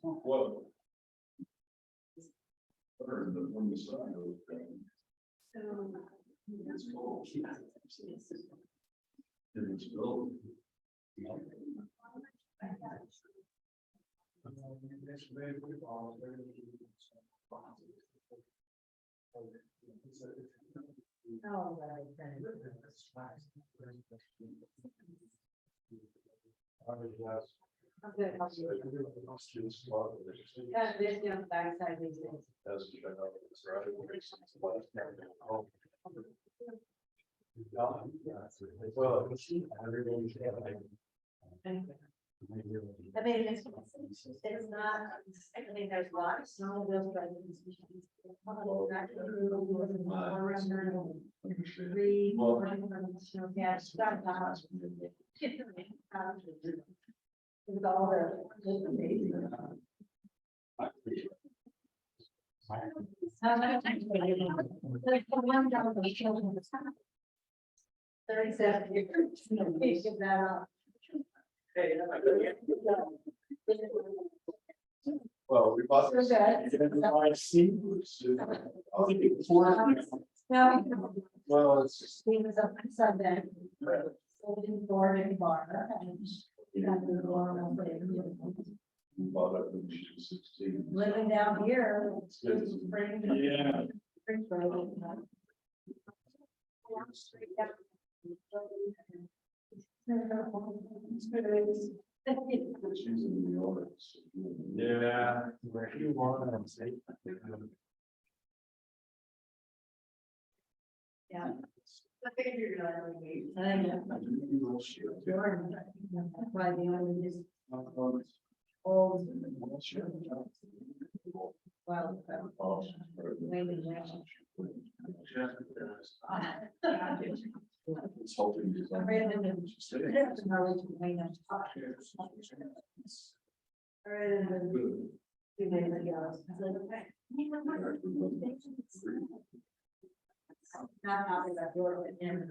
Whoa. When the sun goes down. It's cold. And it's cold. I mean, it's not, I mean, there's lots, some of those. With all the 37 years. Give that up. Well, we bought this. Well, it's just. He was up on Sunday. So we didn't board any bar. And he got the door on Bought it when she was 16. living down here. It's good. Yeah. She's in New York. Yeah, where you want them safe. Yeah. I figured you're gonna leave. I think Jordan. That's why the only is old. Well. Maybe. It's helping you. I read it in. I read it in 2 days ago. I said, okay. Not happy that door at the end.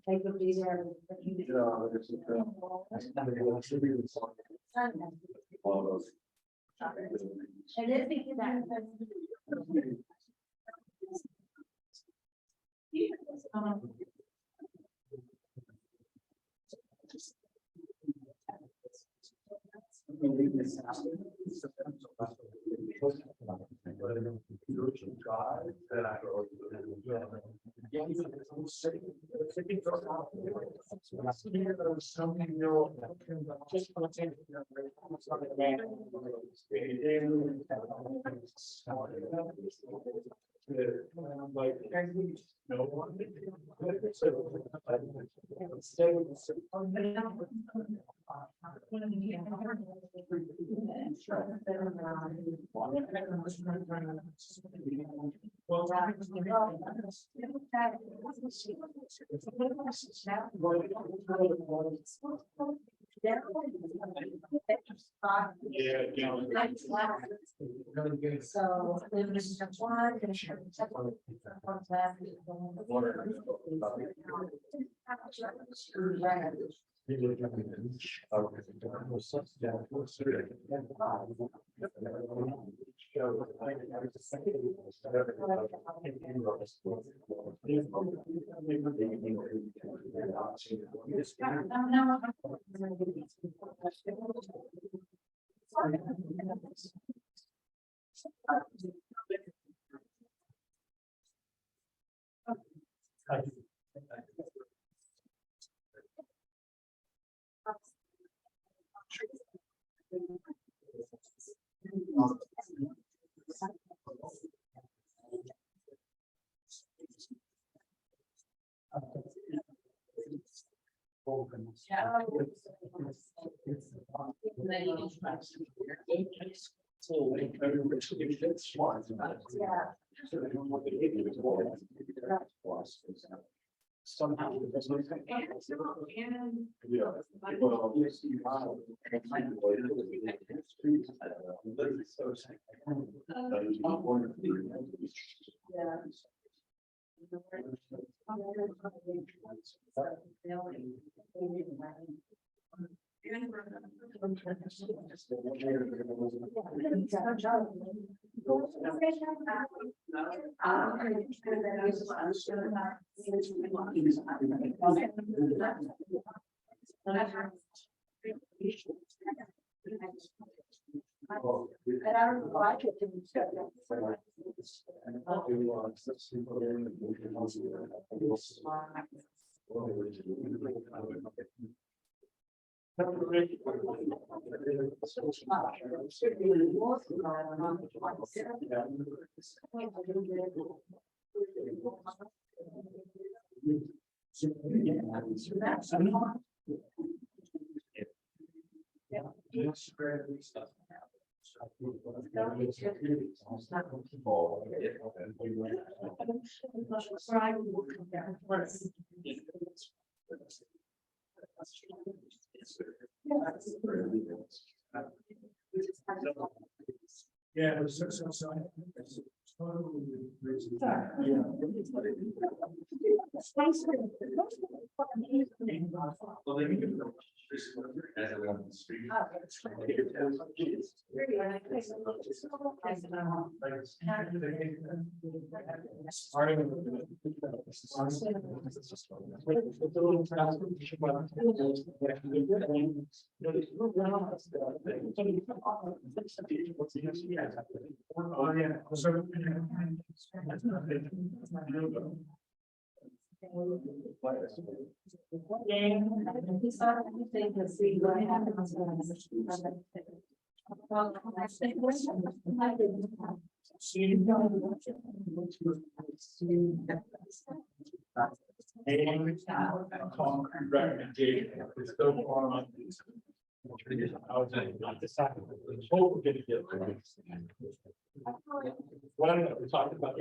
Take a be there. And it's because that. So, So everybody's smart. Yeah. Somehow. Yeah. Well, yes, you are. And I don't like it. Yeah, it was so. Concrete recommendation. It's so far on. I was deciding. Hope we're gonna get. What I'm gonna talk about.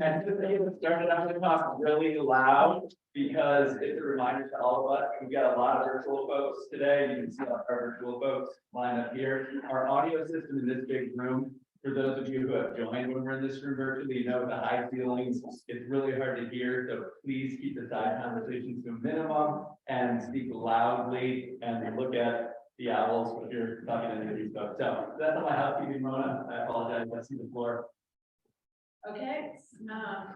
And today we started out to talk really loud because it's a reminder to all of us, we've got a lot of virtual folks today. You can see our virtual folks line up here. Our audio system in this big room For those of you who have joined when we're in this room virtually, you know the high ceilings, it's really hard to hear, so please keep the side conversations to a minimum and speak loudly and look at the owls if you're talking to these folks. So that's all my housekeeping, Mona. I apologize, I see the floor. Okay,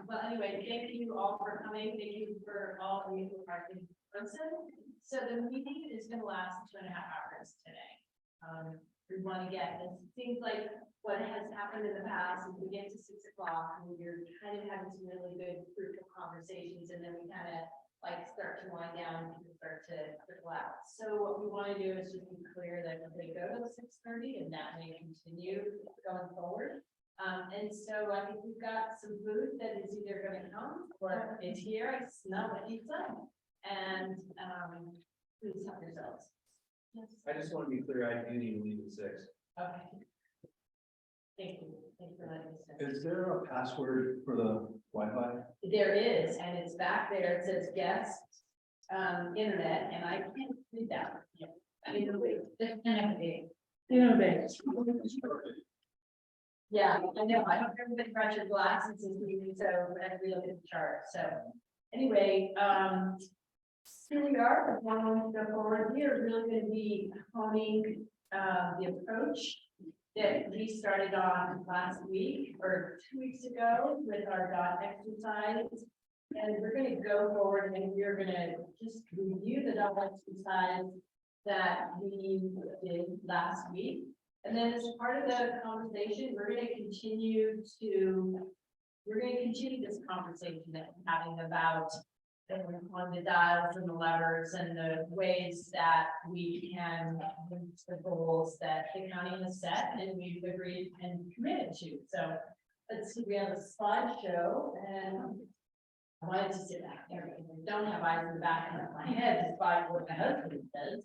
well, anyway, thank you all for coming. Thank you for all of you who are in person. So the meeting is gonna last 2.5 hours today. We want to get, it seems like what has happened in the past is we get to 6 o'clock and we're kind of having some really good fruitful conversations, and then we kind of like start to wind down and start to trickle out. So what we want to do is just be clear that they go to 6:30 and that may continue going forward. And so I think we've got some food that is either going to come or it's here. I smell the pizza, and please help yourselves. Yes. I just want to be clear, I do need to leave at 6. Okay. Thank you. Thank you for letting us know. Is there a password for the Wi-Fi? There is, and it's back there. It says guest, internet, and I can't read that. Innovate. Yeah, I know. I hope everybody brought your glasses this evening, so as we look at the chart. So anyway, here we are. We're going to go forward. We are really going to be honing the approach that we started on last week or 2 weeks ago with our dot exercise. And we're going to go forward and we're going to just review the dot exercise that we did last week. And then as part of the conversation, we're going to continue this conversation that we're having about on the dials and the levers and the ways that we can reach the goals that the county has set and we've agreed and committed to. So let's see, we have a slideshow, and I wanted to sit back there because I don't have eyes in the back of my head despite what my husband says.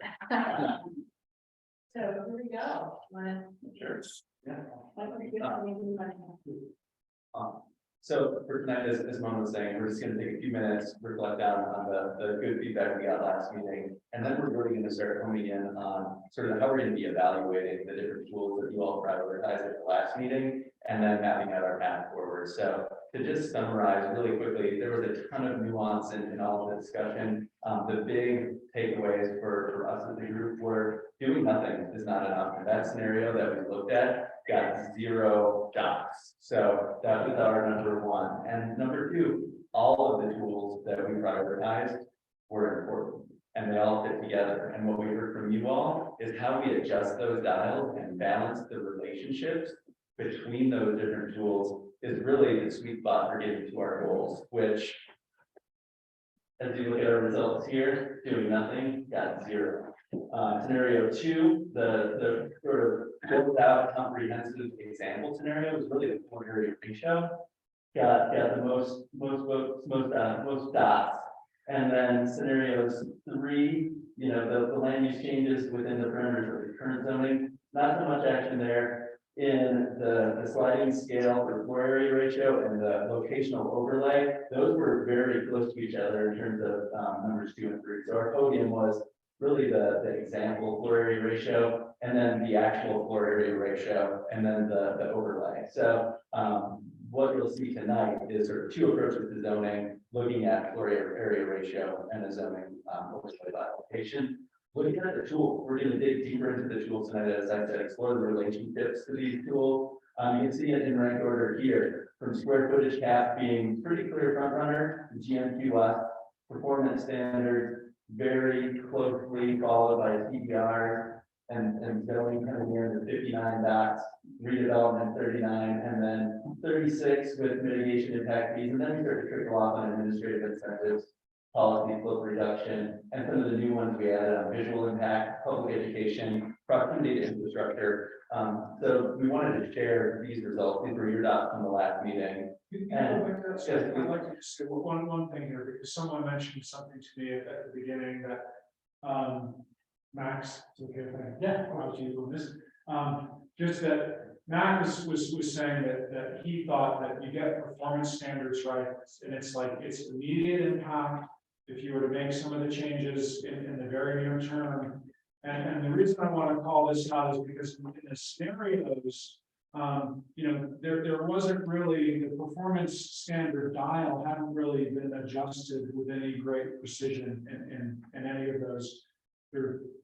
So here we go. Sure. Yeah. Yeah. So for tonight, as Mona was saying, we're just going to take a few minutes, reflect on the good feedback we got last meeting, and then we're really going to start honing in on sort of how we're going to be evaluating the different tools that you all prioritized at the last meeting, and then mapping out our path forward. So to just summarize really quickly, there was a ton of nuance in all of the discussion. The big takeaways for us as a group were doing nothing is not enough. In that scenario that we looked at, got 0 dots. So that was our number 1. And number 2, all of the tools that we prioritized were important and they all fit together. And what we heard from you all is how we adjust those dials and balance the relationships between those different tools is really the sweet spot for getting to our goals, which, as you look at our results here, doing nothing, got 0. Scenario 2, the sort of built out comprehensive example scenario is really the floor area ratio. Got the most dots. And then scenarios 3, the land use changes within the parameters of the current zoning, not so much action there. In the sliding scale for floor area ratio and the locational overlay, those were very close to each other in terms of numbers 2 and 3. So our podium was really the example floor area ratio, and then the actual floor area ratio, and then the overlay. So what you'll see tonight is sort of 2 approaches to zoning, looking at floor area ratio and the zoning overlay by location. Looking at the tool, we're going to dig deeper into the tools tonight, as I said, explore the relationships to these tools. You can see it in rank order here, from square footage cap being pretty clear front runner, GMQS, performance standards, very closely followed by CGAC and zoning coming in to 59 dots, redevelopment 39, and then 36 with mitigation impact fees, and then we start to trickle off on administrative incentives, policy slope reduction, and some of the new ones we added on visual impact, public education, proximity to infrastructure. So we wanted to share these results. These were your dots from the last meeting. I'd like to just say one thing here, because someone mentioned something to me at the beginning that Max, it's okay, yeah, I'll you on this. Just that Max was saying that he thought that you get performance standards right, and it's like it's immediate impact if you were to make some of the changes in the very near term. And the reason I want to call this out is because in the scenarios There wasn't really, the performance standard dial hadn't really been adjusted with any great precision in any of those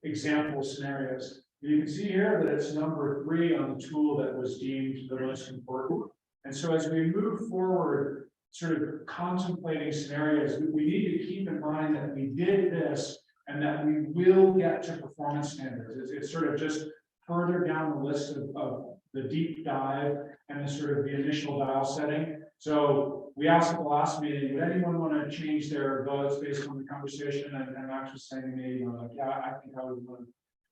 example scenarios. You can see here that it's number 3 on the tool that was deemed the most important. And so as we move forward, sort of contemplating scenarios, we need to keep in mind that we did this and that we will get to performance standards. It's sort of just further down the list of the deep dive and the sort of the initial dial setting. So we asked at the last meeting, would anyone want to change their votes based on the conversation? And Max was saying to me, yeah, I think I would want to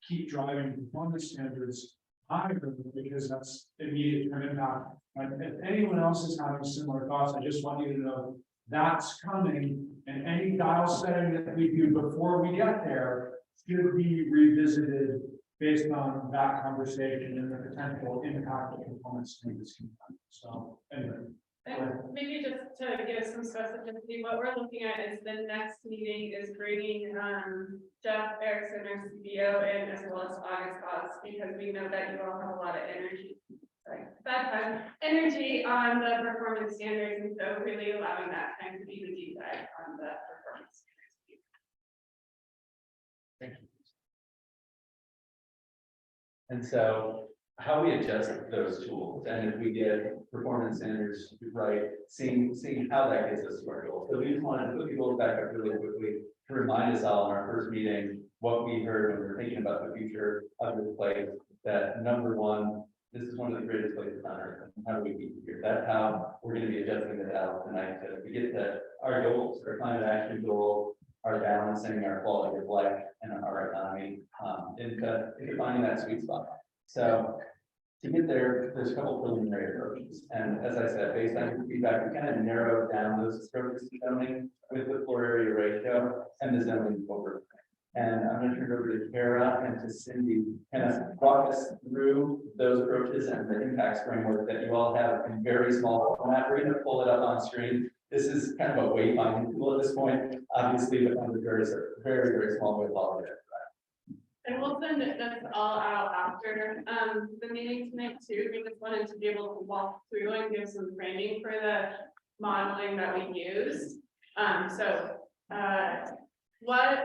keep driving performance standards higher because that's immediate term impact. And if anyone else is having similar thoughts, I just want you to know that's coming, and any dial setting that we do before we get there should be revisited based on that conversation and the potential impact of performance standards. So anyway. And maybe just to give some specificity, what we're looking at is the next meeting is bringing Jeff Erickson, our CBO, in as well as August Oz, because we know that you all have a lot of energy. Energy on the performance standards, and so really allowing that time to be the deep dive on the performance standards. Thank you. And so how we adjust those tools, and if we get performance standards right, seeing how that gets us to our goal. So we just wanted to put people back up really quickly to remind us all in our first meeting what we heard when we were thinking about the future of this place. That number one, this is one of the greatest places on earth. How do we keep it here? That's how we're going to be adjusting the dial tonight to get to our goals, our climate action goals, our balancing, our quality of life, and our economy, into finding that sweet spot. So to get there, there's a couple preliminary approaches. And as I said, based on your feedback, we kind of narrowed down those approaches to zoning with the floor area ratio and the zoning over. And I'm going to turn it over to Kara and to Cindy, kind of walk us through those approaches and the impacts framework that you all have in very small format. We're going to pull it up on screen. This is kind of a wayfinding tool at this point, obviously, but under very, very small way of all of it. And we'll send this all out after the meeting tonight too. We just wanted to be able to walk through and give some framing for the modeling that we use.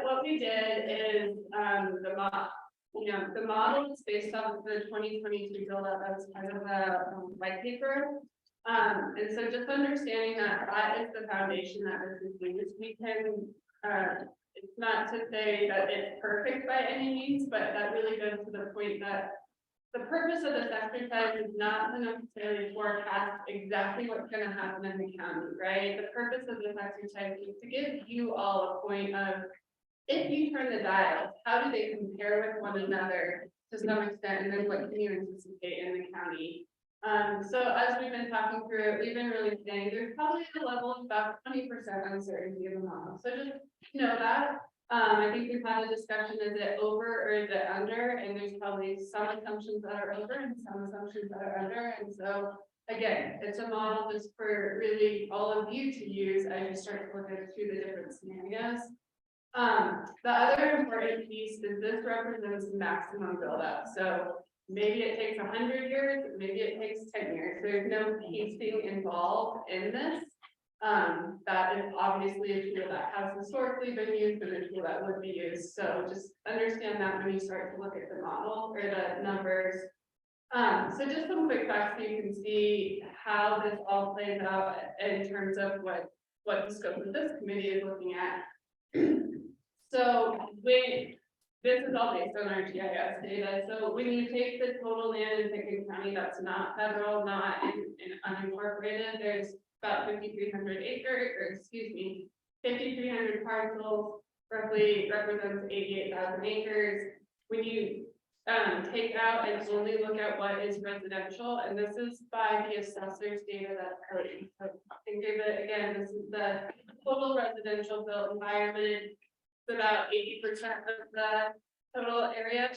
What we did is the model is based off of the 2022 build-up as part of the white paper. And so just understanding that is the foundation that this is used. We can it's not to say that it's perfect by any means, but that really goes to the point that the purpose of this exercise is not to necessarily forecast exactly what's going to happen in the county, right? The purpose of this exercise is to give you all a point of, if you turn the dials, how do they compare with one another to some extent, and then what can you anticipate in the county? So as we've been talking through it, we've been really saying there's probably a level of about 20% uncertainty of the model. So just know that. I think we've had a discussion, is it over or is it under? And there's probably some assumptions that are over and some assumptions that are under. And so again, it's a model just for really all of you to use as you start to look at through the different scenarios. The other important piece is this represents maximum buildup. So maybe it takes 100 years, maybe it takes 10 years. There's no pacing involved in this. That is obviously a tool that has historically been used and a tool that would be used. So just understand that when you start to look at the model or the numbers. So just some quick facts so you can see how this all plays out in terms of what the scope of this committee is looking at. So this is all based on our GIS data. So when you take the total land in Pickens County, that's not federal, not in unincorporated, there's about 5,300 acres, or excuse me, 5,300 parcels, roughly represents 88,000 acres. When you take out and only look at what is residential, and this is by the assessor's data that's coding. So think of it again, this is the total residential built environment. It's about 80% of the total area,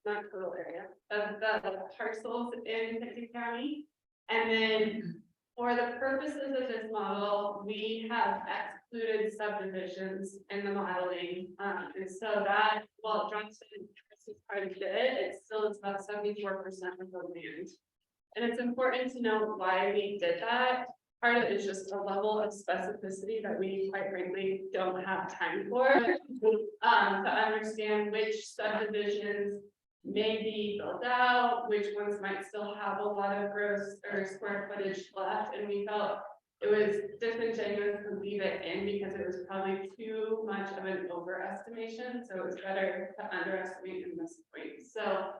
not total area, of the parcels in Pickens County. And then for the purposes of this model, we have excluded subdivisions in the modeling. And so that, while it drops in quite a bit, it still is about 74% of the land. And it's important to know why we did that. Part of it is just a level of specificity that we quite frankly don't have time for. To understand which subdivisions may be built out, which ones might still have a lot of gross or square footage left, and we felt it was disingenuous to leave it in because it was probably too much of an overestimation, so it was better to underestimate in this point. So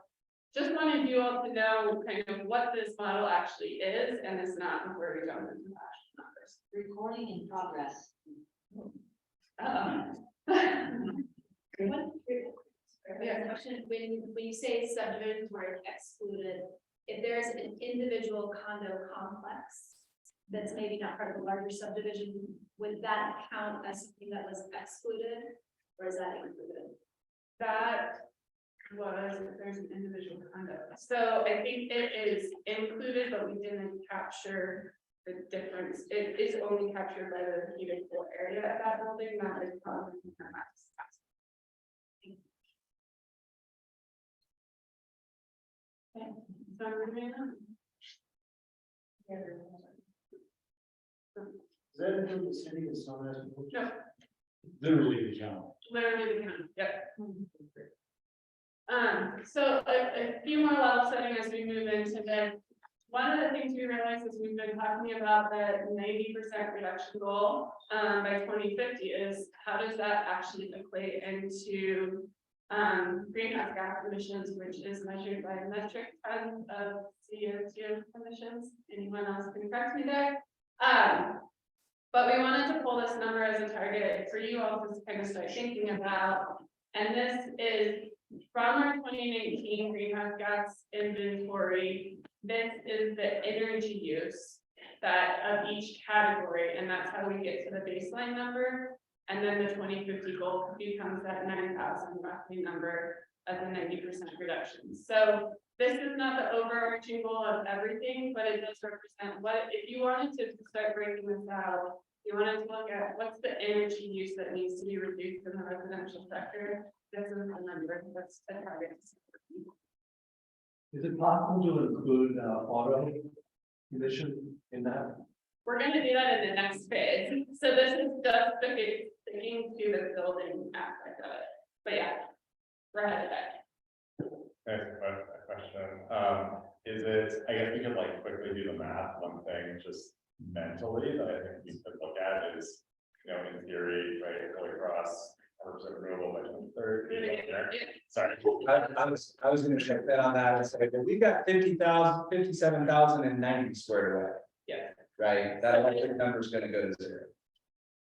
just wanted you all to know kind of what this model actually is, and it's not before we jump into the actual numbers. Recording in progress. One question, when you say subdivisions were excluded, if there's an individual condo complex that's maybe not part of a larger subdivision, would that count as something that was excluded, or is that included? That was, if there's an individual condo. So I think it is included, but we didn't capture the difference. It is only captured by the heated floor area of that building, not the common. Okay, so I'm moving on. Does that include the city of Summer? No, Literally the count. literally the county, yep. So a few more level setting as we move into this. One of the things we realized is we've been talking about the 90% reduction goal by 2050 is how does that actually equate into greenhouse gas emissions, which is measured by metric tons of CO2 emissions. Anyone else can correct me there? But we wanted to pull this number as a target for you all to kind of start thinking about. And this is from our 2019 greenhouse gas inventory. This is the energy use that of each category, and that's how we get to the baseline number. And then the 2050 goal becomes that 9,000 roughly number as a 90% reduction. So this is not the overarching goal of everything, but it does represent what, if you wanted to start breaking this out, you wanted to look at what's the energy use that needs to be reduced in the residential sector. This is the number that's the target. Is it possible to include auto emission in that? We're going to do that in the next phase. So this is just sticking to the building aspect of it. But yeah, we're ahead of that. Next question, is it, I guess we could like quickly do the math, one thing just mentally that I think we could look at is, you know, in theory, right, go across 100% renewable by 2030. Sorry. I was gonna check that on that and say, but we've got 57,090 squared away. Yeah. Right, that electric number is gonna go to zero.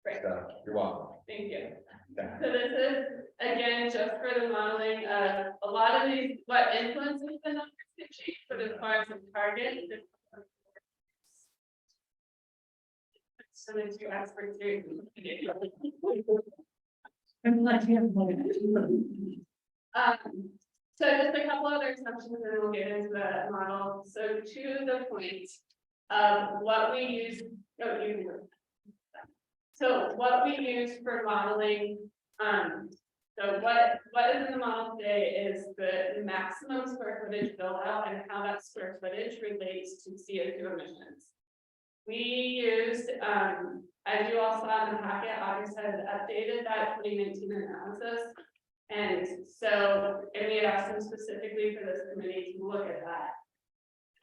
Right. So, you're welcome. Thank you. Yeah. So this is, again, just for the modeling, a lot of these, what influences the numbers can change, but as far as the target. So the two experts here. So just a couple other assumptions and then we'll get into the model. So to the point of what we use, so what we use for modeling, so what is in the model today is the maximum square footage build out and how that square footage relates to CO2 emissions. We used, as you all saw in the packet, August has updated that 2019 analysis. And so, and we had asked them specifically for this committee to look at that.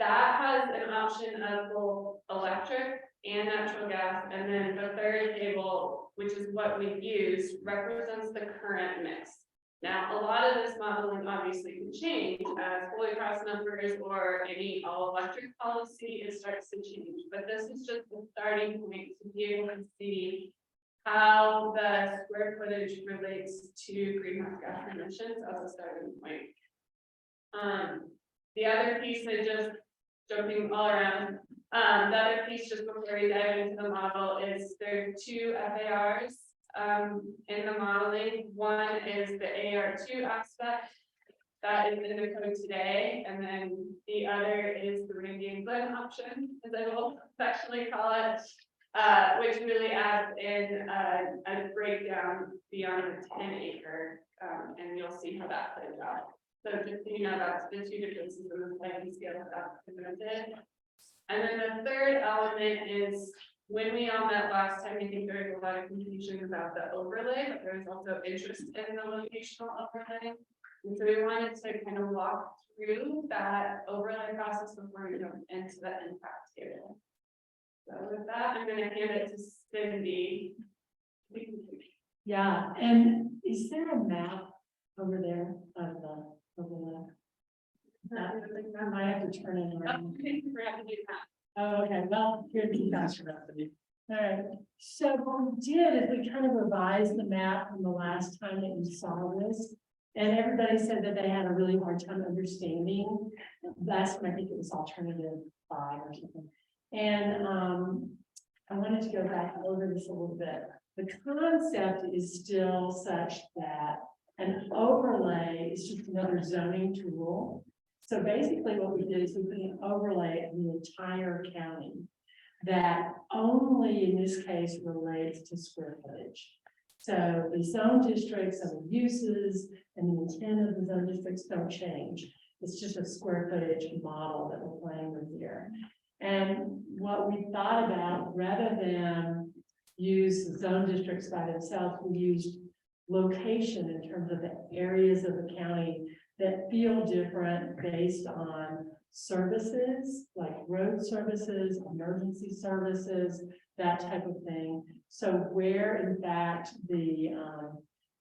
That has an option of both electric and natural gas, and then the third table, which is what we've used, represents the current mix. Now, a lot of this modeling obviously can change as fully cross numbers or any all electric policy, it starts to change. But this is just the starting point to be able to see how the square footage relates to greenhouse gas emissions as a starting point. The other piece, I just jumping all around, the other piece just before we dive into the model is there are two FARs in the modeling. One is the AR2 aspect that is in the code today, and then the other is the Randy Glen option, as I will affectionately call it, which really adds in a breakdown beyond the 10 acre, and you'll see how that plays out. So just so you know, that's the two differences in the sliding scale that's presented. And then the third element is when we all met last time, I think there was a lot of confusion about the overlay, but there's also interest in the locational overlay. And so we wanted to kind of walk through that overlay process before we jump into the impact area. So with that, I'm gonna hand it to Cindy. Yeah, and is there a map over there of the, I might have to turn it around. Oh, okay, well, here's the faster recipe. All right, so what we did is we kind of revised the map from the last time that you saw this. And everybody said that they had a really hard time understanding. Last time, I think it was alternative 5 or something. And I wanted to go back over this a little bit. The concept is still such that an overlay is just another zoning tool. So basically what we did is we put an overlay in the entire county that only in this case relates to square footage. So the zone districts and the uses and the intent of the zone districts don't change. It's just a square footage model that we're playing with here. And what we thought about, rather than use the zone districts by themselves, we used location in terms of the areas of the county that feel different based on services, like road services, emergency services, that type of thing. So where in fact the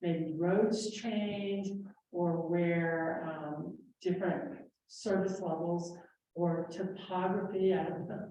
maybe roads change, or where different service levels or topography, I don't know,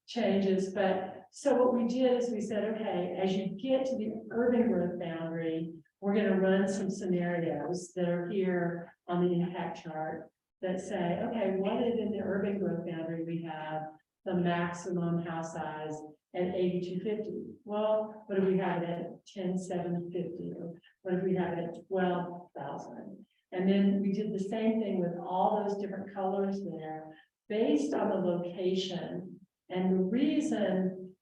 changes. But so what we did is we said, okay, as you get to the urban growth boundary, we're going to run some scenarios that are here on the impact chart that say, okay, what if in the urban growth boundary we have the maximum house size at 8,250? Well, what if we have it at 10,750? Or what if we have it at 12,000? And then we did the same thing with all those different colors there based on the location. And the reason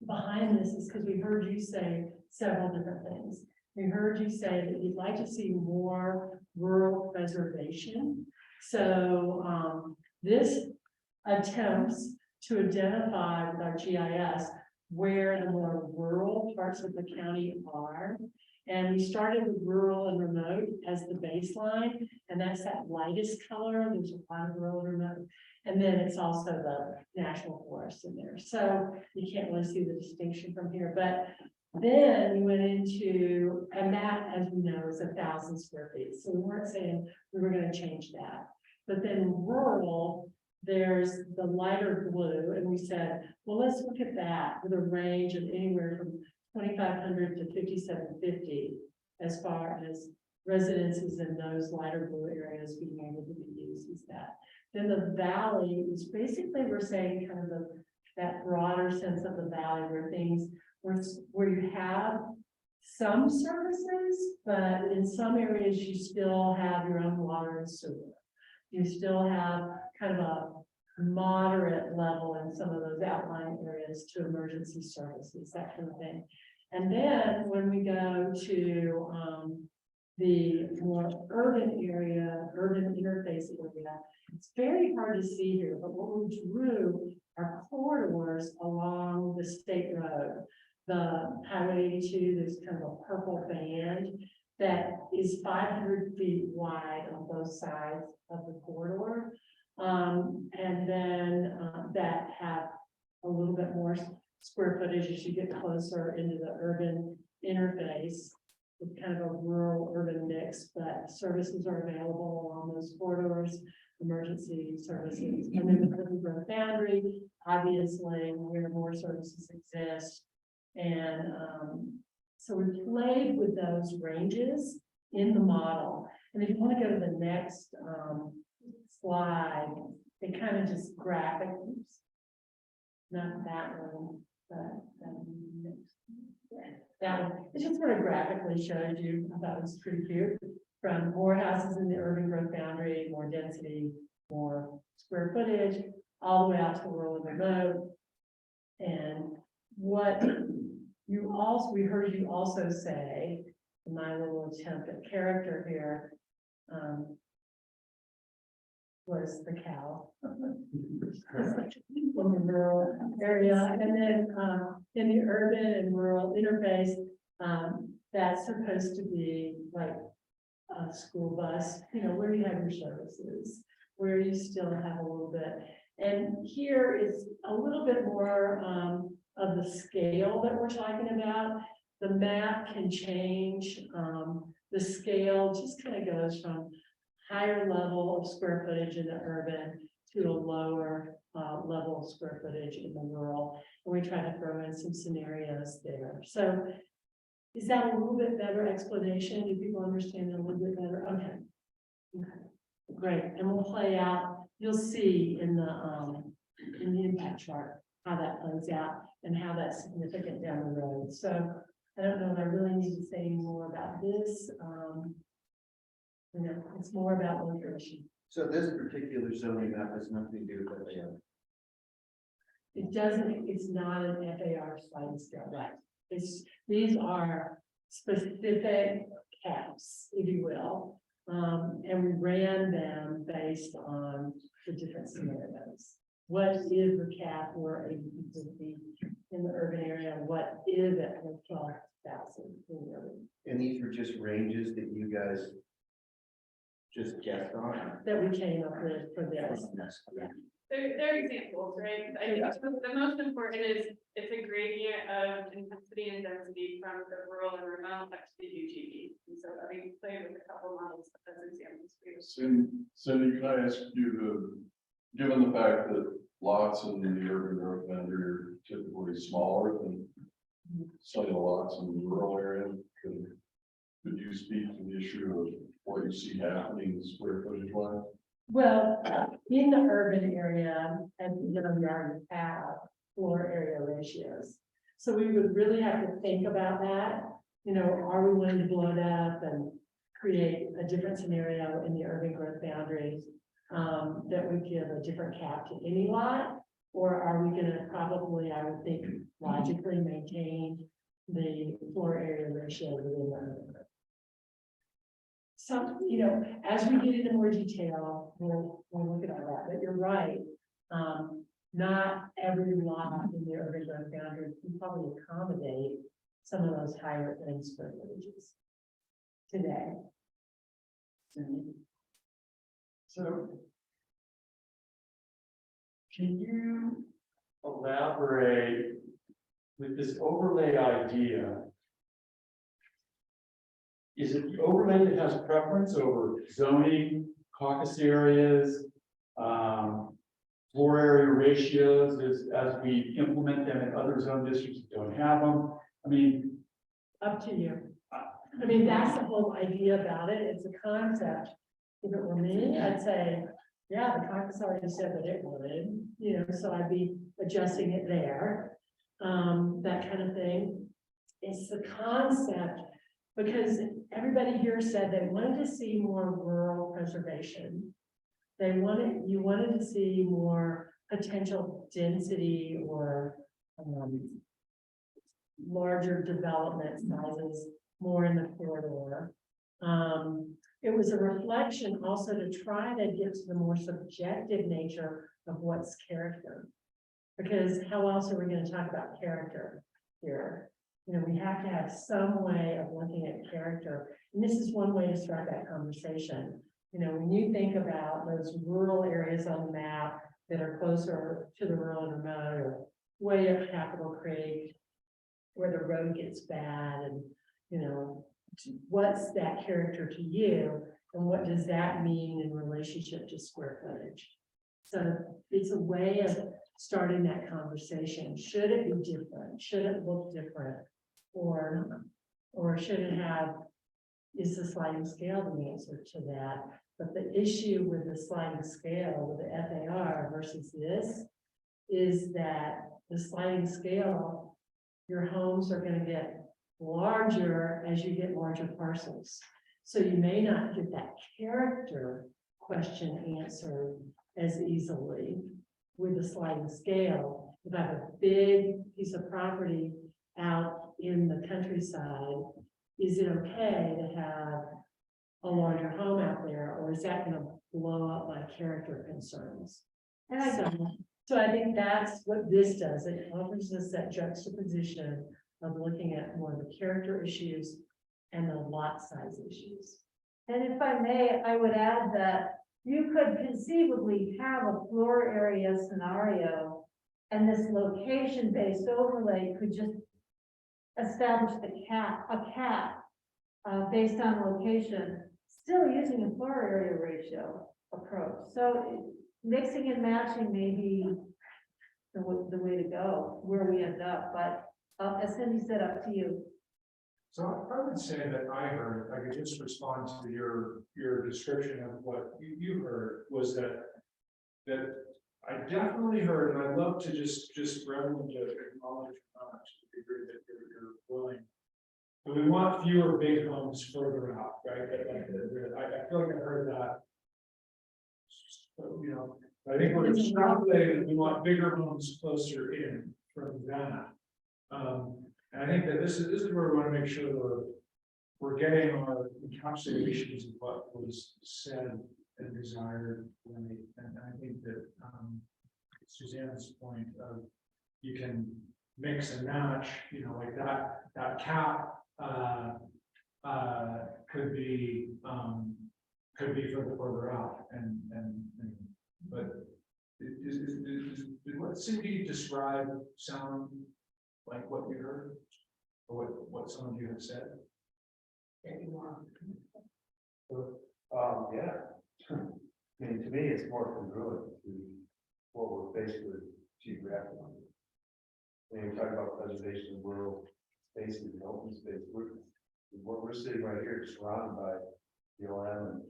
behind this is because we heard you say several different things. We heard you say that you'd like to see more rural preservation. So this attempts to identify with our GIS where the more rural parts of the county are. And we started with rural and remote as the baseline, and that's that lightest color. There's a lot of rural and remote. And then it's also the national forest in there. So you can't really see the distinction from here, but then we went into, and that, as we know, is 1,000 square feet. So we weren't saying we were going to change that. But then rural, there's the lighter blue, and we said, well, let's look at that with a range of anywhere from 2,500 to 5,750 as far as residences in those lighter blue areas being able to be used as that. Then the valley is basically, we're saying kind of that broader sense of the valley where things where you have some services, but in some areas you still have your own water and sewer. You still have kind of a moderate level in some of those outlying areas to emergency services, that kind of thing. And then when we go to the more urban area, urban interface area, it's very hard to see here, but what we drew are corridors along the state road. The Highway 82, there's kind of a purple band that is 500 feet wide on both sides of the corridor. And then that have a little bit more square footage as you get closer into the urban interface with kind of a rural urban mix, but services are available along those corridors, emergency services. And then the urban growth boundary, obviously, where more services exist. And so we played with those ranges in the model. And if you want to go to the next slide, it kind of just graphic, oops, not that one, but that one. It just sort of graphically showed you. I thought it was pretty cute. From more houses in the urban growth boundary, more density, more square footage, all the way out to rural and remote. And what you also, we heard you also say, in my little attempt at character here, was the cow. In the rural area, and then, in the urban and rural interface, that's supposed to be like a school bus, where you have your services, where you still have a little bit. And here is a little bit more, of the scale that we're talking about. The map can change, the scale just kind of goes from higher level of square footage in the urban to a lower level of square footage in the rural. And we try to throw in some scenarios there. So is that a little bit better explanation? Do people understand it a little bit better? Okay. Okay, great. And we'll play out, you'll see in the impact chart how that plays out and how that's significant down the road. So I don't know if I really need to say any more about this. It's more about location. So this particular zoning map has nothing to do with that. It doesn't, it's not an FAR sliding scale, right? These are specific caps, if you will. And we ran them based on the different scenarios. What is the cap where 80 people would be in the urban area? What is it for 12,000 in the urban? And these were just ranges that you guys just guessed on? That we came up with for this. They're examples, right? I think the most important is it's a gradient of intensity and density from the rural and remote up to the UGB. And so I played with a couple models as examples for you. Cindy, can I ask you to, given the fact that lots in the urban growth boundary are typically smaller than some of the lots in the rural area, could you speak to the issue of what you see happening square footage wise? Well, in the urban area, and we already have floor area ratios. So we would really have to think about that. Are we willing to blow it up and create a different scenario in the urban growth boundaries that would give a different cap to any lot? Or are we going to probably, I would think, logically maintain the floor area ratio within the urban growth? Some, as we get into more detail, we'll look at all that, but you're right. Not every lot in the urban growth boundary can probably accommodate some of those higher end square footages today. So can you elaborate with this overlay idea? Is it the overlay that has preference over zoning, caucus areas, floor area ratios as we implement them in other zone districts that don't have them? I mean, up to you. I mean, that's the whole idea about it. It's a concept. If it were me, I'd say, yeah, the caucus already said that it would, so I'd be adjusting it there. That kind of thing. It's the concept, because everybody here said they wanted to see more rural preservation. You wanted to see more potential density or larger development sizes, more in the corridor. It was a reflection also to try to get to the more subjective nature of what's character. Because how else are we going to talk about character here? We have to have some way of looking at character. And this is one way to start that conversation. When you think about those rural areas on the map that are closer to the rural and remote, or way up Capitol Creek, where the road gets bad, and what's that character to you, and what does that mean in relationship to square footage? So it's a way of starting that conversation. Should it be different? Should it look different? Or should it have, is the sliding scale the answer to that? But the issue with the sliding scale with the FAR versus this is that the sliding scale, your homes are going to get larger as you get larger parcels. So you may not get that character question answered as easily with the sliding scale. If I have a big piece of property out in the countryside, is it okay to have a larger home out there, or is that gonna blow up my character concerns? And I, So I think that's what this does, it offers us that juxtaposition of looking at more of the character issues and the lot size issues. and if I may, I would add that you could conceivably have a floor area scenario. And this location-based overlay could just establish a cap based on location, still using a floor area ratio approach. So mixing and matching may be the way to go, where we end up, but as Cindy said, up to you. So I would say that I heard, I could just respond to your description of what you heard, was that I definitely heard, and I'd love to just for everyone to acknowledge, to the degree that you're willing. But we want fewer big homes further out, right? I feel like I heard that. So, you know, I think we're extrapolating, we want bigger homes closer in from that. And I think that this is where we want to make sure we're getting our encapsulations of what was said and desired. And I think that Suzanne's point of you can mix and match, you know, like that cap could be further out and but did what Cindy described sound like what you heard, or what some of you have said? Yeah. I mean, to me, it's more congruent to what we're faced with geographically. When you talk about preservation of rural spaces and open space, what we're sitting right here is surrounded by BLM and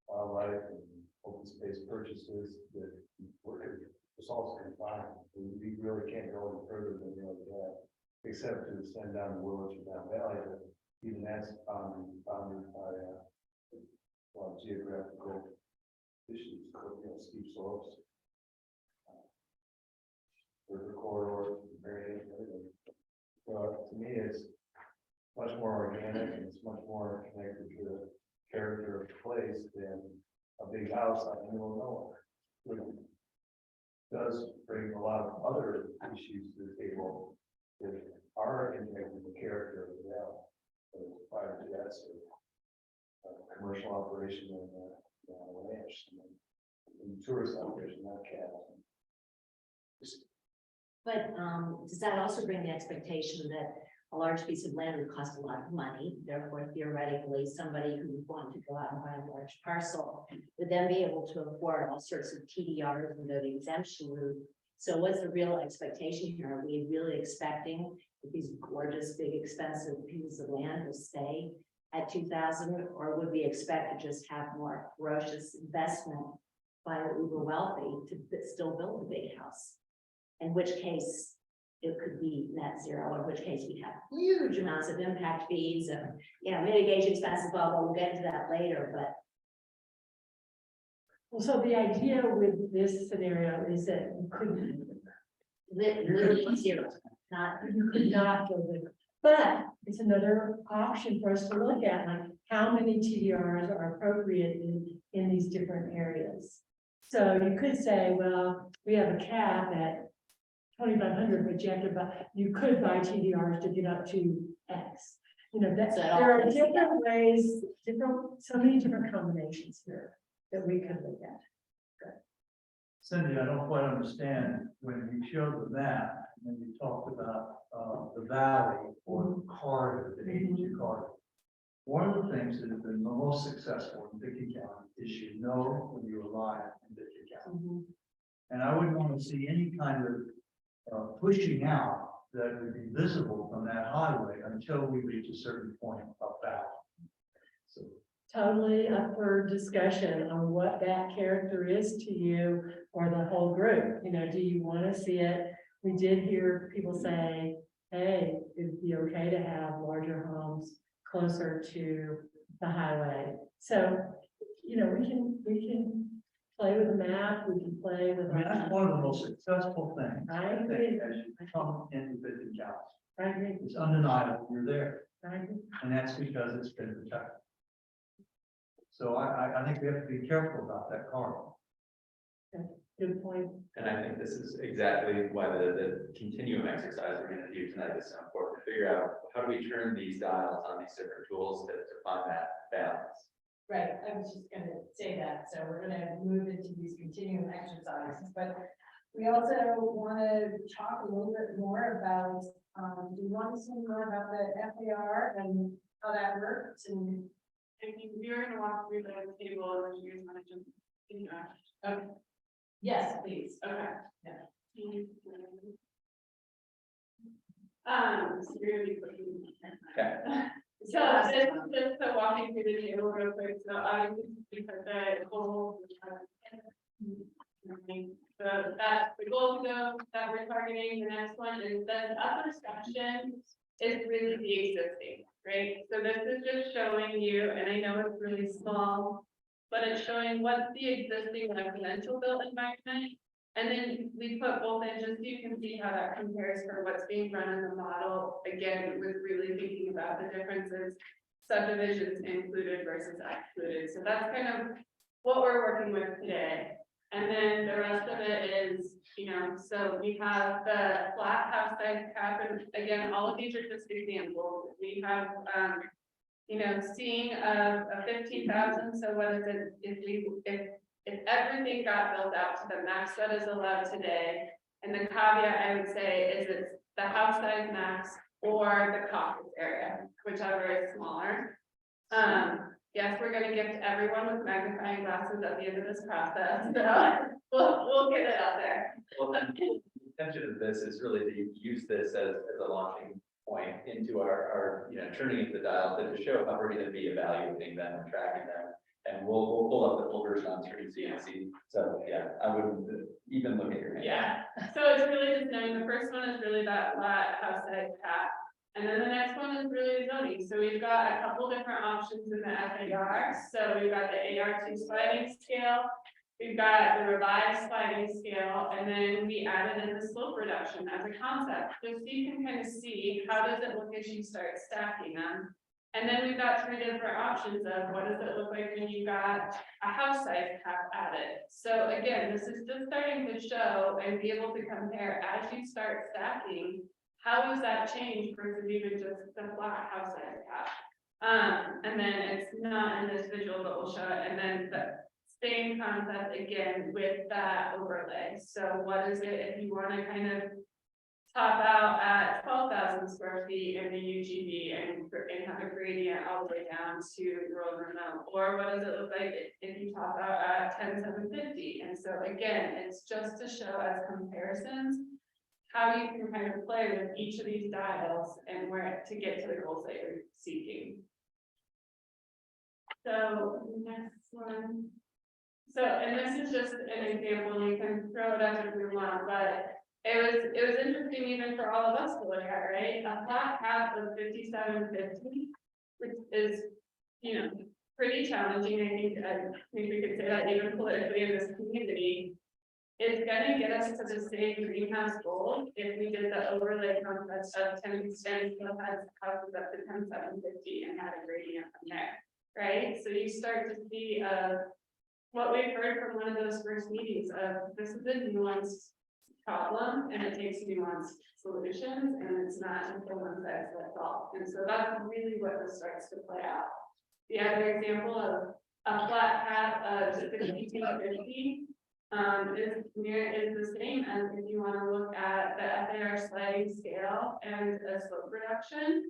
wildlife and open space purchases that it's also confined. We really can't go any further than that, except to extend down the Willows or down Valley, but even that's bounded by geographical issues, steep slopes, river corridors, everything. So to me, it's much more organic and it's much more connected to the character of the place than a big house out in the middle of nowhere. It does bring a lot of other issues to the table that are impacting the character of the valley. But prior to that, so commercial operation and ranch and tourist operation, not cattle. But does that also bring the expectation that a large piece of land would cost a lot of money? Therefore, theoretically, somebody who would want to go out and buy a large parcel would then be able to afford all sorts of TDRs and go the exemption route. So what's the real expectation here? Are we really expecting that these gorgeous, big, expensive pieces of land will stay at 2,000, or would we expect to just have more ferocious investment by the uber wealthy to still build a big house? In which case it could be net zero, in which case we have huge amounts of impact fees and, mitigation expenses, blah, blah, we'll get into that later, but. Well, so the idea with this scenario is that you couldn't, Literally zero, you could not go there. But it's another option for us to look at, like how many TDRs are appropriate in these different areas. So you could say, well, we have a cap at 2,500, but you could buy TDRs to get up to X. There are different ways, so many different combinations here that we could look at. Cindy, I don't quite understand when you showed the map, and you talked about the valley or the corridor, the agency corridor. One of the things that has been the most successful in Dickey County is you know when you arrive in Dickey County. And I wouldn't want to see any kind of pushing out that would be visible from that highway until we reach a certain point of valley. So Totally up for discussion on what that character is to you or the whole group. Do you want to see it? We did hear people say, hey, it'd be okay to have larger homes closer to the highway. So, we can play with the map, we can play with. I mean, that's one of the most successful things. I agree. As you come into Dickey County. I agree. It's undeniable you're there, I agree. and that's because it's been protected. So I think we have to be careful about that corridor. Good point. And I think this is exactly why the continuum exercise we're gonna do tonight is so important, to figure out how do we turn these dials on these different tools to find that balance. Right, I was just gonna say that, so we're gonna move into these continuum exercises, but we also wanna talk a little bit more about, do you want to say more about the FAR and how that works and? If you're gonna walk through the table, and you're gonna jump in. Okay. Yes, please. Okay. Yeah. So you're gonna be pushing. Okay. So just the walking through the table real quick, so obviously because the goal. So that's the goal that we're targeting. The next one is the upper section is really the existing, right? So this is just showing you, and I know it's really small, but it's showing what's the existing residential built environment. And then we put both in just so you can see how that compares for what's being run in the model. Again, with really thinking about the differences, subdivisions included versus excluded. So that's kind of what we're working with today. And then the rest of it is, so we have the flat house size cap, and again, all of these are just examples. We have, seeing a 15,000. So what is it if everything got built out to the max that is allowed today, and the caveat I would say is it's the house size max or the caucus area, whichever is smaller. Yes, we're gonna gift everyone with magnifying glasses at the end of this process, so we'll get it out there. Well, the intention of this is really to use this as a launching point into our turning into the dial to show how we're gonna be evaluating them and tracking them. And we'll pull up the full version on screen so you can see. So yeah, I wouldn't even look at your hand. Yeah, so it's really just knowing the first one is really that flat house size cap. And then the next one is really zoning. So we've got a couple different options in the FAR. So we've got the AR2 sliding scale. We've got the revised sliding scale, and then we added in the slope reduction as a concept. So you can kind of see how does it look as you start stacking them. And then we've got 3 different options of what does it look like when you got a house size cap added. So again, this is just starting to show and be able to compare as you start stacking, how does that change versus even just the flat house size cap? And then it's not in this visual, but we'll show it. And then the same concept again with that overlay. So what is it if you want to kind of top out at 12,000 square feet in the UGB and have a gradient all the way down to rural and remote? Or what does it look like if you top out at 10,750? And so again, it's just to show as comparisons how you can kind of play with each of these dials and where to get to the goals that you're seeking. So next one. So, and this is just an example, you can throw it up if you want, but it was interesting even for all of us to look at, right? A flat cap of 5750, which is, pretty challenging. I think we could say that even politically in this community, is gonna get us to the same greenhouse goal if we did the overlay concept of 10 stands still has houses up to 10,750 and had a gradient from there, right? So you start to see what we've heard from one of those first meetings of this is a nuanced problem and it takes nuanced solutions and it's not until one size fits all. And so that's really what this starts to play out. The other example of a flat cap of 5250 is the same as if you want to look at the FAR sliding scale and a slope reduction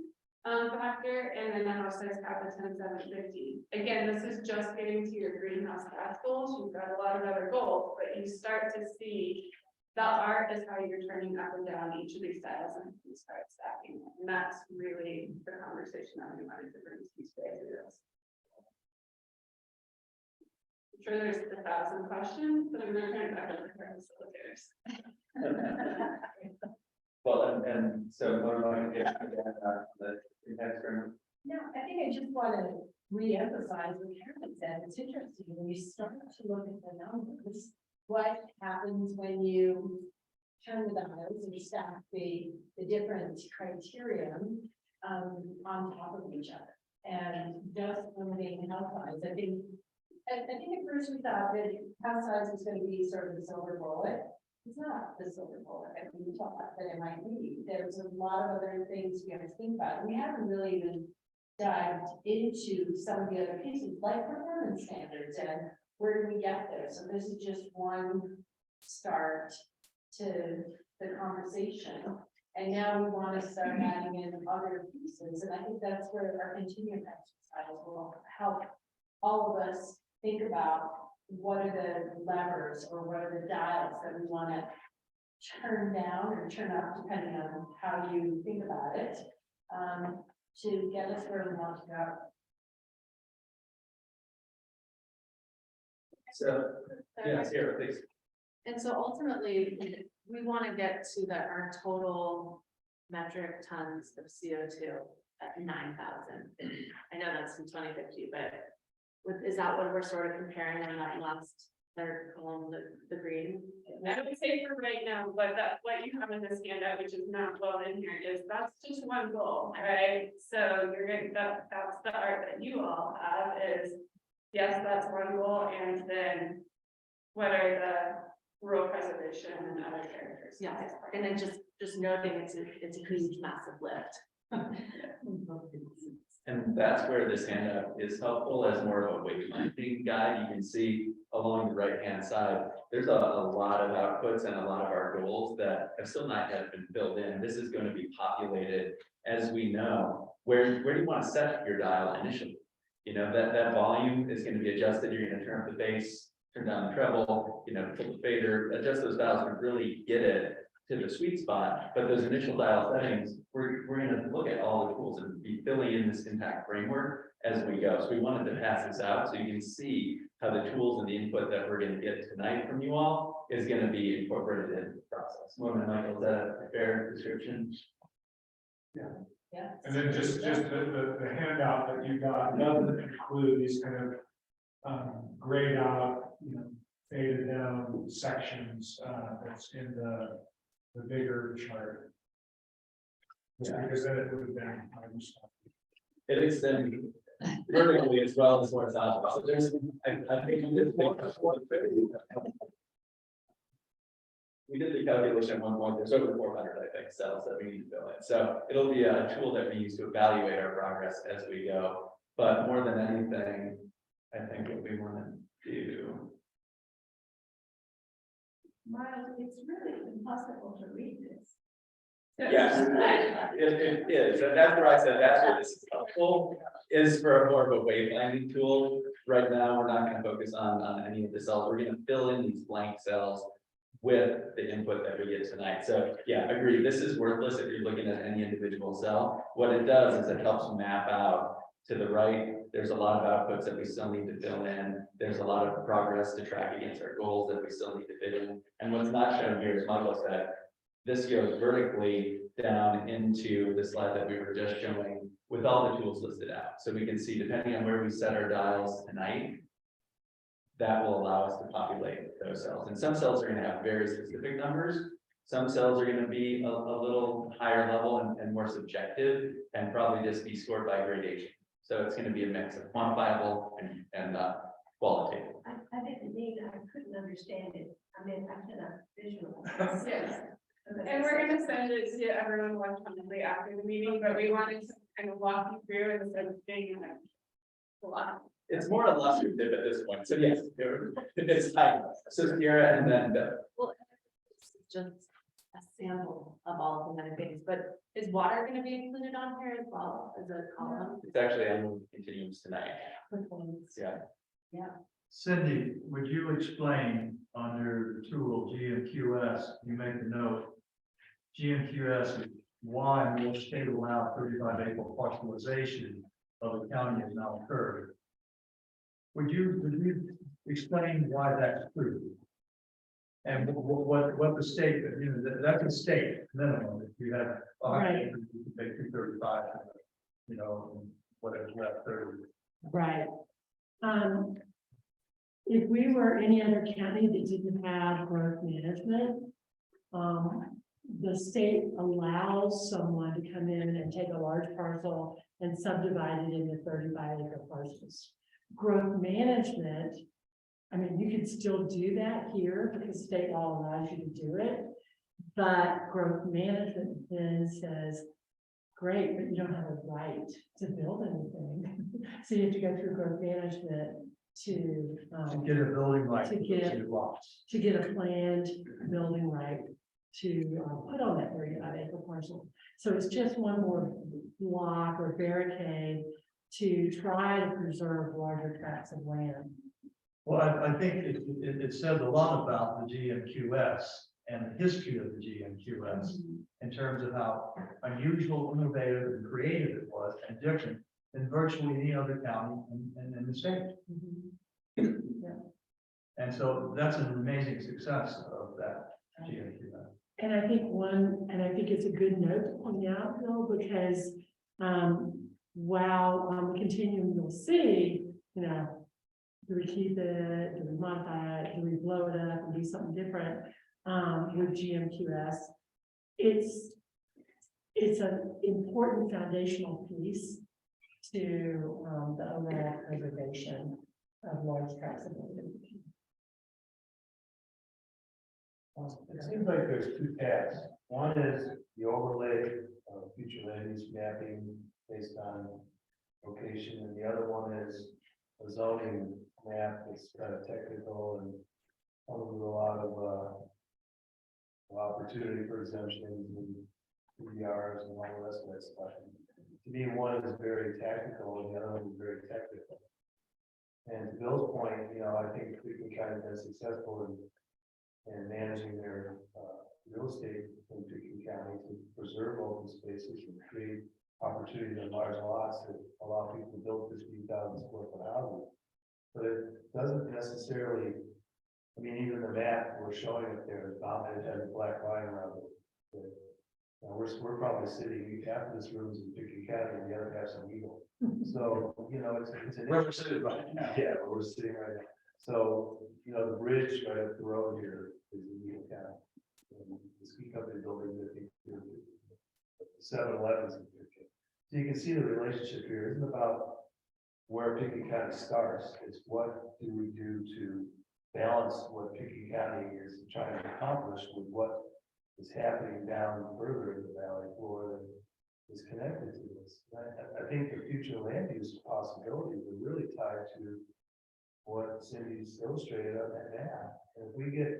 factor, and then the house size cap of 10,750. Again, this is just getting to your greenhouse gas goals. You've got a lot of other goals, but you start to see the art is how you're turning up and down each of these dials and you start stacking. And that's really the conversation that we wanted to bring to you today through this. I'm sure there's 1,000 questions, but I'm going to turn it back over to our facilitators. Well, and so what do I get the next room? No, I think I just want to re-emphasize what Karen said. It's interesting when you start to look at the numbers, what happens when you turn the dials and stack the different criterion on top of each other. and just limiting house size. I think at first we thought that house size was gonna be sort of the silver bullet. It's not the silver bullet, I mean, we thought that it might be. There's a lot of other things we have to think about, and we haven't really even dived into some of the other pieces, like performance standards, and where do we get there? So this is just one start to the conversation. And now we want to start adding in other pieces, and I think that's where our continuum exercise will help all of us think about what are the levers or what are the dials that we want to turn down or turn up, depending on how you think about it, to get us where we want to go. So, yes, here, please. And so ultimately, we want to get to that, our total metric tons of CO2 at 9,000. I know that's in 2050, but is that what we're sort of comparing on that last third column, the green? I would say for right now, but that's what you have in this handout, which is not well in here, is that's just one goal, right? So you're getting that's the art that you all have is, yes, that's one goal, and then what are the rural preservation and other characters? Yeah, and then just noting it's a huge, massive lift. And that's where this handout is helpful as more of a wayfinding guide. You can see along the right-hand side, there's a lot of outputs and a lot of our goals that have still not yet been filled in. This is going to be populated, as we know. Where do you want to set your dial initially? You know, that volume is going to be adjusted. You're going to turn up the bass, turn down the treble, you know, pull the fader, adjust those dials to really get it to the sweet spot. But those initial dial settings, we're going to look at all the tools and be filling in this impact framework as we go. So we wanted to pass this out so you can see how the tools and the input that we're going to get tonight from you all is going to be incorporated in the process. Morning, Michael, is that a fair description? Yeah. And then just the handout that you got doesn't include these kind of grayed out, you know, faded down sections that's in the bigger chart. Just because then it would have been. It extends vertically as well as horizontally. So there's, I think we did the calculation at one point, there's over 400, I think, cells that we need to fill in. So it'll be a tool that we use to evaluate our progress as we go. But more than anything, I think what we want to do. Miles, it's really impossible to read this. Yes, it is, and that's where I said that's where this is helpful, is for more of a wayfinding tool. Right now, we're not going to focus on any of the cells. We're going to fill in these blank cells with the input that we get tonight. So yeah, agree. This is worthless if you're looking at any individual cell. What it does is it helps map out to the right. There's a lot of outputs that we still need to fill in. There's a lot of progress to track against our goals that we still need to fit in. And what's not shown here, as Michael said, this goes vertically down into the slide that we were just showing with all the tools listed out. So we can see, depending on where we set our dials tonight, that will allow us to populate those cells. And some cells are going to have very specific numbers. Some cells are going to be a little higher level and more subjective and probably just be scored by gradation. So it's going to be a mix of quantifiable and qualitative. I didn't need, I couldn't understand it. I mean, I cannot visualize. Yes. And we're gonna send it to everyone electronically after the meeting, but we wanted to kind of walk you through it instead of being like a lot. It's more illustrative at this point. So yes, it's like, so Kira and then Well, it's just a sample of all of the many things, but is water going to be included on here as well as a column? it's actually on continuums tonight. Yeah. Cindy, would you explain under the tool GMQS, you make the note, GMQS is why most state allowed 35 acre parcelization of the county has now occurred. Would you explain why that's true? And what the state, you know, that's a state minimum, if you have 100 acres, you can make 235, you know, whatever left 30. Right. If we were any other county that didn't have growth management, the state allows someone to come in and take a large parcel and subdivided into 35-acre parcels. Growth management, I mean, you could still do that here because state law allows you to do it. But growth management then says, great, but you don't have a right to build anything. So you have to go through growth management to get a building right. to get- those lots. to get a planned building right to put on that 35-acre parcel. So it's just one more block or barricade to try to preserve larger tracts of land. Well, I think it says a lot about the GMQS and the history of the GMQS in terms of how unusual, innovative, and creative it was, and different than virtually any other county in the state. And so that's an amazing success of that GMQS. And I think it's a good note to point out, Bill, because while on the continuum, you'll see, you know, do we keep it, do we modify it, do we blow it up and do something different with GMQS? It's an important foundational piece to the overall preservation of large tracts of land. It seems like there's two paths. One is the overlay of future land use mapping based on location, and the other one is a zoning map that's kind of technical and comes with a lot of opportunity for exemptions and PDRs and all the rest of that stuff. To me, one is very tactical and the other one is very technical. And to Bill's point, you know, I think we can kind of been successful in managing their real estate in Pickens County to preserve open spaces and create opportunities in large lots that allow people to build 15,000 square foot houses. But it doesn't necessarily, I mean, even the map we're showing up there, it has a black line around it. But, you know, we're probably sitting, half of this room is in Pickens County and the other half's in Eagle. So, you know, it's an. Where we're sitting right now. Yeah, where we're sitting right now. So, you know, the bridge right up the road here is in Eagle County. And the ski company building, I think, 7-Eleven's in Pickens. So you can see the relationship here isn't about where Pickens County starts. It's what do we do to balance what Pickens County is trying to accomplish with what is happening down further in the valley floor that is connected to this. I think the future land use possibilities are really tied to what Cindy's illustrated on that map. And if we get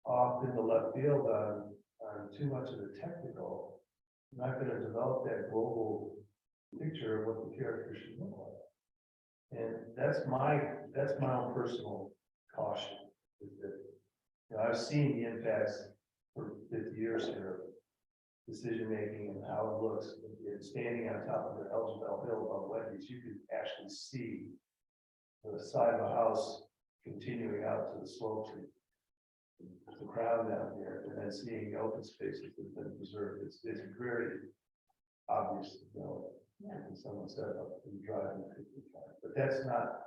off in the left field on too much of the technical, we're not going to develop that global picture of what the character should look like. And that's my own personal caution. Is that, you know, I've seen the impacts for 50 years here, decision making and how it looks. And standing on top of the Elgin Hill above Wendy's, you can actually see the side of a house continuing out to the slopes. The crowd down here, and then seeing the open spaces that have been preserved. It's very obvious, you know. And someone said in driving, but that's not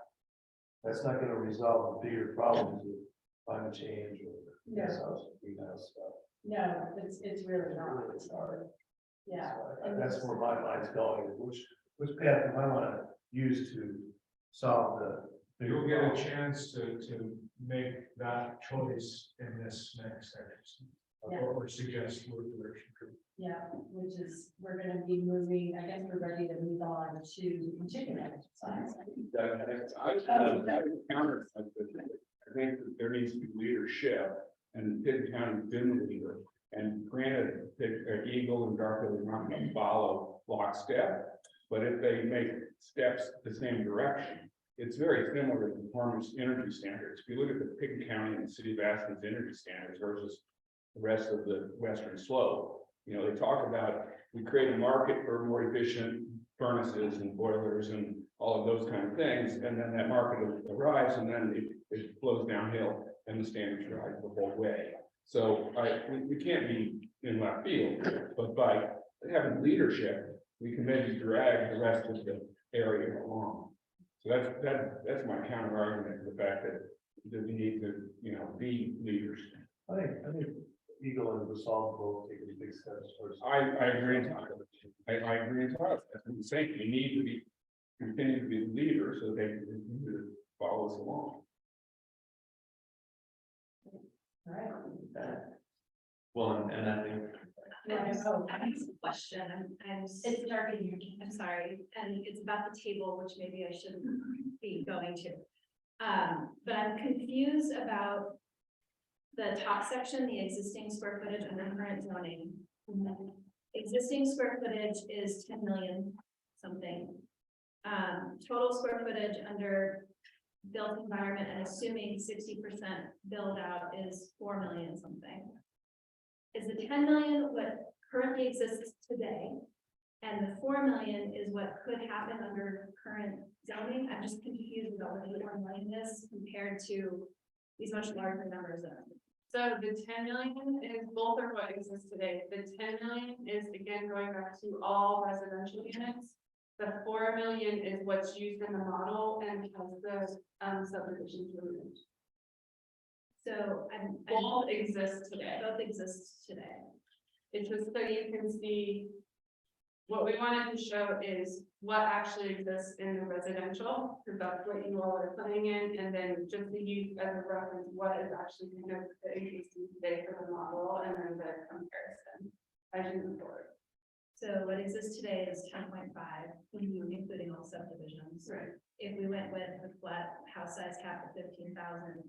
going to resolve the bigger problems with climate change or greenhouse stuff. No, it's really not. It's hard. Yeah. So that's where my mind's going. Which path do I want to use to solve the? You'll get a chance to make that choice in this next exercise. Yeah. Or suggest what direction. Yeah, which is, we're gonna be moving, I guess we're ready to move on to continuing exercise. Counter, I think that there needs to be leadership, and Pitt County's been the leader. And granted, Eagle and Garfield are not going to follow lockstep, but if they make steps the same direction, it's very similar to performance energy standards. If you look at the Pitt County and the City of Athens energy standards versus the rest of the western slope, you know, they talk about we create a market for more efficient furnaces and boilers and all of those kind of things, and then that market arrives, and then it flows downhill, and the standards rise the whole way. So we can't be in left field, but by having leadership, we can maybe drag the rest of the area along. So that's my counter argument to the fact that we need to, you know, be leaders. I think Eagle and Basalt both taking big steps towards. I agree entirely. I agree entirely. That's what I'm saying. We need to be, continue to be the leader so they can continue to follow us along. All right. Well, and I think, Oh, I have a question, and it's dark in here, I'm sorry, and it's about the table, which maybe I shouldn't be going to. But I'm confused about the top section, the existing square footage under current zoning. Existing square footage is 10 million something. Total square footage under built environment and assuming 60% build out is 4 million something. Is the 10 million what currently exists today? And the 4 million is what could happen under current zoning? I'm just confused about what the 4 million is compared to these much larger numbers. So the 10 million is both are what exists today. The 10 million is again going back to all residential units. The 4 million is what's used in the model and has the subdivisions removed. So Both exist today. both exist today. It's just so you can see. What we wanted to show is what actually exists in the residential, because that's what you all are putting in, and then just to use as a reference, what is actually kind of existing today for the model, and then the comparison as you move forward. So what exists today is 10.5, including all subdivisions. Right. If we went with a flat house size cap of 15,000,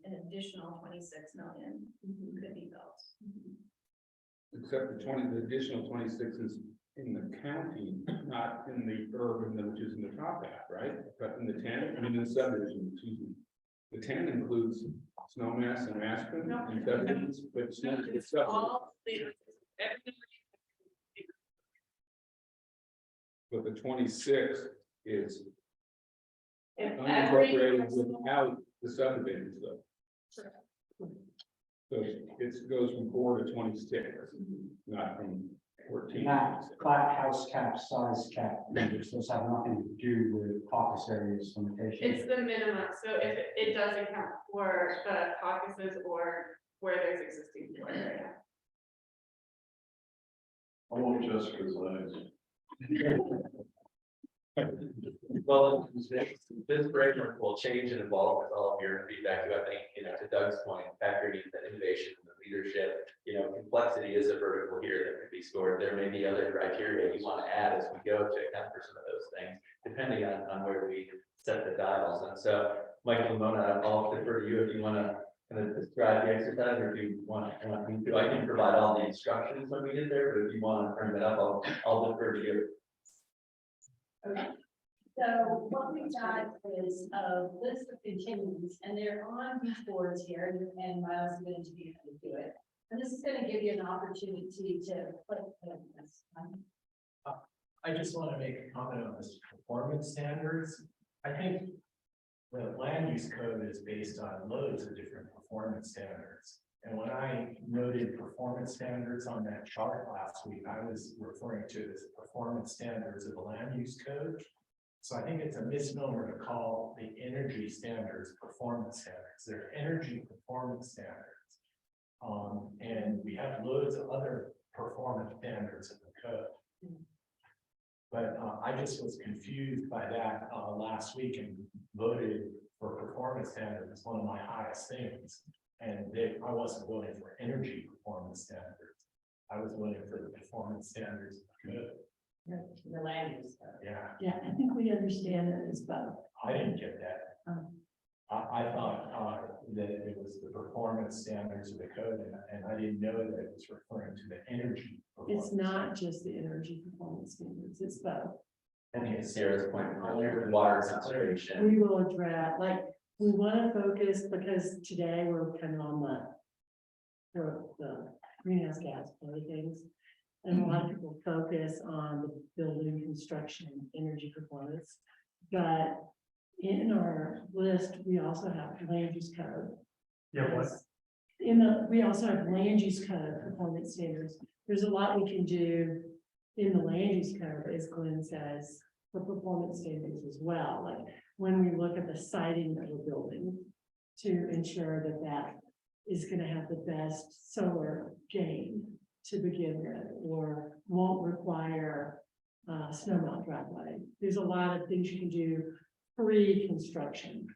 an additional 26 million could be built. Except the additional 26 is in the county, not in the urban, which is in the top half, right? But in the 10, I mean, in the subdivision, excuse me. The 10 includes Snowmass and Aspen No. and subdivisions, but it's not, it's subdivision. All the- everything. But the 26 is If unincorporated every- without the subdivisions though. So it goes from 4 to 26, not from 14. That flat house cap, size cap, those have nothing to do with caucus areas limitations. It's the minimum, so if it does account for the caucuses or where there's existing floor area. I want Jessica's eyes. well, this framework will change and evolve with all of your feedback. I think, to Doug's point, factoring in the innovation, the leadership, complexity is a vertical here that could be stored. There may be other criteria you want to add as we go to account for some of those things, depending on where we set the dials. And so, Michael and Mona, I'll defer to you if you want to kind of describe the exercise, or if you want me to. I can provide all the instructions when we get there, but if you want to frame it up, I'll defer to you. Okay, so what we've got is a list of continuums, and they're on these boards here, and Miles is going to be able to do it. And this is going to give you an opportunity to put this. I just want to make a comment on this performance standards. I think the land use code is based on loads of different performance standards. And when I noted performance standards on that chart last week, I was referring to it as performance standards of the land use code. So I think it's a misnomer to call the energy standards performance standards. They're energy performance standards. And we have loads of other performance standards in the code. But I just was confused by that last week and voted for performance standards as one of my highest things. And I wasn't voting for energy performance standards. I was voting for the performance standards of the code. The land use. Yeah, Yeah, I think we understand it as both. I didn't get that. I thought that it was the performance standards of the code, and I didn't know that it was referring to the energy. It's not just the energy performance standards, it's both. And to Sarah's point earlier, with water conservation. We will address, like, we want to focus, because today we're kind of on the greenhouse gas things. And a lot of people focus on the building construction, energy performance. But in our list, we also have land use code. Yeah, what? We also have land use code performance standards. There's a lot we can do in the land use code, as Glenn says, for performance standards as well. Like when we look at the siting of a building to ensure that that is gonna have the best solar gain to begin with, or won't require snow melt driveway. There's a lot of things you can do pre-construction.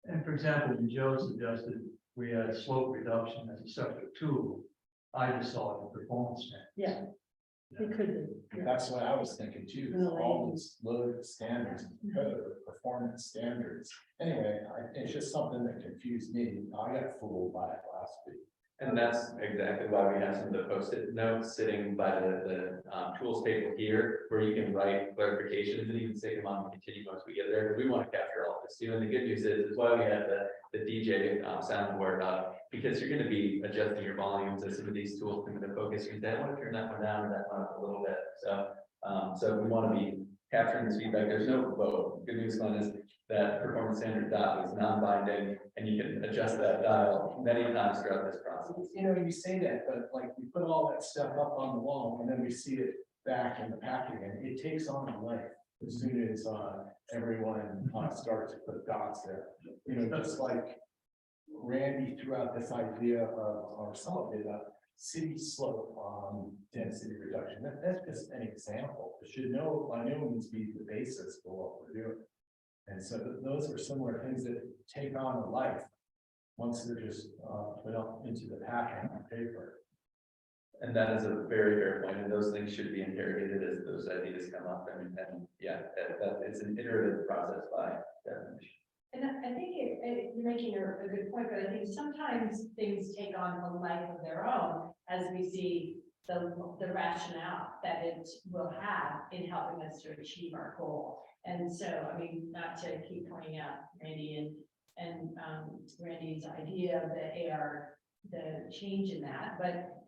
And for example, when Joe suggested we had slope reduction as a separate tool, I just saw it in performance standards. Yeah. It could be. That's what I was thinking too, is all these load standards, code, performance standards. Anyway, it's just something that confused me. I got fooled by it last week. And that's exactly why we have some of the post-it notes sitting by the tools table here, where you can write clarifications and even stick them on the continue once we get there, because we want to capture all this too. And the good news is why we have the DJ soundboard up, because you're gonna be adjusting your volumes as some of these tools come into focus. You say, I want to turn that one down or that one up a little bit. So we want to be capturing this feedback. There's no vote. Good news one is that performance standard dot is non-binding, and you can adjust that dial many times throughout this process. You know, you say that, but like we put all that stuff up on the wall and then we see it back in the package and it takes on a life as soon as everyone starts to put dots there. You know, just like Randy threw out this idea of, or some of it, city slope density reduction. That's just an example. It should know, by no means be the basis for what we're doing. And so those are similar things that take on a life once they're just put up into the packet on paper. And that is a very fair point, and those things should be interrogated as those ideas come up, and yeah, that it's an iterative process by definition. And I think you're making a good point, but I think sometimes things take on a life of their own as we see the rationale that it will have in helping us to achieve our goal. And so, I mean, not to keep pointing out Randy and Randy's idea of the AR, the change in that, but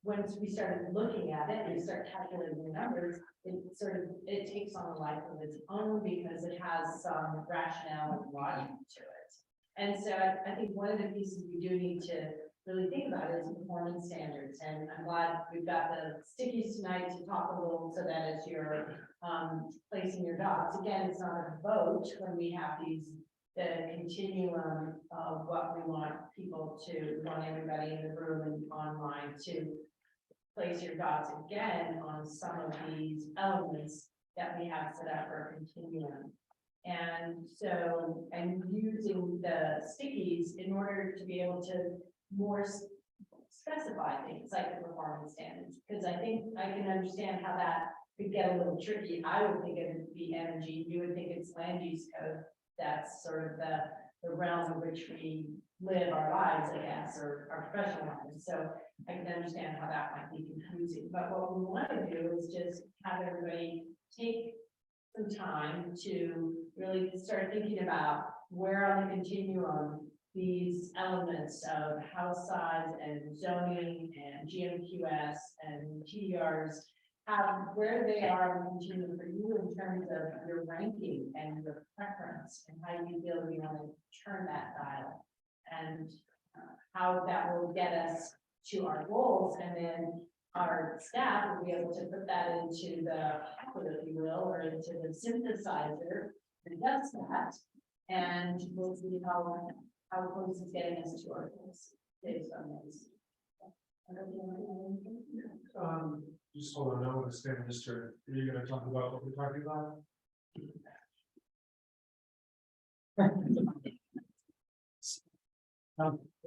once we started looking at it and we start calculating the numbers, it takes on a life of its own because it has some rationale and logic to it. And so I think one of the pieces we do need to really think about is performance standards. And I'm glad we've got the stickies tonight to talk a little, so that as you're placing your dots, again, it's not a vote when we have the continuum of what we want people to, want everybody in the room and online to place your dots again on some of these elements that we have set up for a continuum. And so, and using the stickies in order to be able to more specify things like the performance standards, because I think I can understand how that could get a little tricky. I would think it would be energy, you would think it's land use code. That's sort of the realm in which we live our lives, I guess, or our professional lives. So I can understand how that might be confusing. But what we want to do is just have everybody take some time to really start thinking about where on the continuum these elements of house size and zoning and GMQS and TDRs where they are on the continuum for you in terms of your ranking and your preference and how you feel you want to turn that dial and how that will get us to our goals. And then our staff will be able to put that into the, if you will, or into the synthesizer that does that. And we'll see how close it's getting us to our goals based on those. Just hold on, I want to stand this turn. Are you going to talk about what we're talking about?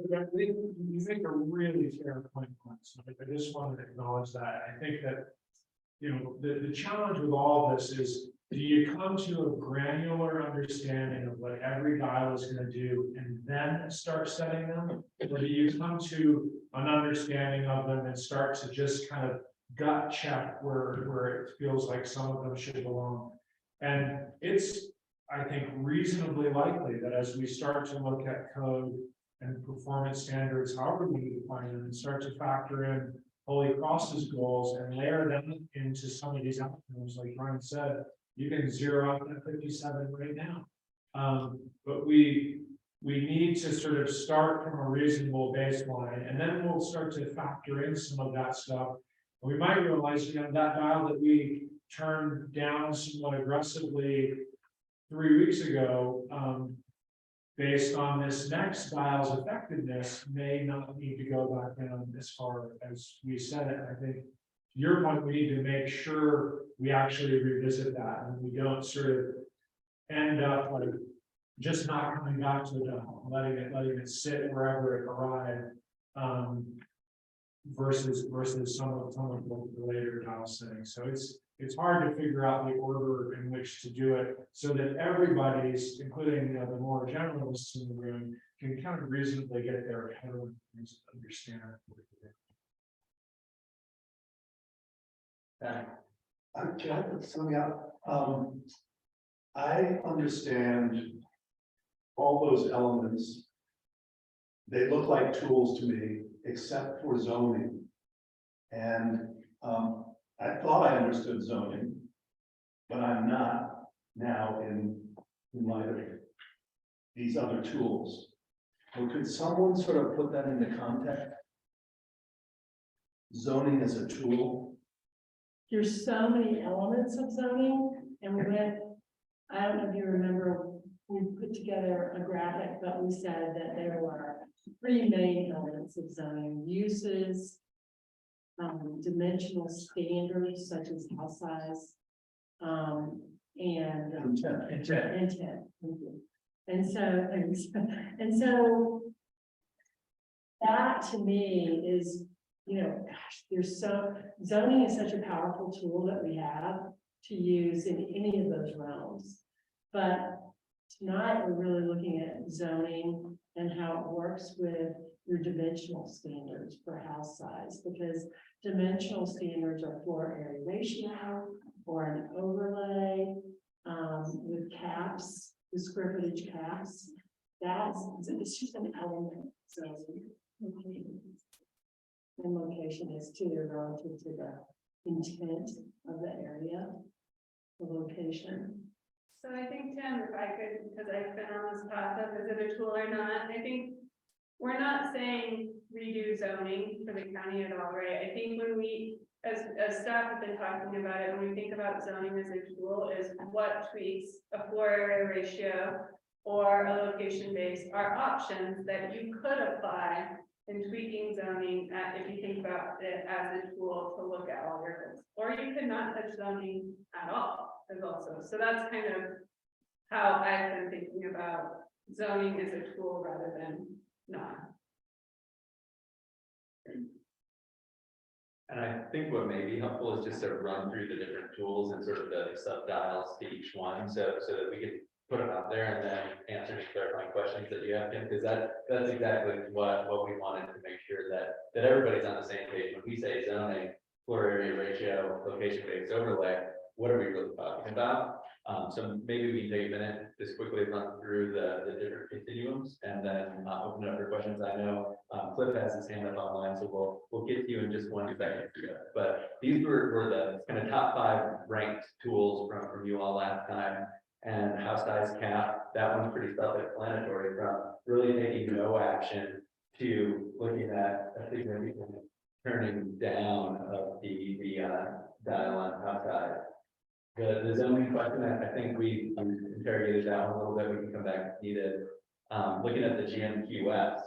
You make a really fair point, so I just wanted to acknowledge that. I think that, you know, the challenge with all of this is, do you come to a granular understanding of what every dial is going to do and then start setting them? Or do you come to an understanding of them and start to just kind of gut check where it feels like some of them should belong? And it's, I think, reasonably likely that as we start to look at code and performance standards, however we define them, and start to factor in Holy Cross's goals and layer them into some of these outcomes, like Ryan said, you can zero out that 57 right now. But we need to sort of start from a reasonable baseline, and then we'll start to factor in some of that stuff. And we might realize, you know, that dial that we turned down somewhat aggressively 3 weeks ago, based on this next dial's effectiveness, may not need to go back down as far as we said it. I think to your point, we need to make sure we actually revisit that and we don't sort of end up like just not coming back to the letting it sit wherever it arrived. Versus some of the later dial settings. So it's hard to figure out the order in which to do it so that everybody's, including the more generalists in the room, can kind of reasonably get their head around things and understand. Can I put something out? I understand all those elements. They look like tools to me, except for zoning. And I thought I understood zoning, but I'm not now in light of these other tools. Or could someone sort of put that into context? Zoning as a tool? There's so many elements of zoning, and we went, I don't know if you remember, we put together a graphic, but we said that there were 3 main elements of zoning: uses, dimensional standards such as house size, and Intent. intent. Thank you. And so that to me is, gosh, zoning is such a powerful tool that we have to use in any of those realms. But tonight, we're really looking at zoning and how it works with your dimensional standards for house size, because dimensional standards are floor area ratio or an overlay with caps, the square footage caps. It's just an element. So and location is too relative to the intent of the area, the location. So I think, Tim, if I could, because I've been on this path of is it a tool or not, I think we're not saying redo zoning for the county at all, right? I think when we, as staff have been talking about it, when we think about zoning as a tool, is what tweaks a floor area ratio or a location base are options that you could apply in tweaking zoning if you think about it as a tool to look at all your goals. Or you could not touch zoning at all. Is also, so that's kind of how I've been thinking about zoning as a tool rather than not. And I think what may be helpful is just to run through the different tools and sort of the sub dials to each one, so that we can put them out there and then answer any clarifying questions that you have, Tim, because that's exactly what we wanted to make sure that everybody's on the same page. When we say zoning, floor area ratio, location based overlay, what are we really talking about? So maybe we can take a minute, just quickly run through the different continuums and then open it up for questions. I know Cliff has his hand up online, so we'll get to you in just 1 second. But these were the kind of top 5 ranked tools from you all last time. And house size cap, that one's pretty self-explanatory, from really taking no action to looking at a significant turning down of the dial on house size. The zoning question, I think we interrogated that one a little bit. We can come back if needed. Looking at the GMQS,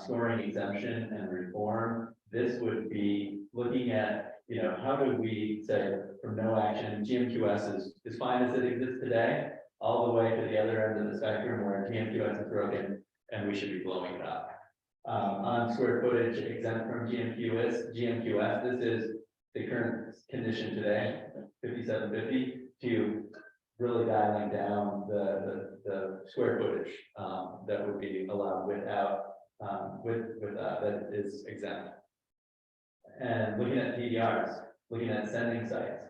scoring exemption and reform, this would be looking at, how do we say from no action, GMQS is fine as it exists today, all the way to the other end of the spectrum where GMQS is broken and we should be blowing it up. On square footage exempt from GMQS, this is the current condition today, 5750, to really dialing down the square footage that would be allowed without that is exempt. And looking at TDRs, looking at sending sites,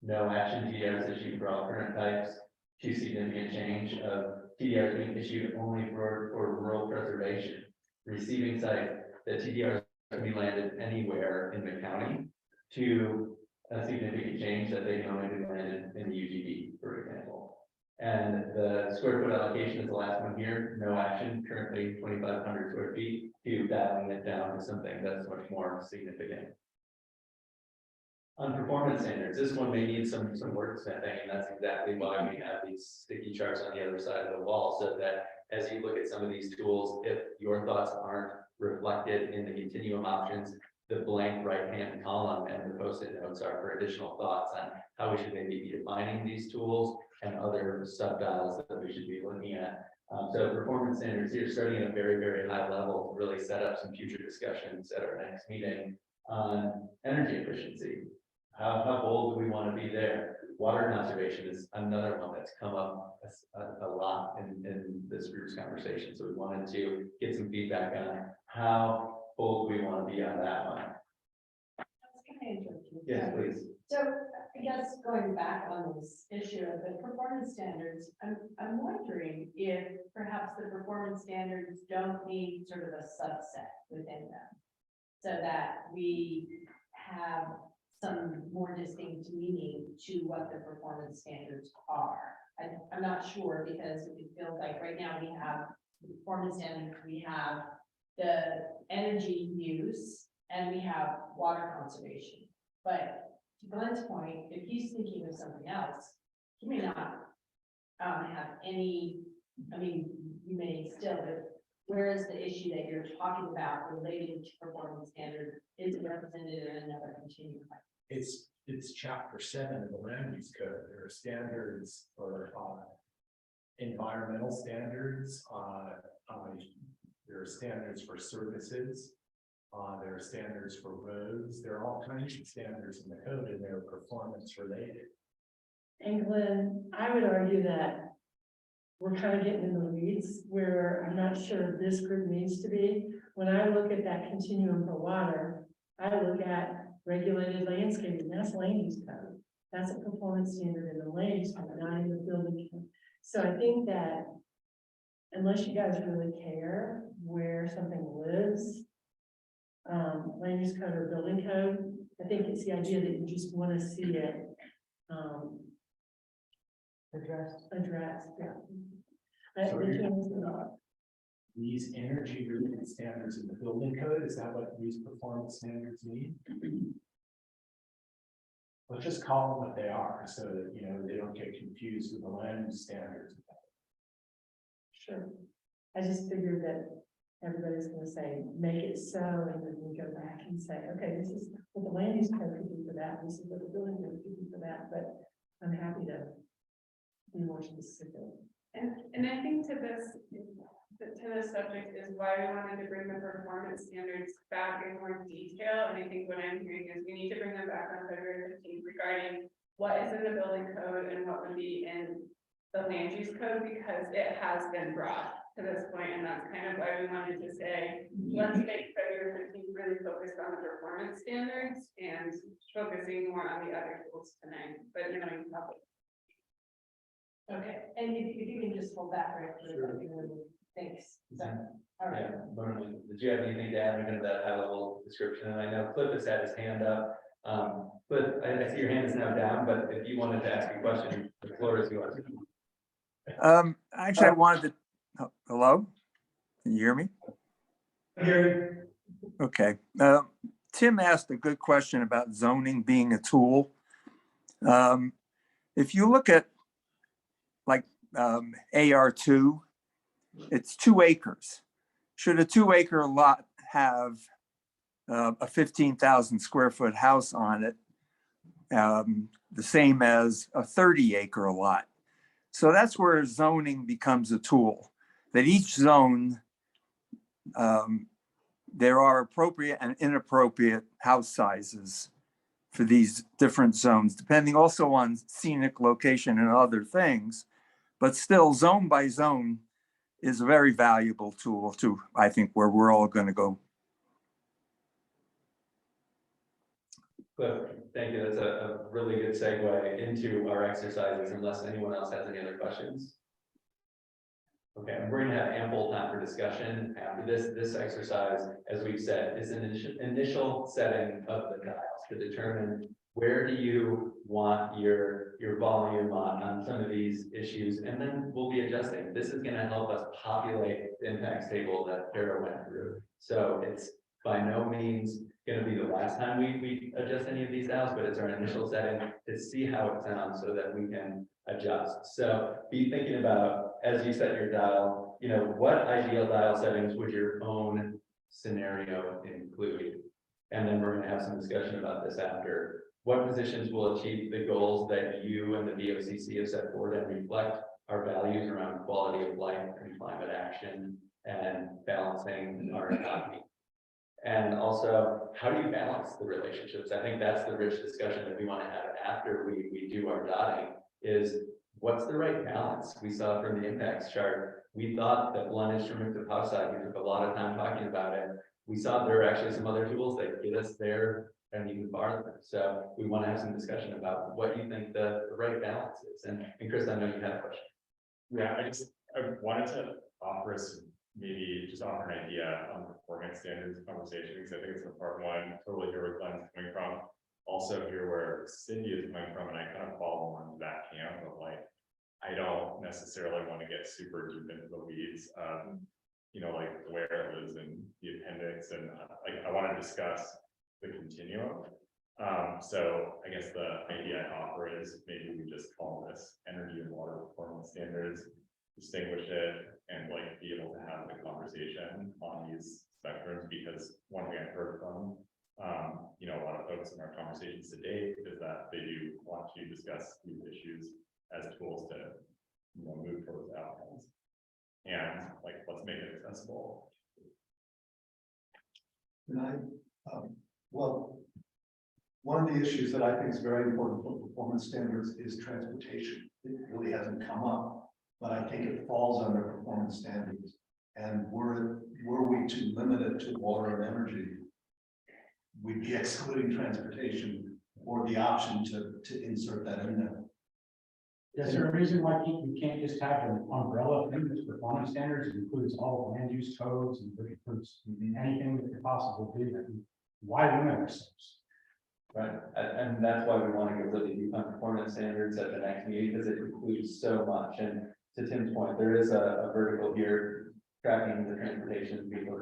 no action TDRs issued for all current types, too significant change of TDRs being issued only for rural preservation, receiving sites that TDRs can be landed anywhere in the county, to a significant change that they can only be landed in the UGB, for example. And the square foot allocation is the last one here, no action, currently 2,500 square feet, to dialing it down to something that's much more significant. On performance standards, this one may need some wordsmithing, and that's exactly why we have these sticky charts on the other side of the wall, so that as you look at some of these tools, if your thoughts aren't reflected in the continuum options, the blank right-hand column and the post-it notes are for additional thoughts on how we should maybe be defining these tools and other sub-dials that we should be looking at. So performance standards here, starting at a very, very high level, to really set up some future discussions at our next meeting on energy efficiency. How bold do we want to be there? Water conservation is another one that's come up a lot in this group's conversation. So we wanted to get some feedback on how bold we want to be on that one. Can I interrupt you? Yes, please. So I guess going back on this issue of the performance standards, I'm wondering if perhaps the performance standards don't need sort of a subset within them. So that we have some more distinct meaning to what the performance standards are. I'm not sure, because it feels like right now we have the performance standards, we have the energy use, and we have water conservation. But to Glenn's point, if he's thinking of something else, he may not have any, I mean, you may still, but where is the issue that you're talking about relating to performance standards is represented in another continuum? It's chapter 7 of the land use code. There are standards for environmental standards. There are standards for services. There are standards for roads. There are all kinds of standards in the code, and they're performance related. And Glenn, I would argue that we're kind of getting in the weeds where I'm not sure this group needs to be. When I look at that continuum for water, I look at regulated landscaping, that's land use code. That's a performance standard in the land use code, not in the building code. So I think that unless you guys really care where something lives, land use code or building code, I think it's the idea that you just want to see it addressed, yeah. So these energy related standards in the building code, is that what these performance standards mean? Let's just call them what they are, so that, you know, they don't get confused with the land use standards. Sure. I just figured that everybody's gonna say, make it so, and then we go back and say, okay, this is what the land use code could do for that, this is what the building code could do for that, but I'm happy to be more specific. And I think to this subject is why we wanted to bring the performance standards back in more detail. And I think what I'm hearing is we need to bring them back on February 15th regarding what is in the building code and what would be in the land use code, because it has been brought to this point, and that's kind of why we wanted to say, let's make February 15th really focused on the performance standards and focusing more on the other tools tonight, but you know, you probably. Okay, and if you can just hold that right for thanks. So, all right. Yeah, Norman, did you have anything to add into that high level description? And I know Cliff has had his hand up. Cliff, I see your hand is now down, but if you wanted to ask a question, the floor is yours. Actually, I wanted to, hello? Can you hear me? I hear you. Okay. Tim asked a good question about zoning being a tool. If you look at like AR2, it's 2 acres. Should a 2-acre lot have a 15,000 square foot house on it, the same as a 30-acre lot? So that's where zoning becomes a tool, that each zone, there are appropriate and inappropriate house sizes for these different zones, depending also on scenic location and other things. But still, zone by zone is a very valuable tool to, I think, where we're all going to go. Cliff, thank you. That's a really good segue into our exercises, unless anyone else has any other questions. Okay, and we're going to have ample time for discussion after this. This exercise, as we've said, is an initial setting of the dials to determine where do you want your volume on some of these issues, and then we'll be adjusting. This is going to help us populate the impacts table that Kara went through. So it's by no means gonna be the last time we adjust any of these dials, but it's our initial setting to see how it sounds so that we can adjust. So be thinking about, as you set your dial, you know, what ideal dial settings would your own scenario include? And then we're gonna have some discussion about this after. What positions will achieve the goals that you and the VOCC have set forward and reflect our values around quality of life and climate action and balancing our economy? And also, how do you balance the relationships? I think that's the rich discussion that we want to have after we do our dotting is what's the right balance? We saw from the impacts chart, we thought that blunt instrument deposit, we took a lot of time talking about it. We saw there are actually some other tools that get us there and even farther. So we want to have some discussion about what you think the right balance is. And Chris, I know you had a question. Yeah, I wanted to offer us, maybe just offer an idea on the performance standards conversation, because I think it's an important one, totally hear where Glenn's coming from. Also hear where Cindy is coming from, and I kind of fall into that camp of like, I don't necessarily want to get super deep into the weeds, you know, like where it lives in the appendix, and like I want to discuss the continuum. So I guess the idea I offer is maybe we just call this energy and water performance standards, distinguish it, and like be able to have the conversation on these spectrums, because one thing I've heard from you know, a lot of folks in our conversations today is that they do want to discuss these issues as tools to, you know, move towards outcomes. And like, let's make it accessible. Well, one of the issues that I think is very important for performance standards is transportation. It really hasn't come up, but I think it falls under performance standards. And were we to limit it to water and energy, we'd be excluding transportation or the option to insert that in there. Is there a reason why you can't just have an umbrella thing that's performance standards? It includes all the land use codes and it includes anything that could possibly be. Why limit ourselves? Right, and that's why we want to get really deep on performance standards at the next meeting, because it includes so much. And to Tim's point, there is a vertical here tracking the transportation vehicle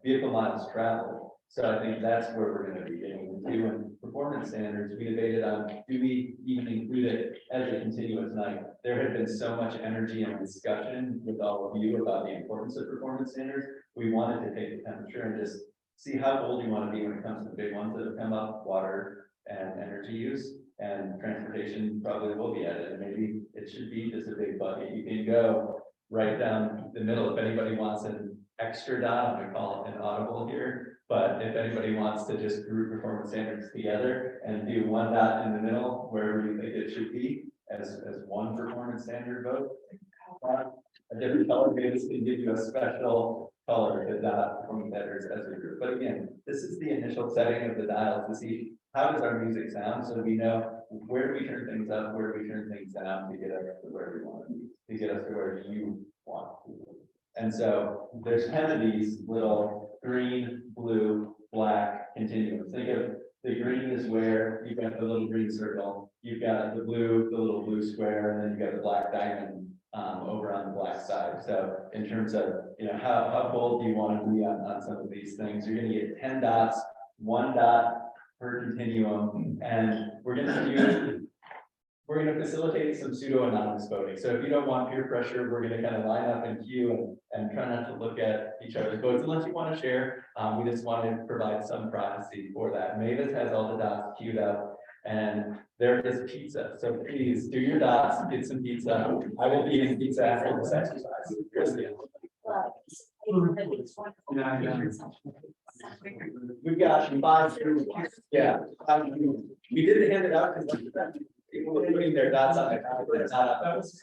vehicle miles traveled. So I think that's where we're going to be getting into. And performance standards, we debated on, do we even include it as a continuous night? There had been so much energy and discussion with all of you about the importance of performance standards. We wanted to take the temperature and just see how bold you want to be when it comes to the big ones that have come up, water and energy use, and transportation probably will be added. And maybe it should be just a big bucket. You can go right down the middle. If anybody wants an extra dot, I'm gonna call it an audible here. But if anybody wants to just group performance standards together and do one dot in the middle, wherever you think it should be, as one performance standard vote, a different color, maybe this can give you a special color to dot performance standards as a group. But again, this is the initial setting of the dial to see how does our music sound, so we know where do we turn things up, where do we turn things down to get us to where we want to be, to get us to where you want to be. And so there's kind of these little green, blue, black continuums. Think of the green is where you've got the little green circle, you've got the blue, the little blue square, and then you've got the black diamond over on the black side. So in terms of, you know, how bold do you want to be on some of these things? You're going to get 10 dots, 1 dot per continuum, and we're going to facilitate some pseudo-anonymous voting. So if you don't want peer pressure, we're going to kind of line up in queue and try not to look at each other's votes unless you want to share. We just want to provide some privacy for that. Mavis has all the dots queued up, and there is pizza. So please do your dots, get some pizza. I will be eating pizza after this exercise. We've got 5. Yeah, we didn't hand it out because people were putting their dots on it. That was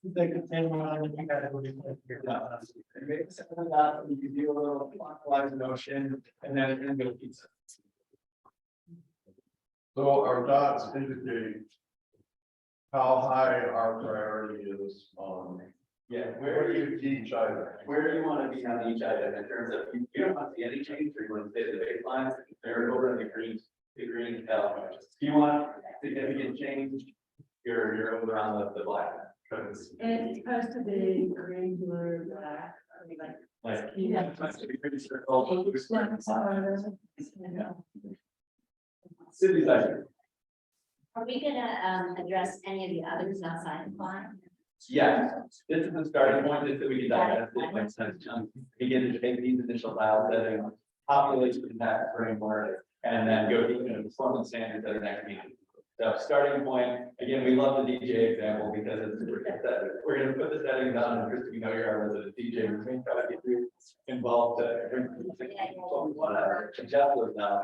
they could say, well, you gotta go to your dots. And maybe something like that, you could do a little clockwise motion and then go pizza. So our dots indicate how high our priority is on. Yeah, Where do you each item? Where do you want to be on each item in terms of, you don't want to see any change, or you want to stay to the baselines, they're over in the green element. If you want significant change, go you're over on the black. And it's supposed to be green, blue, black, I mean, like. Like. Yeah. it's supposed to be pretty circle. City's like, Are we gonna address any of the others outside the farm? yeah, this is the starting point, is that we can digest it, makes sense, begin to take these initial dial setting, population impact framework, and then go deep into performance standards at the next meeting. So starting point, again, we love the DJ example because we're gonna put the settings on, and Krista, we know you're our resident DJ, we're going to try to get you involved. Jeff was now.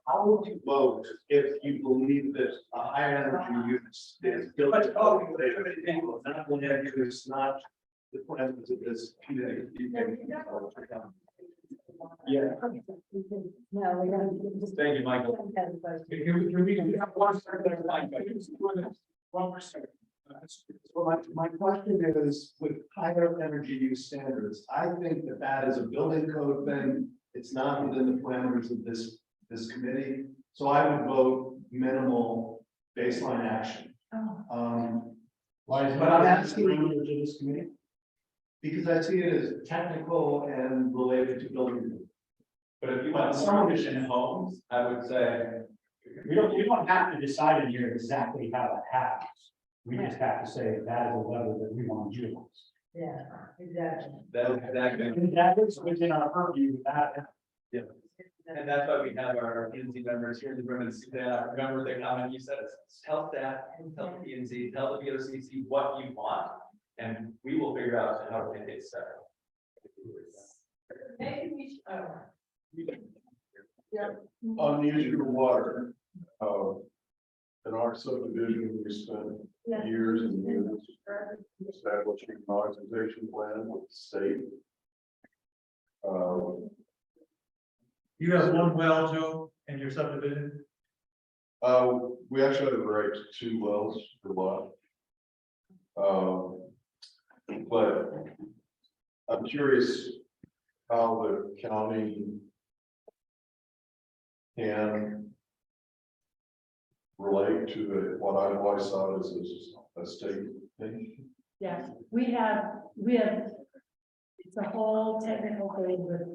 How would you vote if you believe that a higher energy use is built? Not one is not the plan of this community. Yeah. No, we don't. Thank you, Michael. Can we have 1 second? 1%. So my question is, with higher energy use standards, I think that that is a building code thing. It's not within the parameters of this committee. So I would vote minimal baseline action. Why is But I'm asking- to this committee? Because I see it as technical and related to building. code. But if you want some in homes, I would say, We don't have to decide in here exactly how that happens. We just have to say that is a level that we want to utilize. Yeah, exactly. that's exactly. And that is within our purview, that. And that's why we have our P and Z members here in the room, and Suzanne, remember the comment you said, tell staff, tell the P and Z, tell the BOCC what you want, and we will figure out how to make it set. Maybe we should, On the issue of water, in our subdivision, we spent years and years establishing an optimization plan with the state. You have one well, Joe, in your subdivision? We actually have the right to 2 wells per lot. But I'm curious how the county can relate to what I've always thought is a state thing. Yeah, we have, it's a whole technical thing with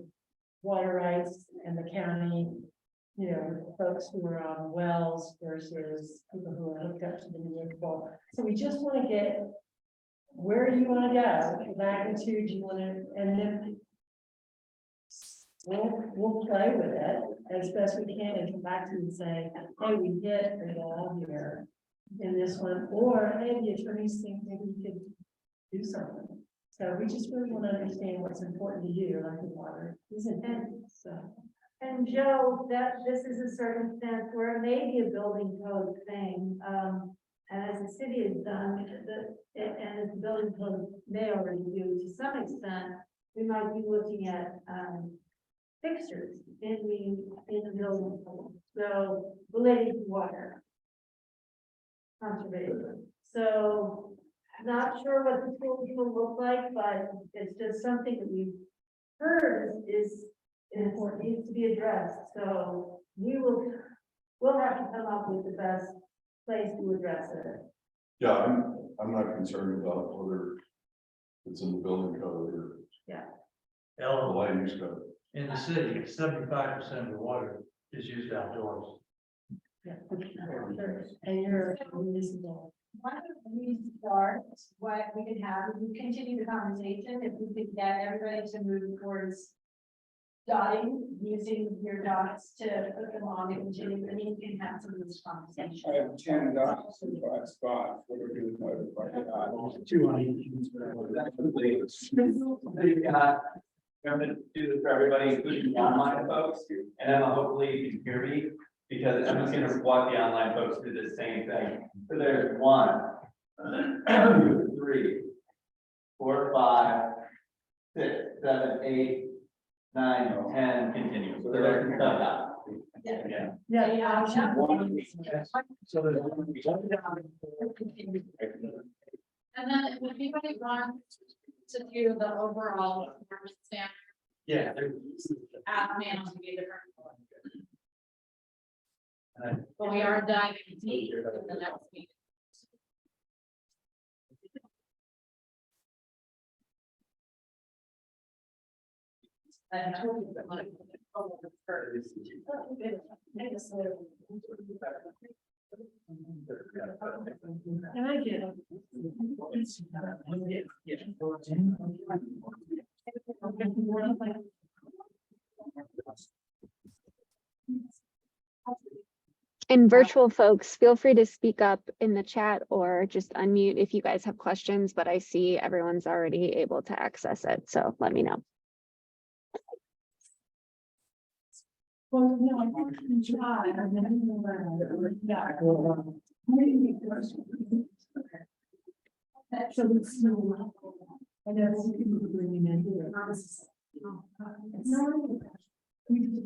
water rights and the county, you know, folks who are on wells versus people who are hooked up to the municipal. So we just want to get, where do you want to go, the magnitude you want to, and then we'll play with it as best we can and come back to you and say, hey, we hit a wall here in this one, or hey, the attorneys think maybe we could do something. So we just really want to understand what's important to you, like the water is important, so. And Joe, that this is a circumstance where it may be a building code thing, and as the city has done, and as the building code may already do to some extent, we might be looking at, fixtures in the building code, so related to water conservation. So not sure what the schools will look like, but it's just something that we've heard is needs to be addressed. So we'll have to come up with the best place to address it. Yeah, I'm not concerned about whether it's in the building code or the land use code. In the city, 75% of the water is used outdoors. Yeah. And you're municipal. why don't we start, what we could have, if we continue the conversation, if we could get everybody to move towards dotting, using your dots to put them on and continue, and you can have some of this conversation. I have 10 dots in 5 spots. What are we doing? 2 on each. I'm gonna do this for everybody, including the online folks, and then hopefully you can hear me, because I'm just gonna walk the online folks through the same thing. So there's 1, 2, 3, 4, 5, 6, 7, 8, 9, 10, continue. So there's some stuff. Yeah. Yeah. So there's And then if anybody wants to do the overall performance standard, Yeah. ask me to be different. But we are diving deep in the next meeting. And I get it. And virtual folks, feel free to speak up in the chat or just unmute if you guys have questions, but I see everyone's already able to access it, so let me know. Well, no, I can try, and then we'll learn. Yeah. So it's no. I know some people bring him in here. No. We just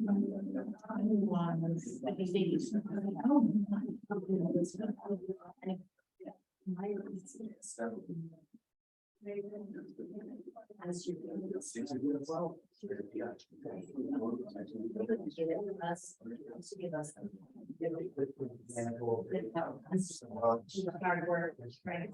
Hard work, right?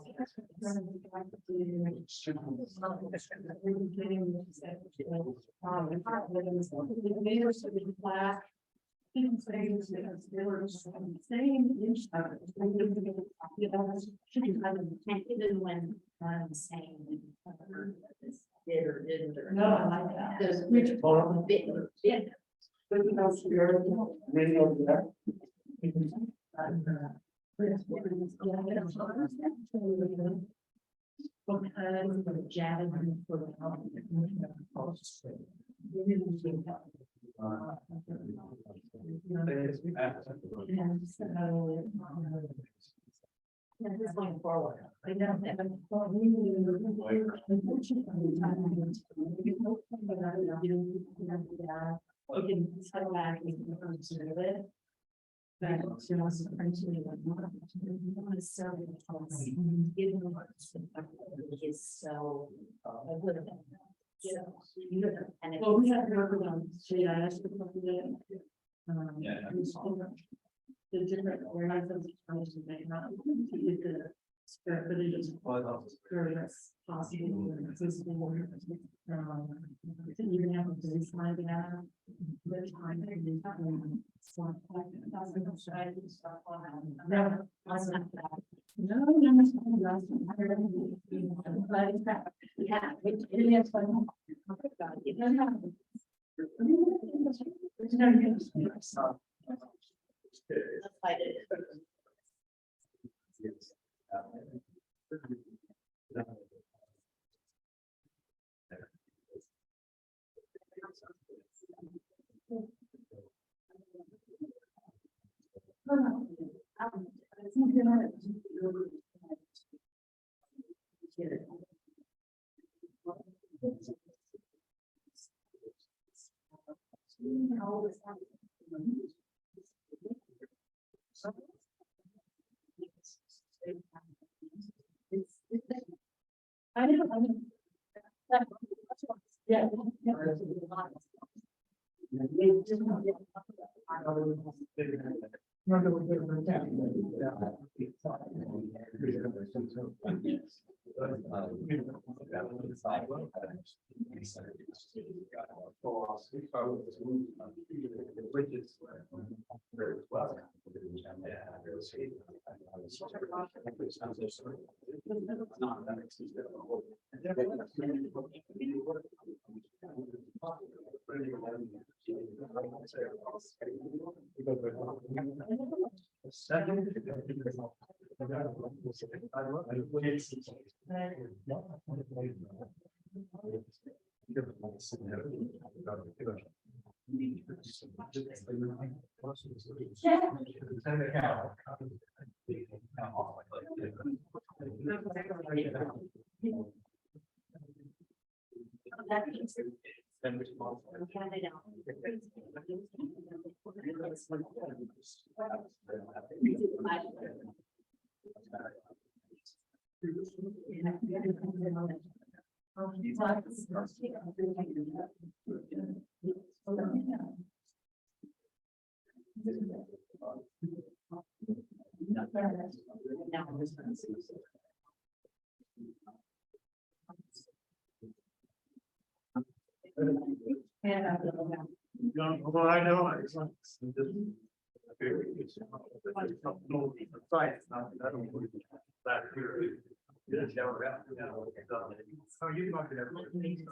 Even when I'm saying. Did or didn't or. No, I like that. Those which are bit. This going forward. I know that. We can settle back and consider it. But she wants to potentially like not so given is so good. And well, we have to work on CGAC. The different organizations may not get the square footage as very possible. Even have to design that. The time they do that. I know. Yeah. Well, I know. So you talked to everything.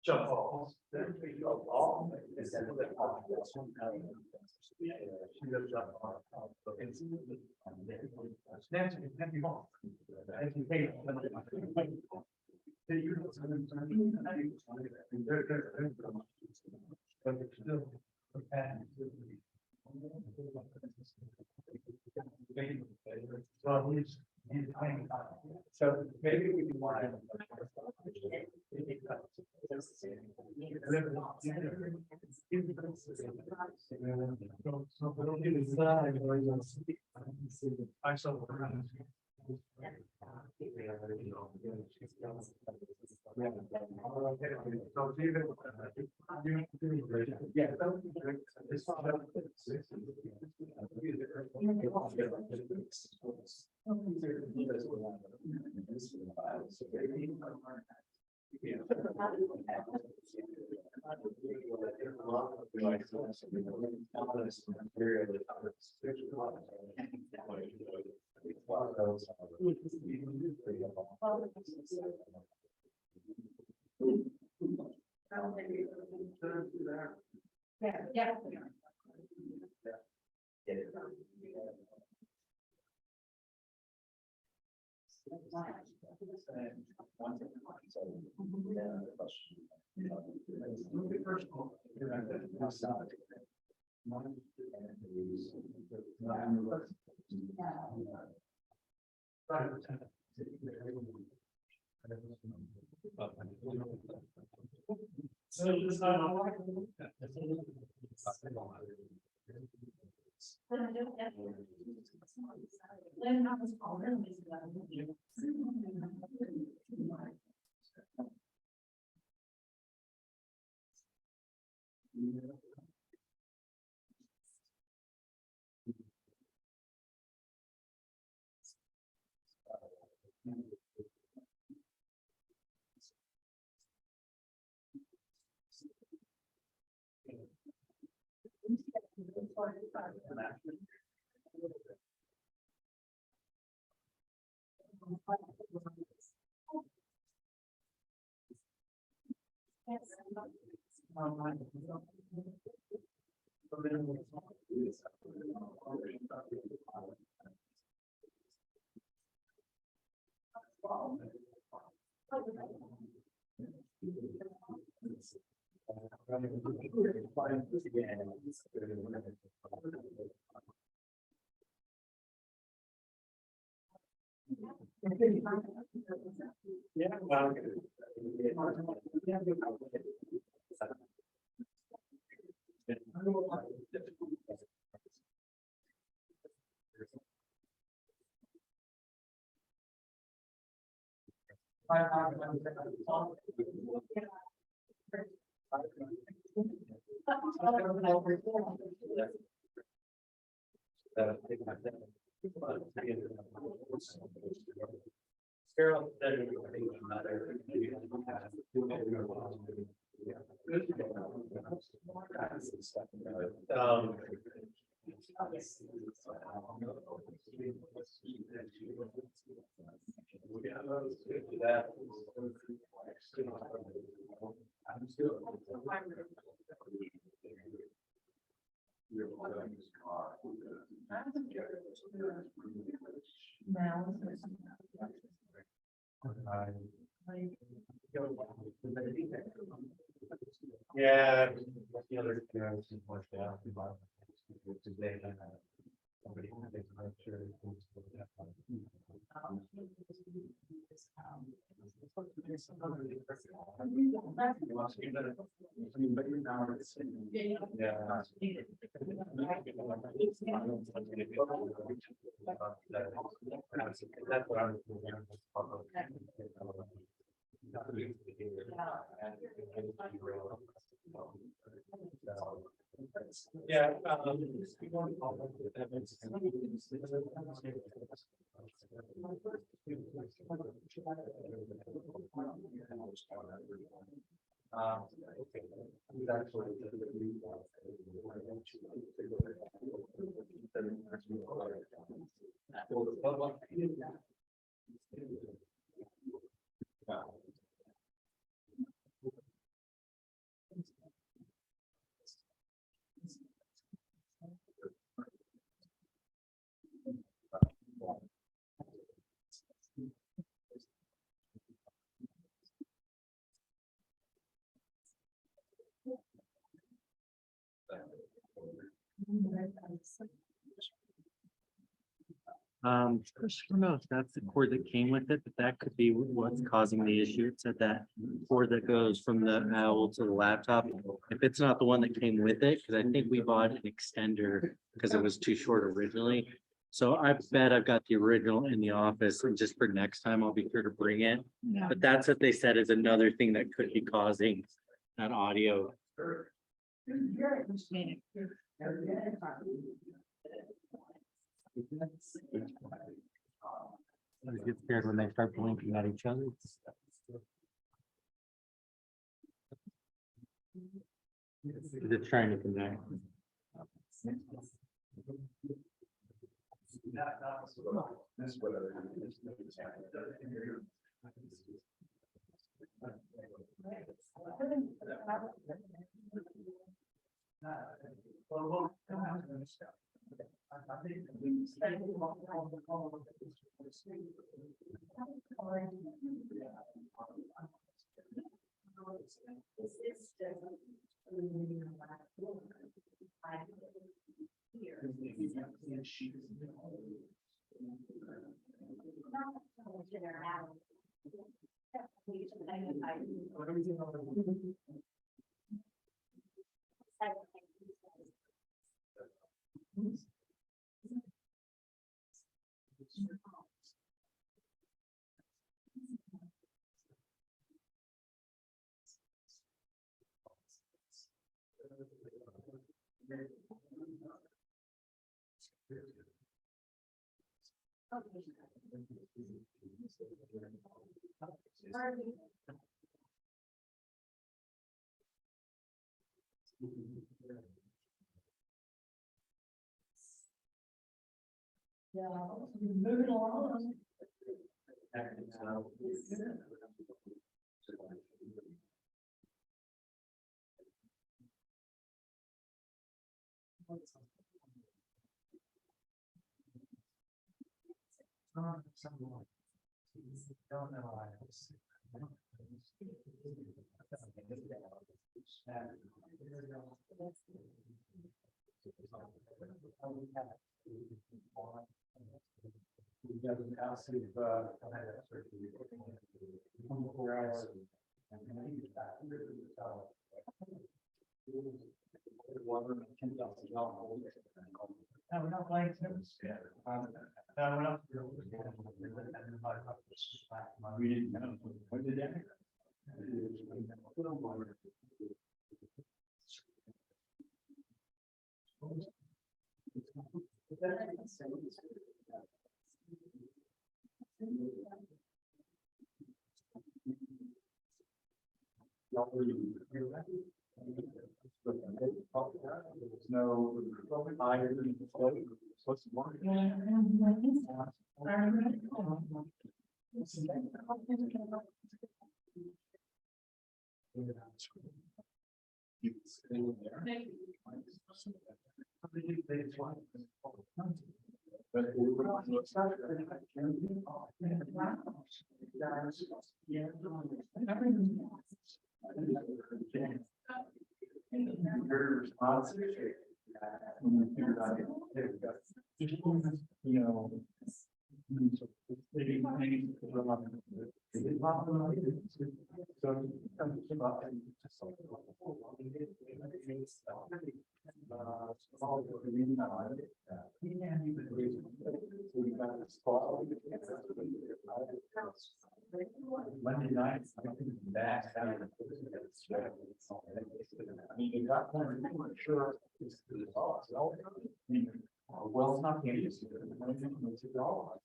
Jump balls. So maybe we can want I saw. Yeah. Yeah. First, I don't know if that's the cord that came with it, but that could be what's causing the issue. It said that cord that goes from the owl to the laptop. If it's not the one that came with it, because I think we bought an extender because it was too short originally. So I bet I've got the original in the office, and just for next time, I'll be sure to bring it. But that's what they said is another thing that could be causing that audio. I get scared when they start blinking at each other. They're trying to connect. Yeah, moving along. No, we're not playing tennis. No, we're not. We didn't know. What did that? No. Very responsive. You know. Monday night. Back. mean, you got one, I'm not sure. It's all, I mean, well, it's not the easiest. It's all.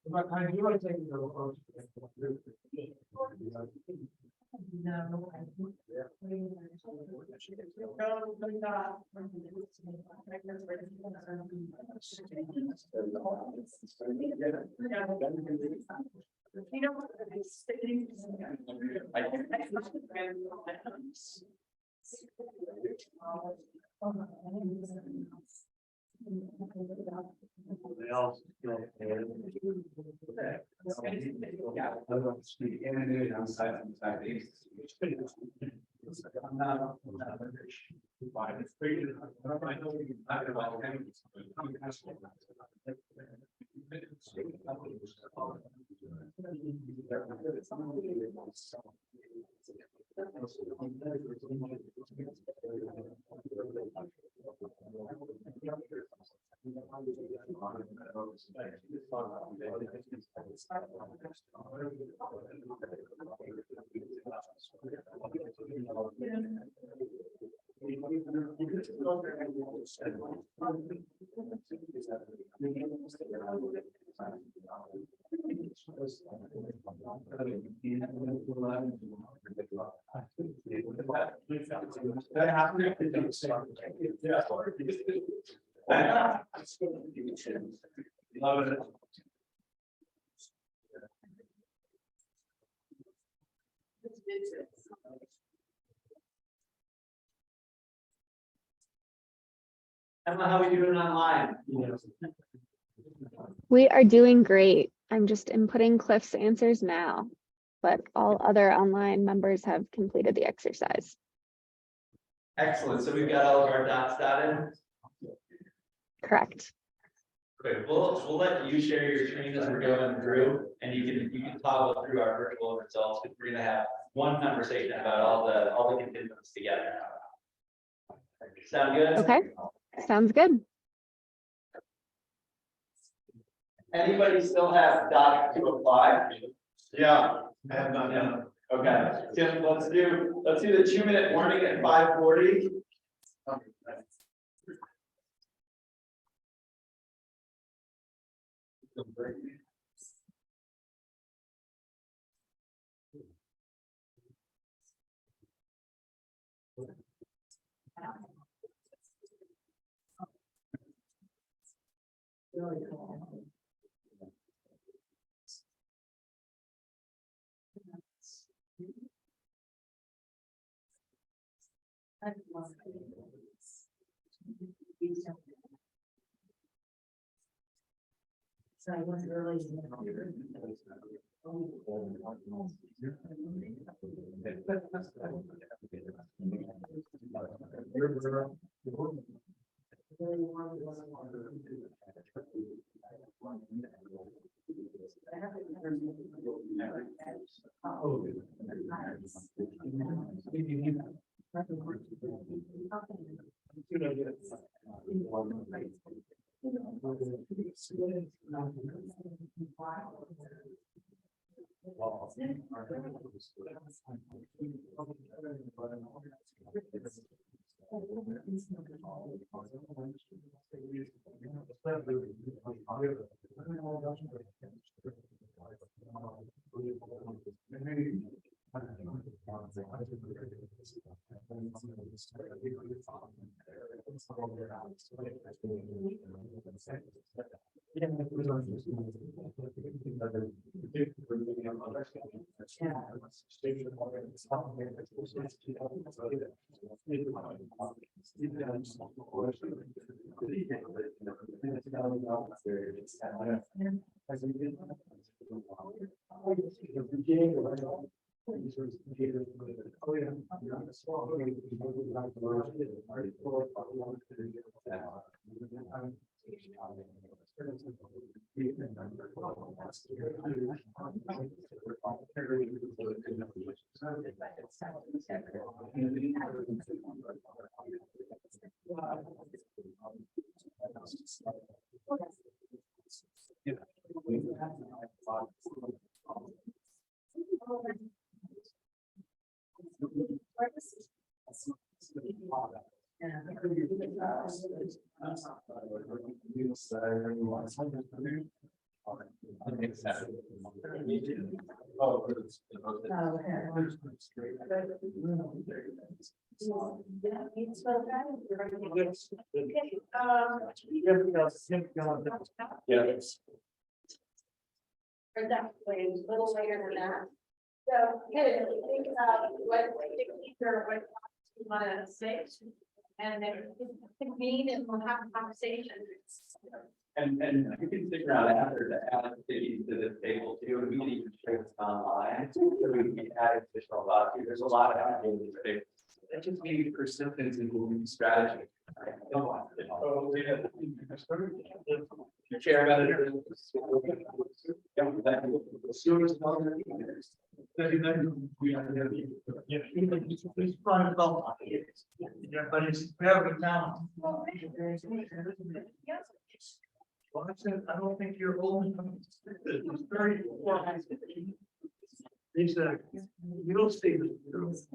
But I do like taking the approach. Emma, how are we doing online? We are doing great. I'm just inputting Cliff's answers now, but all other online members have completed the exercise. Excellent. So we've got all of our dots dotted. Correct. Okay, we'll let you share your screen as we're going through, and you can toggle through our virtual results, because we're gonna have one conversation about all the continuums together. Sound good? Okay, sounds good. Anybody still have dots to apply? Yeah, I have not done. Okay, Tim, let's do the 2-minute warning at 5:40. So I was early. Or definitely a little later than that. So, good, think about what or what you want to say. And then convene and we'll have a conversation. And you can figure out after to add cities to this table too, and we can even share this online, so we can add additional value. There's a lot of activities. That just means persistence and moving strategy. I don't want to. Oh, yeah. Chair about it. But it's very talent. Well, I said, I don't think you're old enough. It's very. He said, you don't see this.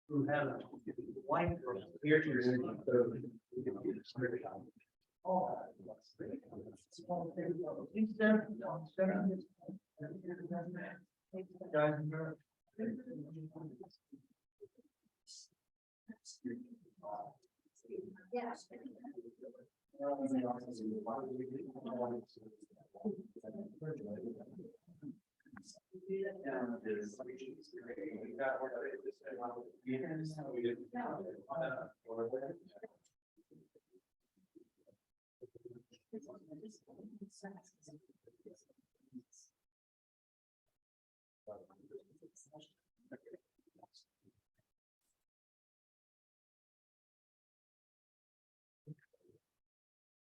Who have a wife or here to Yes.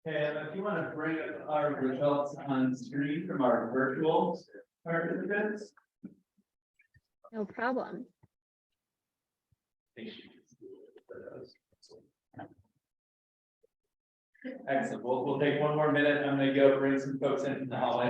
And if you want to bring up our results on screen from our virtual participants. No problem. Excellent. We'll take one more minute. I'm gonna go bring some folks in from the hallway.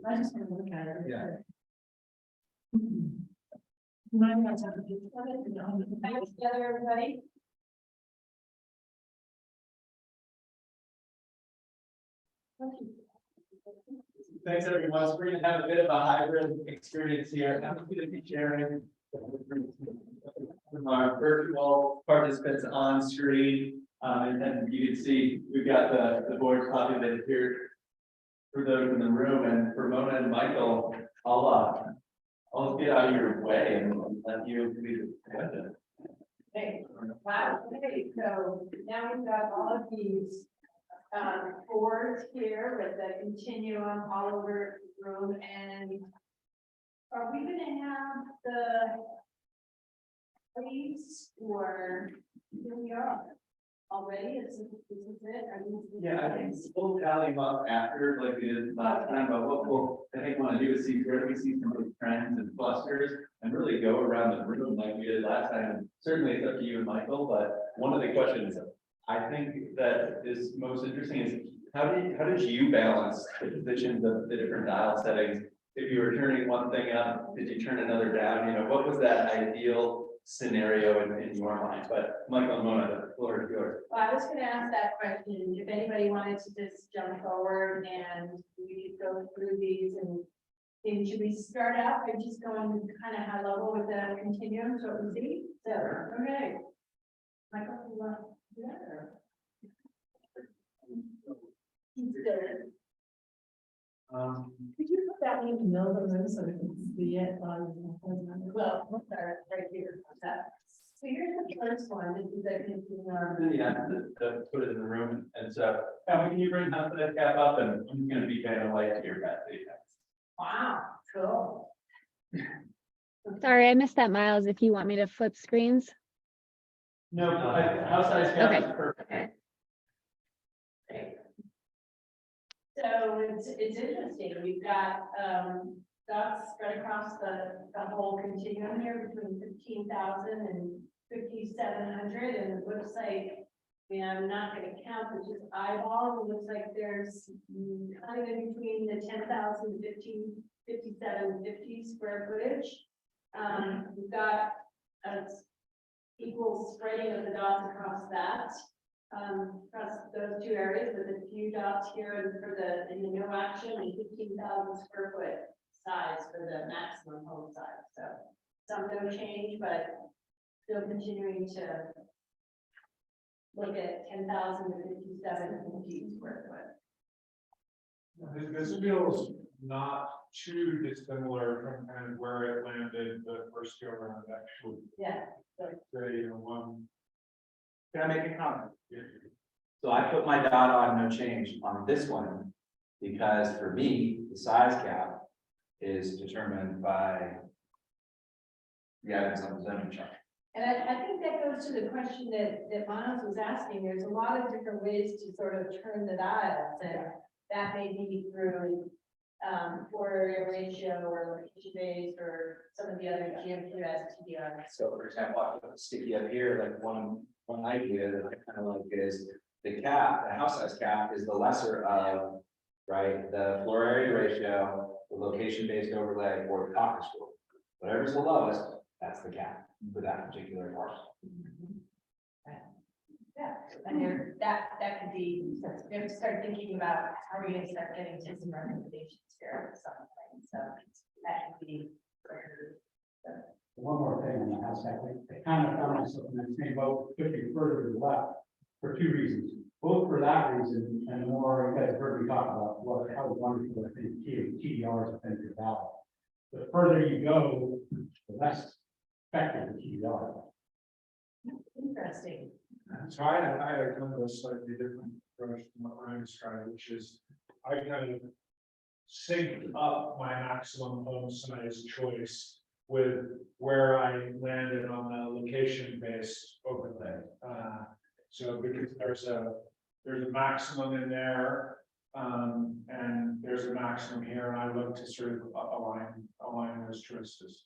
I just want to look at it. Yeah. Mine has a picture of it, and I'll- Thanks together, everybody. Thanks, everyone. So we're gonna have a bit of a hybrid experience here. I'm going to be sharing from our virtual participants on screen. And you can see we've got the board populated here for those in the room, and for Mona and Michael, I'll get out of your way and let you lead the agenda. Hey, wow, okay, so now we've got all of these boards here with the continuum all over the room, and are we gonna have the please, or here we are already, this is it? Yeah, I think we'll tally them up after, like we did last time, but what we'll, I think, want to do is see where we see some of the trends and clusters. and really go around the room like we did last time. Certainly it's up to you and Michael, but one of the questions I think that is most interesting is how did you balance the positions of the different dial settings? If you were turning one thing up, did you turn another down? You know, what was that ideal scenario in your mind? But Michael and Mona, the floor is yours. Well, I was gonna ask that question, if anybody wanted to just jump forward and we could go through these and should we start out by just going kind of high level with the continuum, so we see? So, okay. Michael, you want to do that or? Could you put that one in the middle of the room so we can see it? Well, we'll start right here. So here's the first one, this is a continuum. Yeah, put it in the room and so, can you bring that cap up and I'm gonna be kind of light to your back. Wow, cool. Sorry, I missed that, Miles, if you want me to flip screens. No, house size cap Okay. is perfect. So it's interesting, we've got, dots spread across the whole continuum here between 15,000 and 5,700, and it looks like, I'm not gonna count, but just eyeball, it looks like there's kind of in between the 10,000, 5750 square footage. We've got a equal spreading of the dots across that. Across those two areas with a few dots here and for in the no action and 15,000 square foot size for the maximum home size. So some no change, but still continuing to look at 10,000 to 5750 square foot. This feels not too dissimilar from kind of where it landed the first go around, actually. Yeah. Say, one. Can I make a comment? So I put my dot on no change on this one, because for me, the size cap is determined by the items on the zoning chart. And I think that goes to the question that Miles was asking. There's a lot of different ways to sort of turn the dials, and that may be through floor area ratio or location based or some of the other GMQS TDR. So for example, I put a sticky up here, like one idea that I kind of like is the cap, the house size cap is the lesser of, right, the floor area ratio, the location based overlay, or the copper score. Whatever's the lowest, that's the cap for that particular parcel. Yeah, and that could be, we have to start thinking about how are we gonna start getting to some recommendations here or something, so that could be. One more thing on the house, I kind of found myself in that same boat, pushing further to the left for two reasons. Both for that reason, and the more you guys have heard me talk about what how wonderful I think TDRs have been for Valley. The further you go, the less effective the TDR. Interesting. So I had kind of a slightly different approach from what Ryan described, which is I kind of synced up my maximum home size choice with where I landed on the location based overlay. So because there's a maximum in there, and there's a maximum here, and I look to sort of align those choices.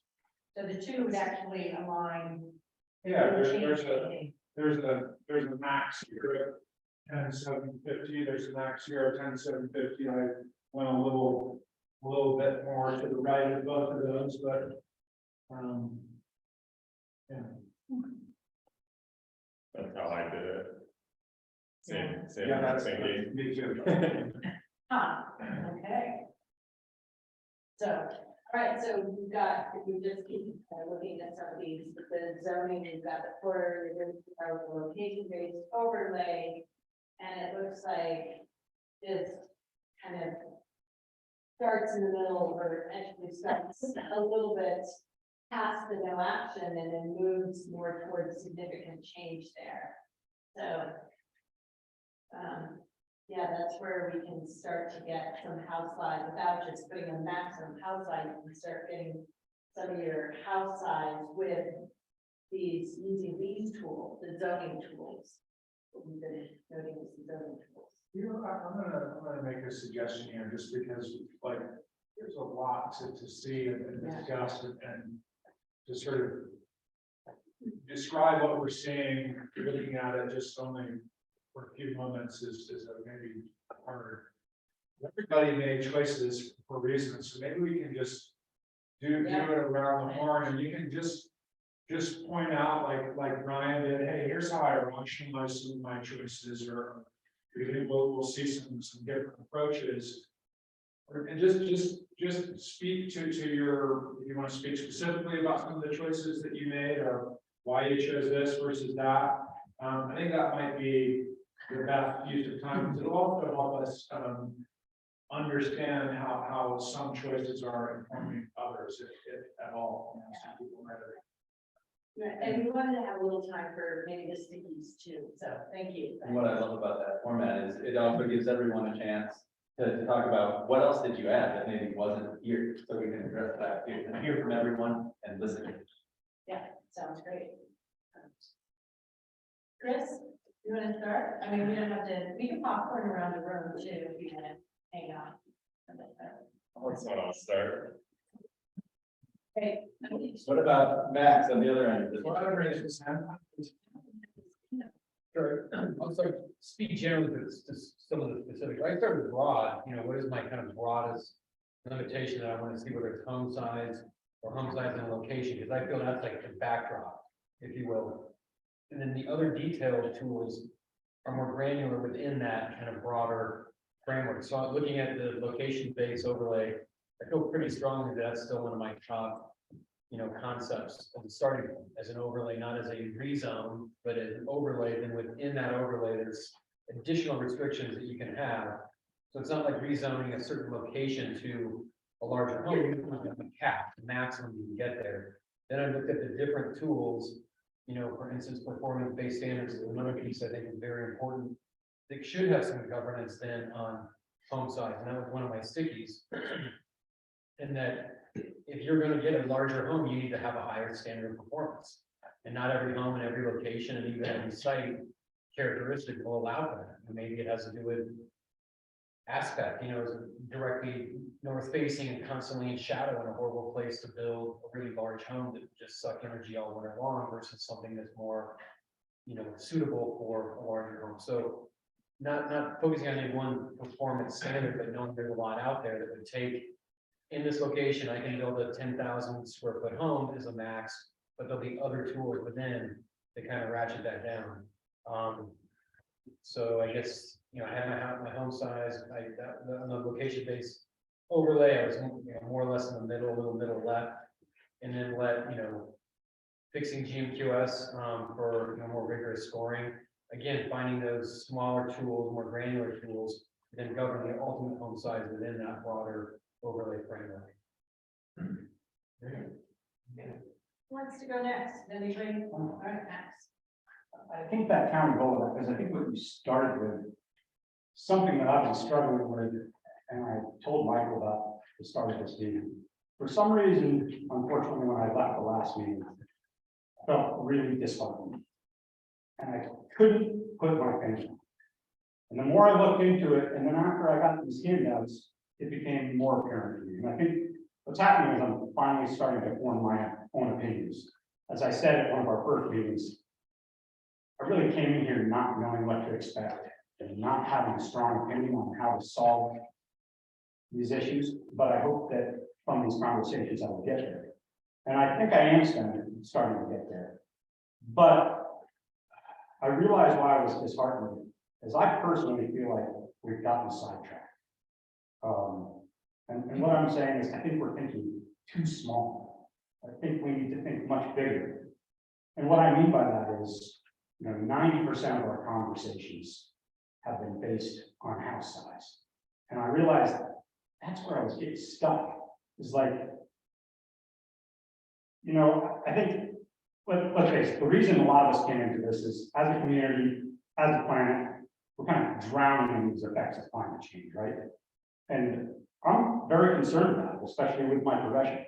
So the two would actually align. Yeah, there's a max here at 10,750, there's a max here at 10,750. I went a little bit more to the right of both of those, but yeah. That's how I did it. Same, Yeah, that's thinking. me too. Okay. So, all right, so we've got, if we just keep looking at some of these, the zoning, we've got the floor, the location based overlay. And it looks like this kind of starts in the middle or actually starts a little bit past the no action and then moves more towards significant change there. So, yeah, that's where we can start to get some house size without just putting a maximum house size. You can start getting some of your house size with these, using these tools, the zoning tools. We've been noting the zoning tools. You know, I'm gonna make a suggestion here, just because like there's a lot to see and discuss, and to sort of describe what we're seeing, looking at it just only for a few moments is maybe hard. Everybody made choices for reasons, so maybe we can just do it around the horn, and you can just point out, like Ryan did, hey, here's how I rationalize some of my choices, or maybe we'll see some different approaches. And just speak to your, if you want to speak specifically about some of the choices that you made, or why you chose this versus that. I think that might be the best use of time, because it'll also help us understand how some choices are informing others, if at all. You know, some people might have. Yeah, and we wanted to have a little time for maybe the stickies too, so thank you. And what I love about that format is it also gives everyone a chance to talk about what else did you add that maybe wasn't here, so we can address that too, and hear from everyone and listen. Yeah, sounds great. Chris, you want to start? I mean, we don't have to, we can popcorn around the room too, if you want to hang on. I'll start. Great. What about Max on the other end? of this? Sure. I'll start, speak generally to some of the specifics. I start with broad, you know, what is my kind of broadest limitation that I want to see, whether it's home size or home size and location, because I feel that's like the backdrop, if you will. And then the other detailed tools are more granular within that kind of broader framework. So looking at the location-based overlay, I feel pretty strongly that that's still one of my top, you know, concepts of starting as an overlay, not as a rezone, but as an overlay. Then within that overlay, there's additional restrictions that you can have. So it's not like rezoning a certain location to a larger home, you have a cap, the maximum you can get there. Then I looked at the different tools, you know, for instance, performance-based standards is another piece I think is very important. That should have some governance then on home size, and that was one of my stickies. And that if you're going to get a larger home, you need to have a higher standard of performance. And not every home and every location and even every site characteristic will allow for that. And maybe it has to do with aspect, you know, is directly north facing and constantly in shadow and a horrible place to build a really large home that just suck energy all winter long versus something that's more, you know, suitable for a larger home. So not focusing on any one performance standard, but knowing there's a lot out there that would take, in this location, I can build a 10,000 square foot home as a max, but there'll be other tools within that kind of ratchet that down. So I guess, you know, I had my home size, on the location based overlay, I was, you know, more or less in the middle, a little middle left, and then let, you know, fixing GMQS for, you know, more rigorous scoring. Again, finding those smaller tools, more granular tools, then govern the ultimate home size within that broader overlay framework. Who wants to go next? Anybody? All right, Max. I think that county goal, because I think what you started with, something that I've been struggling with, and I told Michael about the start of this meeting. For some reason, unfortunately, when I left the last meeting, I felt really disheartened. And I couldn't put my finger on it. And the more I looked into it, and then after I got these handouts, it became more apparent to me. And I think what's happening is I'm finally starting to form my own opinions. As I said at one of our first meetings, I really came in here not knowing what to expect and not having a strong opinion on how to solve these issues. But I hope that from these conversations I will get there. And I think I am starting to get there. But I realize why I was disheartened, as I personally feel like we've gotten sidetracked. And what I'm saying is, I think we're thinking too small. I think we need to think much bigger. And what I mean by that is, you know, 90% of our conversations have been based on house size. And I realized that's where I was getting stuck. It's like, you know, I think, let's face it, the reason a lot of us came into this is, as a community, as a planet, we're kind of drowning in these effects of climate change, right? And I'm very concerned about it, especially with my profession.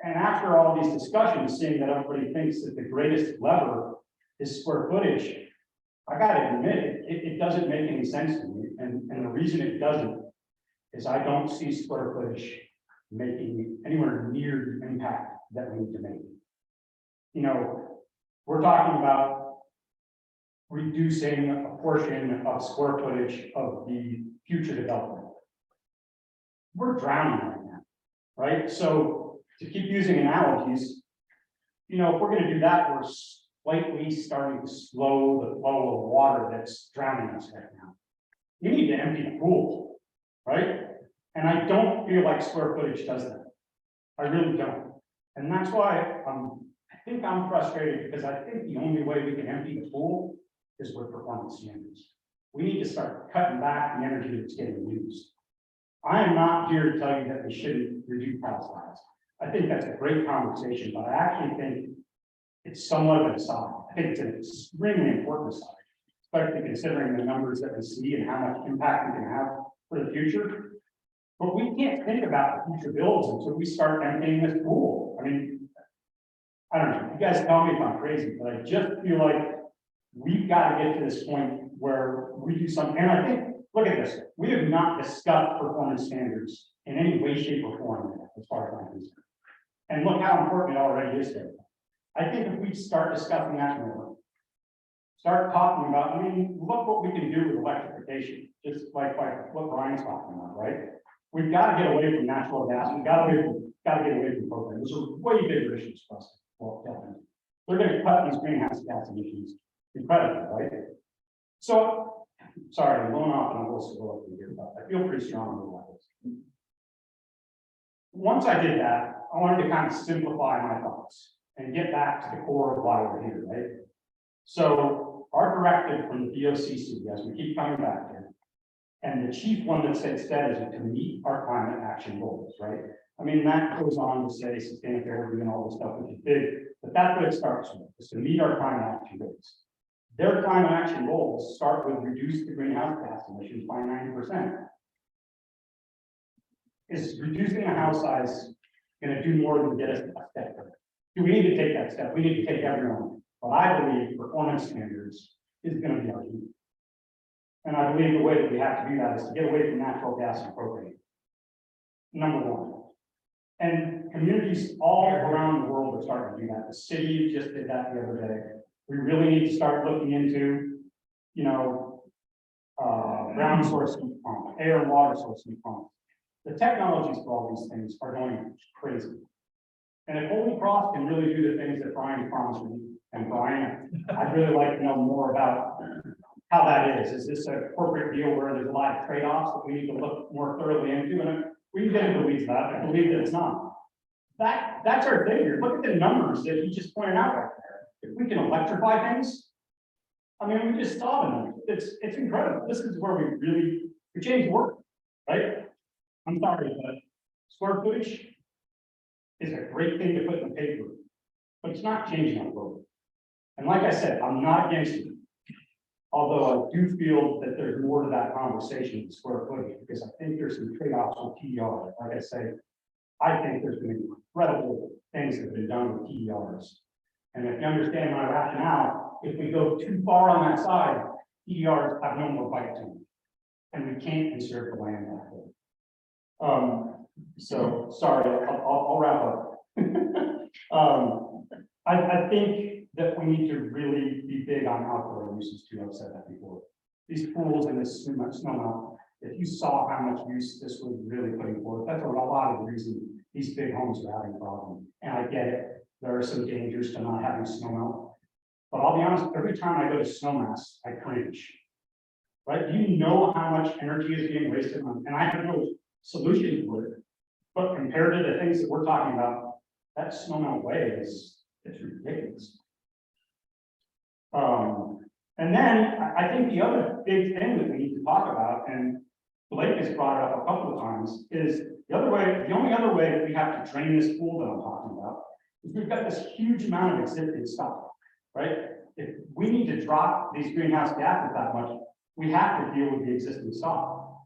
And after all these discussions, seeing that everybody thinks that the greatest lever is square footage, I gotta admit, it doesn't make any sense to me. And the reason it doesn't is I don't see square footage making anywhere near the impact that we need to make. You know, we're talking about reducing a portion of square footage of the future development. We're drowning right now, right? So to keep using analogies, you know, if we're going to do that, we're slightly starting to slow the flow of water that's drowning us right now. You need to empty the pool, right? And I don't feel like square footage does that. I really don't. And that's why I think I'm frustrated, because I think the only way we can empty the pool is with performance standards. We need to start cutting back the energy that's getting used. I am not here to tell you that we shouldn't reduce house size. I think that's a great conversation, but I actually think it's somewhat of an aside. I think it's an extremely important aside, especially considering the numbers that we see and how much impact we can have for the future. But we can't think about the future builds until we start emptying this pool. I mean, I don't know, you guys tell me if I'm crazy, but I just feel like we've got to get to this point where we do something. And I think, look at this, we have not discussed performance standards in any way, shape, or form as far as I'm concerned. And look how important it already is there. I think if we start discussing that more, start talking about, I mean, look what we can do with electrification, just like what Brian's talking about, right? We've got to get away from natural gas. We've got to get away from propane. Those are way bigger issues for us. Well, definitely. They're going to cut these greenhouse gas emissions incredibly, right? So, sorry, I'm going off on a little soliloquy here, but I feel pretty strongly about this. Once I did that, I wanted to kind of simplify my thoughts and get back to the core of why we're here, right? So our directive from the DOCC, as we keep coming back here, and the chief one that said is to meet our climate action goals, right? I mean, that goes on to say sustainability and all this stuff, which is big, but that's what it starts with, is to meet our climate action goals. Their climate action goals start with reduce the greenhouse gas emissions by 90%. Is reducing the house size going to do more than get us a step further? Do we need to take that step? We need to take everyone. But I believe performance standards is going to be our key. And I believe the way that we have to do that is to get away from natural gas and propane. Number one. And communities all around the world are starting to do that. The city just did that the other day. We really need to start looking into, you know, ground source heat pump, air and water source heat pump. The technologies for all these things are going crazy. And if Holy Cross can really do the things that Brian promised me, and Brian, I'd really like to know more about how that is. Is this a corporate deal where there's a lot of trade-offs that we need to look more thoroughly into? And we can get into the weeds of that. I believe that it's not. That's our thing here. Look at the numbers that he just pointed out right there. If we can electrify things, I mean, we just saw them. It's incredible. This is where we change work, right? I'm sorry, but square footage is a great thing to put in the paper, but it's not changing our world. And like I said, I'm not against it. Although I do feel that there's more to that conversation with square footage, because I think there's some trade-offs with TDR. Like I say, I think there's been incredible things that have been done with TDRs. And if you understand my rationale, if we go too far on that side, TDRs have no more bite to them. And we can't conserve the land that way. So sorry, I'll wrap up. I think that we need to really be big on outdoor uses too. I've said that before. These pools and this snow, if you saw how much use this was really putting forth, that's a lot of the reason these big homes are having problems. And I get it. There are some dangers to not having snow melt. But I'll be honest, every time I go to snowmass, I cringe. Right? You know how much energy is being wasted on, and I have no solution for it. But compared to the things that we're talking about, that snow melt way it's ridiculous. And then I think the other big thing that we need to talk about, and Blake has brought it up a couple of times, is the only other way that we have to drain this pool that I'm talking about is we've got this huge amount of existing stuff, right? If we need to drop these greenhouse gases that much, we have to deal with the existing stock.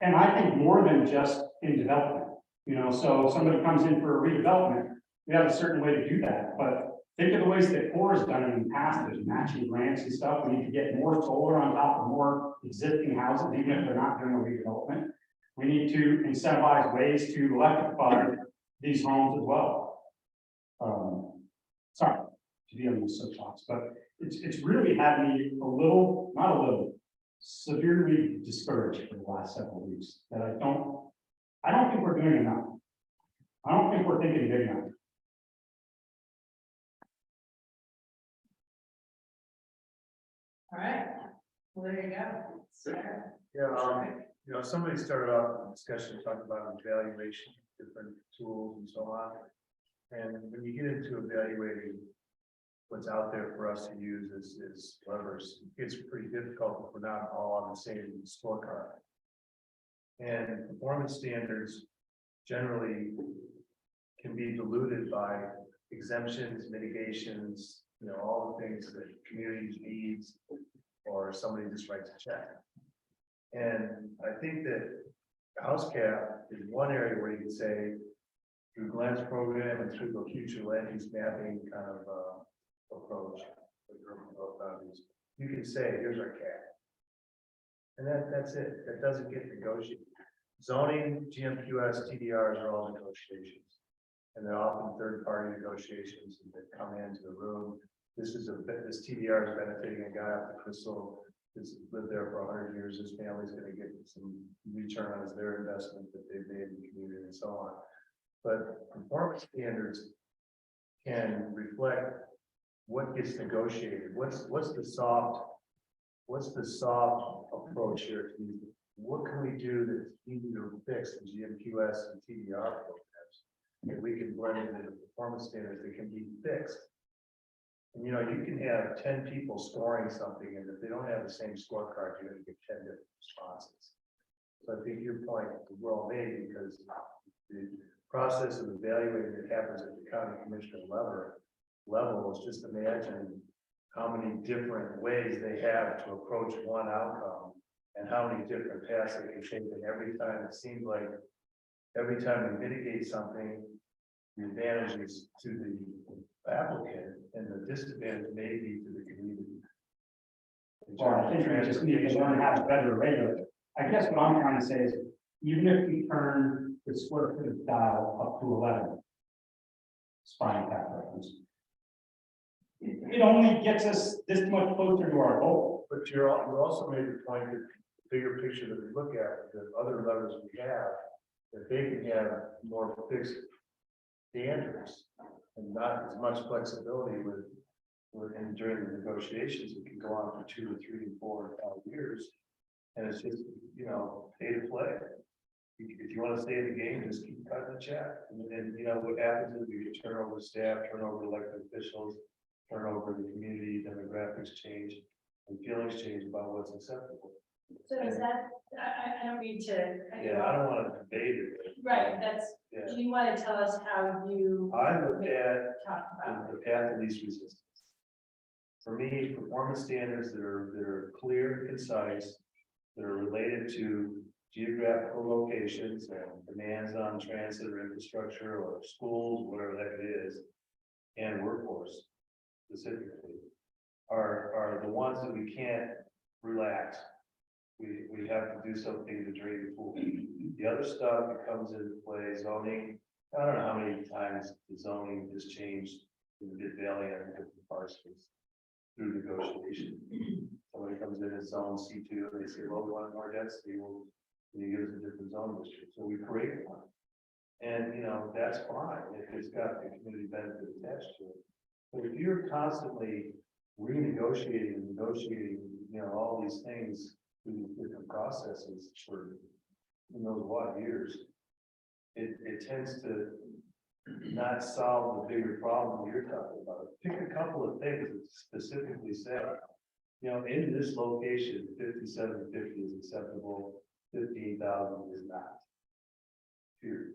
And I think more than just in development, you know, so if somebody comes in for a redevelopment, we have a certain way to do that. But think of the ways that CORE has done it in the past. There's matching grants and stuff. We need to get more solar on top of more existing houses, even if they're not doing a redevelopment. We need to incentivize ways to electrify these homes as well. Sorry to be on the soapbox, but it's really had me a little, not a little, severely discouraged for the last several weeks, that I don't think we're doing enough. I don't think we're thinking big enough. All right, well, there you go. Sarah? Yeah, somebody started off the discussion talking about evaluation, different tools and so on. And when you get into evaluating what's out there for us to use as levers, it's pretty difficult if we're not all on the same scorecard. And performance standards generally can be diluted by exemptions, mitigations, all the things that communities needs, or somebody just writes a check. And I think that house cap is one area where you can say, through Glenn's program and through the future land use mapping kind of approach, you can say, here's our cap. And that's it. That doesn't get negotiated. Zoning, GMQS, TDRs are all negotiations. And they're often third-party negotiations that come into the room. This TDR is benefiting a guy up the Crystal who's lived there for 100 years. His family's going to get some return on their investment that they've made in the community and so on. But performance standards can reflect what gets negotiated. What's the soft approach here to these? What can we do that's easy to fix in GMQS and TDR programs? And we can blend it into performance standards that can be fixed. And you can have 10 people scoring something, and if they don't have the same scorecard, you're going to get 10 different responses. So I think your point is well made, because the process of evaluating that happens at the county commissioner level is just imagine how many different ways they have to approach one outcome and how many different paths they can take. And every time it seems like every time we mitigate something, the advantage is to the applicant and the disadvantage may be to the community. Well, I think we just need to learn how to better regulate. I guess what I'm trying to say is, even if we turn the square footage dial up to 11, spine cap reference, it only gets us this much closer to our goal. But you also made the point that the bigger picture that we look at, the other levers we have, that they can have more fixed standards and not as much flexibility and during the negotiations, it can go on for 2 or 3 and 4 and 5 years. And it's just, pay to play. If you want to stay in the game, just keep cutting the check. And then, what happens is we turn over staff, turn over elected officials, turn over the community, demographics change, and feelings change about what's acceptable. So is that, I don't mean to. Yeah, I don't want to debate it. Right, do you want to tell us how you? I look at talk about the path of least resistance. For me, performance standards that are clear and concise, that are related to geographical locations and demands on transit or infrastructure or schools, whatever that it is, and workforce specifically, are the ones that we can't relax. We have to do something to drain the pool. The other stuff that comes into play, zoning, I don't know how many times the zoning has changed in the Mid Valley and different parcels through negotiation. Somebody comes in as zone C2 and they say, well, we want more density, well, you give us a different zone district. So we create one. And that's fine if it's got the community benefit attached to it. But if you're constantly renegotiating and negotiating, all these things through these different processes for who knows what years, it tends to not solve the bigger problem you're talking about. Pick a couple of things that specifically say, in this location, 5750 is acceptable, 15,000 is not. Period.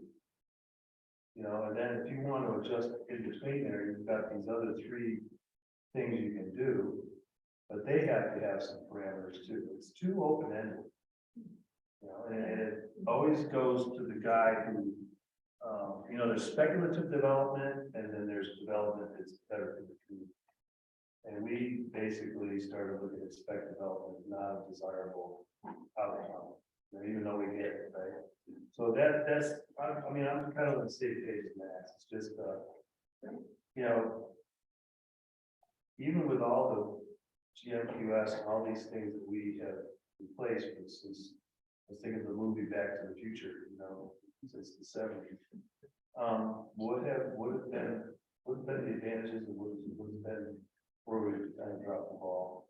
And then if you want to adjust in between there, you've got these other 3 things you can do, but they have to have some parameters too. It's too open-ended. And it always goes to the guy who, there's speculative development, and then there's development that's better for the community. And we basically started looking at spec development, not a desirable outcome. Even though we get it, right? So that's, I mean, I'm kind of on the same page with that, it's just, you know. Even with all the GMQS and all these things that we have in place, for instance, I was thinking of the movie Back to the Future, you know, since the '70s. What have been the advantages and what's been where we kind of dropped the ball?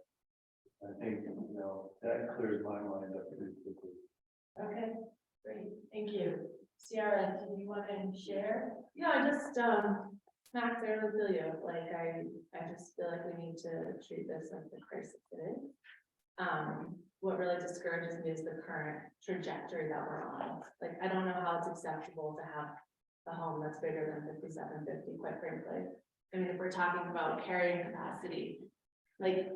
I think, you know, that clears my mind up pretty quickly. Okay, great, thank you. Ciara, do you want to share? Yeah, I just, Max, I really feel you, like, I just feel like we need to treat this like the crisis it is. What really discourages me is the current trajectory that we're on. Like, I don't know how it's acceptable to have a home that's bigger than 5750, quite frankly. I mean, if we're talking about carrying capacity, like,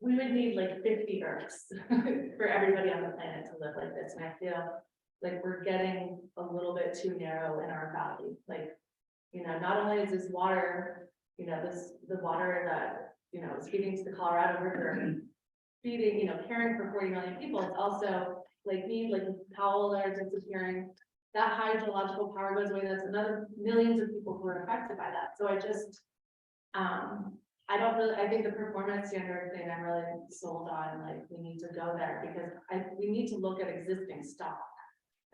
we would need like 50 Earths for everybody on the planet to live like this, and I feel like we're getting a little bit too narrow in our valley. Like, you know, not only is this water, you know, the water that, you know, is feeding to the Colorado River and feeding, you know, caring for 40 million people, it's also like Powell are disappearing. That hydrological power goes away, that's another millions of people who are affected by that. So I just, I think the performance standard thing I'm really sold on, like, we need to go there because we need to look at existing stock.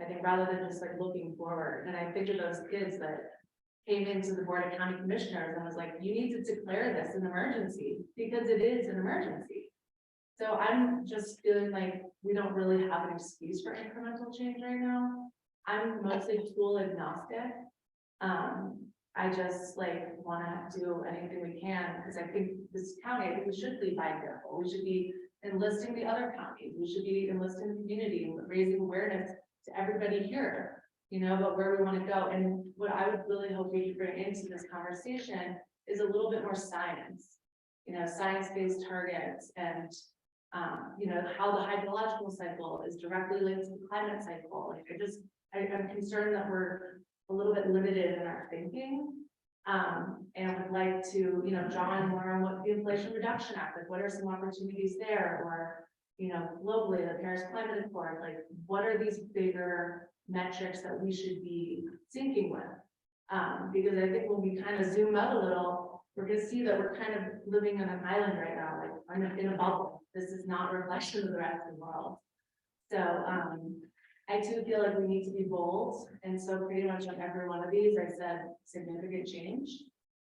I think rather than just like looking forward, and I think of those kids that came into the Board of County Commissioners and was like, you need to declare this an emergency because it is an emergency. So I'm just feeling like we don't really have an excuse for incremental change right now. I'm mostly tool agnostic. I just like want to do anything we can because I think this county, I think we should lead by example. We should be enlisting the other counties. We should be enlisting the community and raising awareness to everybody here, you know, about where we want to go. And what I would really hope we could bring into this conversation is a little bit more science, you know, science-based targets and, you know, how the hydrological cycle is directly linked to the climate cycle. Like I'm concerned that we're a little bit limited in our thinking. And would like to, you know, draw in more on what the Inflation Reduction Act, like what are some opportunities there, or, you know, globally, the Paris Climate Accord, like what are these bigger metrics that we should be syncing with? Because I think when we kind of zoom out a little, we're gonna see that we're kind of living on an island right now, like in a bubble. This is not a reflection of the rest of the world. So, I too feel like we need to be bold. And so pretty much on every one of these, I said significant change.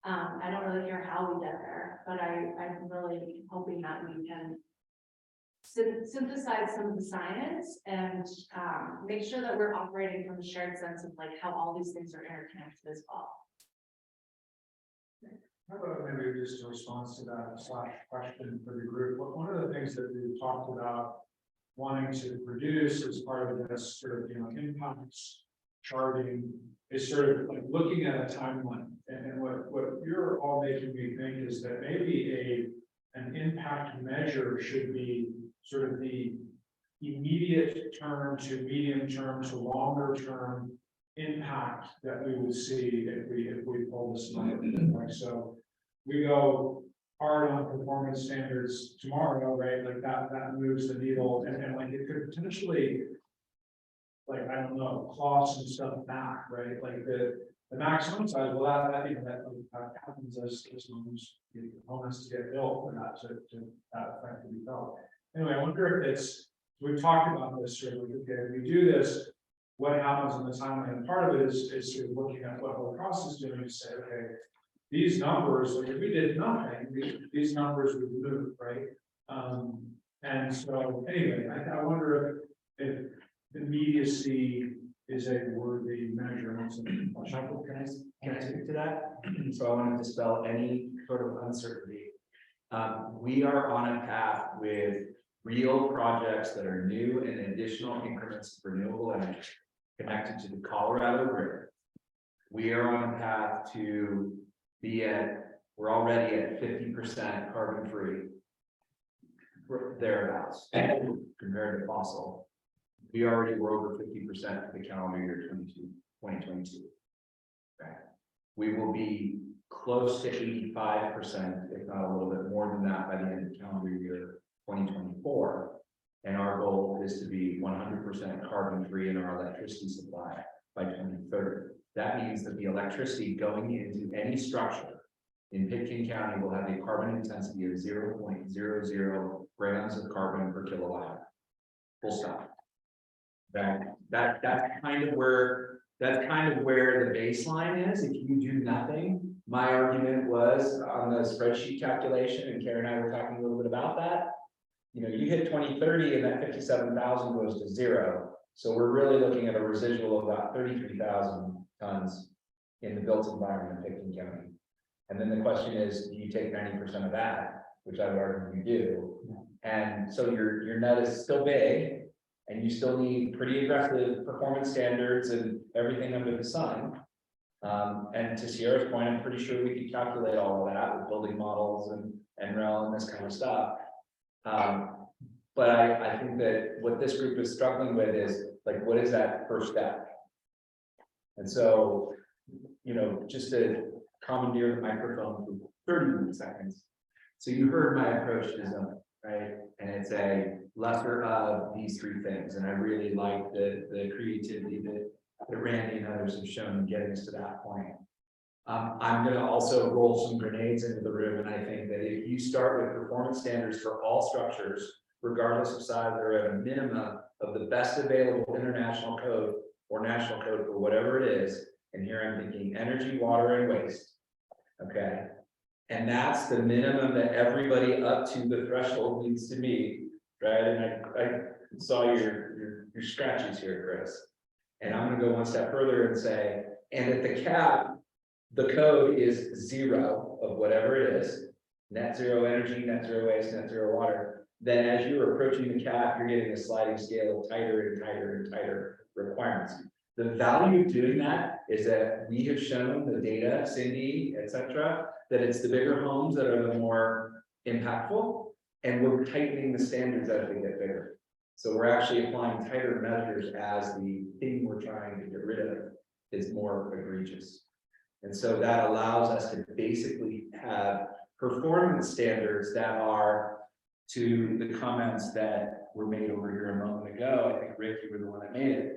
I don't really care how we get there, but I'm really hoping that we can synthesize some of the science and make sure that we're operating from a shared sense of like how all these things are interconnected as well. How about maybe just a response to that / question for the group? One of the things that we talked about wanting to produce as part of this sort of, you know, impacts charting is sort of like looking at a timeline. And what you're all making me think is that maybe an impact measure should be sort of the immediate term to medium term to longer term impact that we would see if we pull this money. Right? So we go hard on performance standards tomorrow, right? Like that moves the needle, and like it could potentially, like, I don't know, claw some stuff back, right? Like the maximum size, well, that you know, that happens as home has to get built for that to that effect to be felt. Anyway, I wonder if we've talked about this sort of like, okay, if we do this, what happens in the timeline? And part of it is sort of looking at what Holy Cross is doing to say, okay, these numbers, like if we did nothing, these numbers would move, right? And so anyway, I wonder if immediacy is a worthy measure. Michael, can I speak to that? So I want to dispel any sort of uncertainty. We are on a path with real projects that are new and additional increments of renewable energy connected to the Colorado River. We are on a path to we're already at 50% carbon free, thereabouts, compared to fossil. We already were over 50% for the calendar year 2022. Okay. We will be close to 85%, if not a little bit more than that, by the end of calendar year 2024. And our goal is to be 100% carbon free in our electricity supply by 2030. That means that the electricity going into any structure in Pitkin County will have a carbon intensity of 0.00 grams of carbon per kilowatt hour. Full stop. That's kind of where the baseline is. If you do nothing, my argument was on the spreadsheet calculation, and Karen and I were talking a little bit about that. You know, you hit 2030 and that 57,000 goes to zero. So we're really looking at a residual of about 33,000 tons in the built environment in Pitkin County. And then the question is, do you take 90% of that, which I would argue you do? And so your nut is still big, and you still need pretty aggressive performance standards and everything under the sun. And to Sierra's point, I'm pretty sure we could calculate all of that with building models and NREL and this kind of stuff. But I think that what this group is struggling with is like, what is that first step? And so, you know, just to commandeer the microphone for 30 seconds. So you heard my approach to zoning, right? And it's a lesser of these three things. And I really like the creativity that Randy and others have shown in getting us to that point. I'm going to also roll some grenades into the room. And I think that if you start with performance standards for all structures, regardless of size, or at a minimum of the best available international code or national code for whatever it is, and here I'm thinking energy, water, and waste. Okay. And that's the minimum that everybody up to the threshold needs to meet, right? And I saw your scratches here, Chris. And I'm going to go one step further and say, and at the cap, the code is zero of whatever it is, net zero energy, net zero waste, net zero water. Then as you're approaching the cap, you're getting a sliding scale of tighter and tighter and tighter requirements. The value of doing that is that we have shown the data, Cindy, et cetera, that it's the bigger homes that are the more impactful, and we're tightening the standards as we get bigger. So we're actually applying tighter measures as the thing we're trying to get rid of is more egregious. And so that allows us to basically have performance standards that are, to the comments that were made over here a moment ago, I think Rick, you were the one that made it.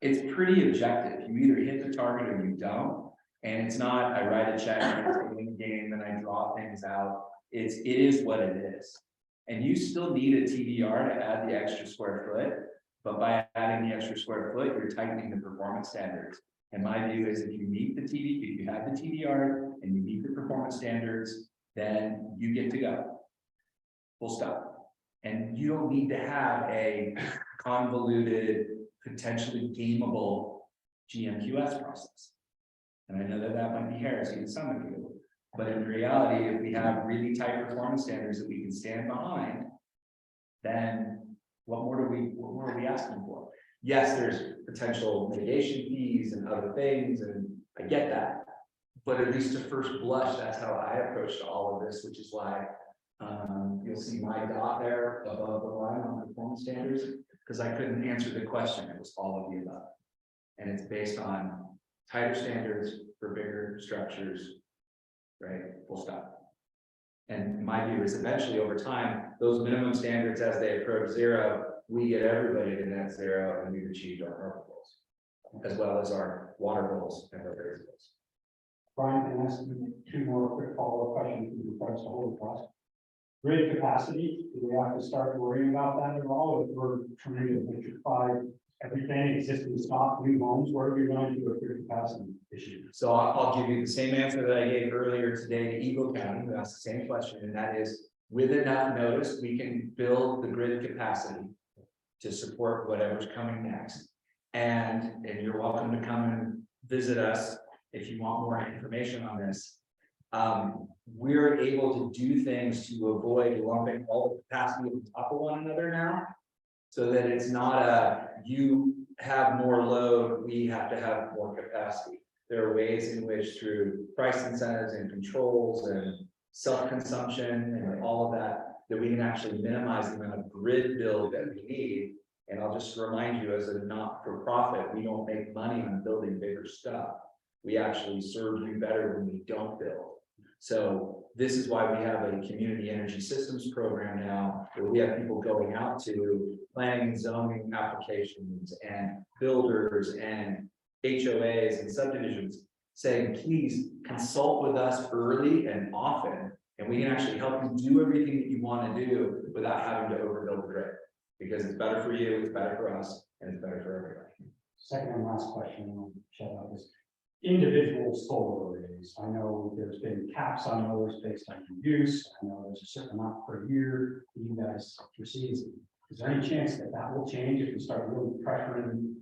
It's pretty objective. You either hit the target or you don't. And it's not, I write a check and it's a win game and I draw things out. It is what it is. And you still need a TDR to add the extra square foot, but by adding the extra square foot, you're tightening the performance standards. And my view is if you meet the if you have the TDR and you meet the performance standards, then you get to go. Full stop. And you don't need to have a convoluted, potentially gameable GMQS process. And I know that that might be heresy to some of you, but in reality, if we have really tight performance standards that we can stand behind, then what more are we asking for? Yes, there's potential mitigation fees and other things, and I get that. But at least at first blush, that's how I approached all of this, which is why you'll see my dot there above the line on performance standards, because I couldn't answer the question. It was all of the above. And it's based on tighter standards for bigger structures, right? Full stop. And my view is eventually over time, those minimum standards, as they approach zero, we get everybody to net zero and we've achieved our carbon goals, as well as our water goals and our various goals. Brian, can I ask you two more quick follow-up questions with regards to whole cost? Grid capacity, do we have to start worrying about that at all? If we're trying to electrify everything, existing stock, new homes, where are we going to do a grid capacity issue? So I'll give you the same answer that I gave earlier today to Eagle County, who asked the same question, and that is, with enough notice, we can build the grid capacity to support whatever's coming next. And you're welcome to come and visit us if you want more information on this. We're able to do things to avoid lumping all the capacity on top of one another now, so that it's not a, you have more load, we have to have more capacity. There are ways in which, through price incentives and controls and self-consumption and all of that, that we can actually minimize the amount of grid build that we need. And I'll just remind you, as a not-for-profit, we don't make money on building bigger stuff. We actually serve you better when we don't build. So this is why we have a community energy systems program now, where we have people going out to planning and zoning applications and builders and HOAs and subdivisions, saying, please consult with us early and often, and we can actually help you do everything that you want to do without having to overbuild the grid. Because it's better for you, it's better for us, and it's better for everybody. Second and last question, and I'll shut up, is individual solar arrays. I know there's been caps on those based on your use. I know there's a certain amount per year that you guys receive. Is there any chance that that will change if you start really pressuring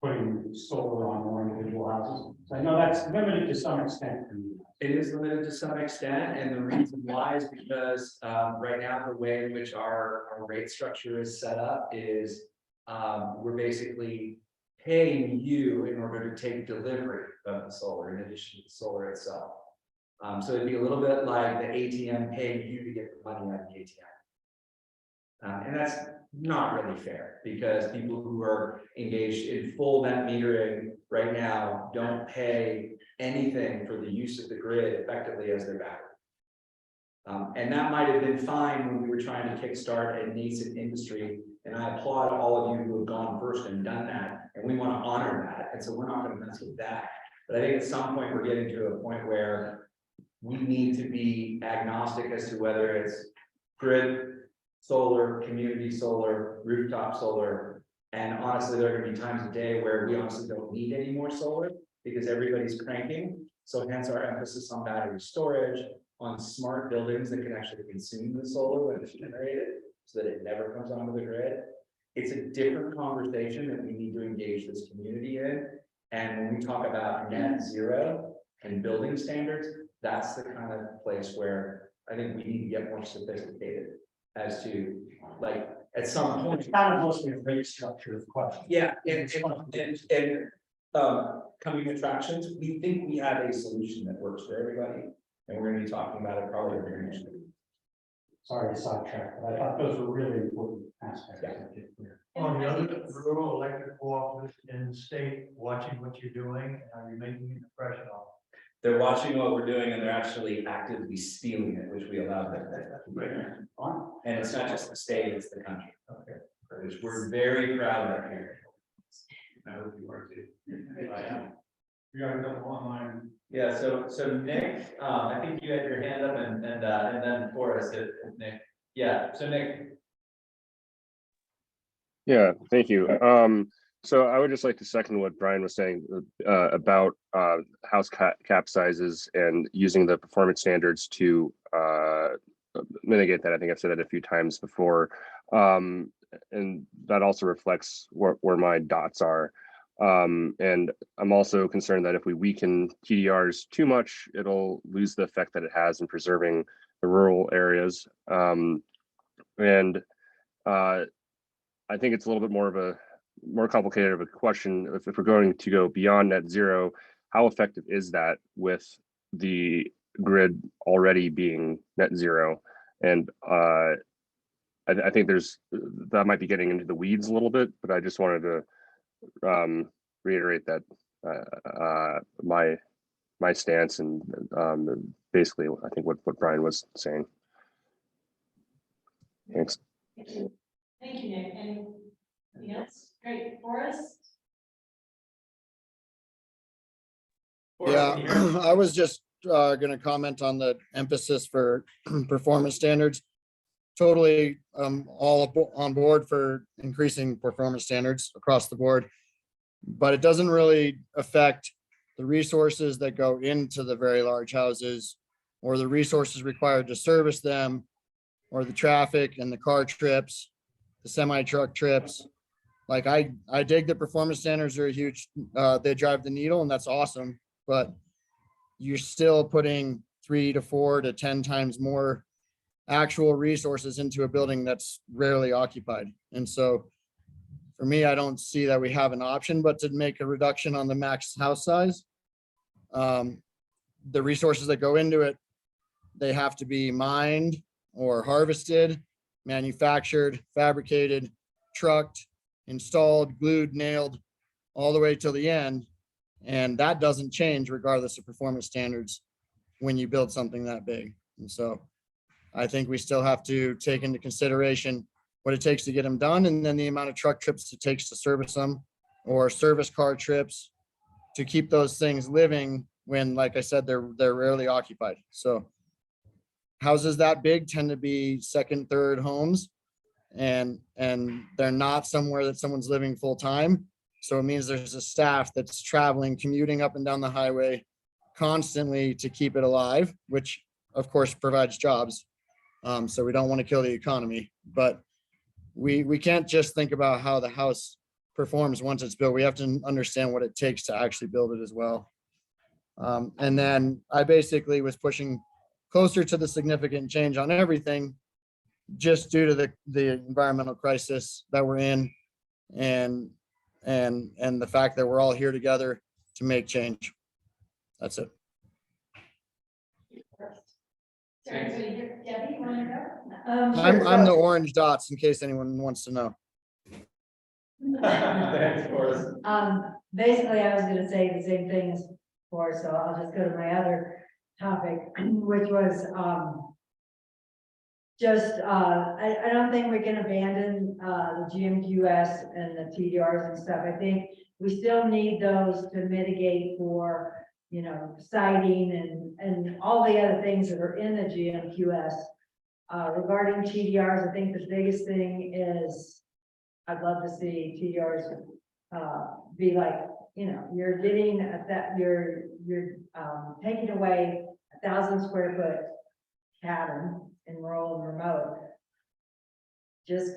putting solar on more individual houses? So I know that's limited to some extent for you. It is limited to some extent, and the reason why is because right now, the way in which our rate structure is set up is we're basically paying you in order to take delivery of the solar in addition to the solar itself. So it'd be a little bit like the ATM paying you to get the money out of the ATM. And that's not really fair, because people who are engaged in full net metering right now don't pay anything for the use of the grid effectively as their battery. And that might have been fine when we were trying to kickstart a nascent industry. And I applaud all of you who have gone first and done that, and we want to honor that. And so we're not going to mess with that. But I think at some point we're getting to a point where we need to be agnostic as to whether it's grid solar, community solar, rooftop solar. And honestly, there are going to be times a day where we honestly don't need any more solar because everybody's cranking. So hence our emphasis on battery storage, on smart buildings that can actually consume the solar when it's generated, so that it never comes onto the grid. It's a different conversation that we need to engage this community in. And when we talk about net zero and building standards, that's the kind of place where I think we need to get more sophisticated as to, like, at some point. It's kind of mostly a rate structure question. Yeah, and coming attractions, we think we have a solution that works for everybody. And we're gonna be talking about it probably very much. Sorry to sidetrack, but I thought those were really important aspects. On the other rural electric cooperatives in the state, watching what you're doing, are you making an impression on them? They're watching what we're doing and they're actually actively stealing it, which we allow them to. And it's not just the state, it's the country. Okay. Which we're very proud of here. I hope you are too. I am. We got a couple online. Yeah, so Nick, I think you had your hand up and then Forrest, Nick. Yeah, so Nick. Yeah, thank you. So I would just like to second what Brian was saying about house cap sizes and using the performance standards to mitigate that. I think I've said that a few times before. And that also reflects where my dots are. And I'm also concerned that if we weaken TDRs too much, it'll lose the effect that it has in preserving the rural areas. I think it's a little bit more complicated of a question. If we're going to go beyond net zero, how effective is that with the grid already being net zero? And I think that might be getting into the weeds a little bit, but I just wanted to reiterate that my stance and basically I think what Brian was saying. Thanks. Thank you, Nick. Anything else? Great. Forrest? Yeah, I was just going to comment on the emphasis for performance standards. Totally all on board for increasing performance standards across the board, but it doesn't really affect the resources that go into the very large houses or the resources required to service them or the traffic and the car trips, the semi-truck trips. Like I dig the performance standards are a huge, they drive the needle and that's awesome, but you're still putting 3 to 4 to 10 times more actual resources into a building that's rarely occupied. And so for me, I don't see that we have an option but to make a reduction on the max house size. The resources that go into it, they have to be mined or harvested, manufactured, fabricated, trucked, installed, glued, nailed, all the way till the end. And that doesn't change regardless of performance standards when you build something that big. And so I think we still have to take into consideration what it takes to get them done, and then the amount of truck trips it takes to service them, or service car trips to keep those things living when, like I said, they're rarely occupied. So houses that big tend to be second, third homes, and they're not somewhere that someone's living full time. So it means there's a staff that's traveling, commuting up and down the highway constantly to keep it alive, which of course provides jobs. So we don't want to kill the economy, but we can't just think about how the house performs once it's built. We have to understand what it takes to actually build it as well. And then I basically was pushing closer to the significant change on everything, just due to the environmental crisis that we're in, and the fact that we're all here together to make change. That's it. Debbie, you want to go? I'm the orange dots, in case anyone wants to know. Thanks, Forrest. Basically, I was gonna say the same thing as before, so I'll just go to my other topic, which was, I don't think we can abandon, the GMQS and the TDRs and stuff. I think we still need those to mitigate for, you know, siting and all the other things that are in the GMQS. Regarding TDRs, I think the biggest thing is, I'd love to see TDRs be like, you know, you're getting you're taking away 1,000 square foot cabin in rural and remote. Just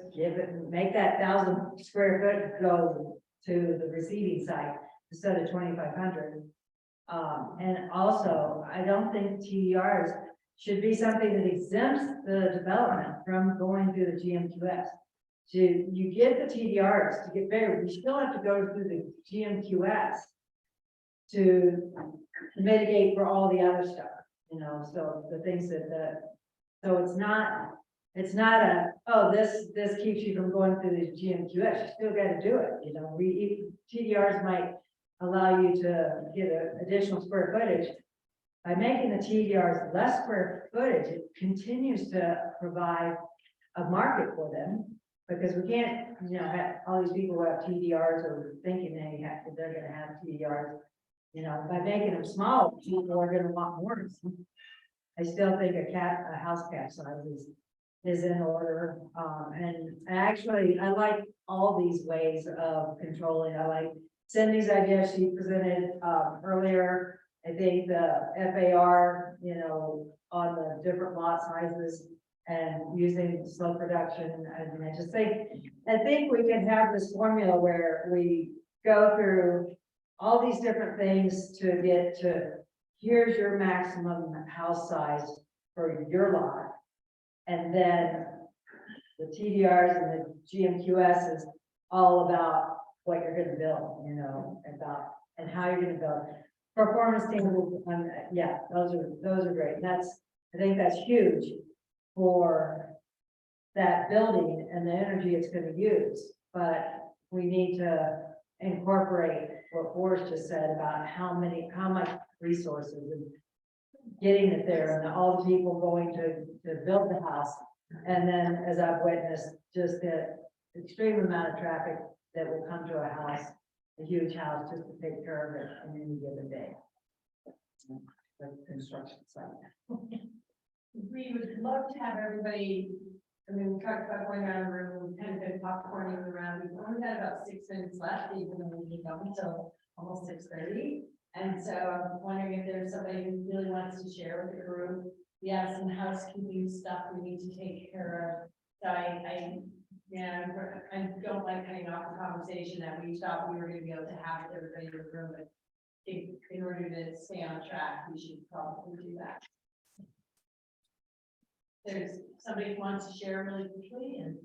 make that 1,000 square foot go to the receiving site instead of 2,500. And also, I don't think TDRs should be something that exempts the development from going through the GMQS. So you get the TDRs to get bigger, you still have to go through the GMQS to mitigate for all the other stuff, you know, so the things so it's not a, oh, this keeps you from going through the GMQS, you still got to do it, you know, TDRs might allow you to get additional square footage. By making the TDRs less square footage, it continues to provide a market for them, because we can't, you know, have all these people who have TDRs or thinking they're gonna have TDRs. You know, by making them small, people are gonna want more. I still think a house cap size is in order. And actually, I like all these ways of controlling. I like Cindy's idea she presented earlier. I think the FAR, you know, on the different lot sizes and using slow production. I mean, I think we can have this formula where we go through all these different things to get to, here's your maximum house size for your lot. And then the TDRs and the GMQS is all about what you're gonna build, you know, and how you're gonna build. Performance standards, yeah, those are great. I think that's huge for that building and the energy it's going to use. But we need to incorporate what Forrest just said about how much resources and getting it there, and all the people going to build the house. And then, as I've witnessed, just the extreme amount of traffic that will come to a house, a huge house, just to take care of it on any given day. The construction site. We would love to have everybody, I mean, we talked about going around the room, we've kind of been popcorning around, we've only got about 6 minutes left, even though we need them until almost 6:30. And so I'm wondering if there's somebody who really wants to share with the group. We have some housekeeping stuff we need to take care of. So I don't like cutting off the conversation that we thought we were going to be able to have with everybody in the room, but in order to stay on track, we should probably do that. There's somebody who wants to share really quickly, and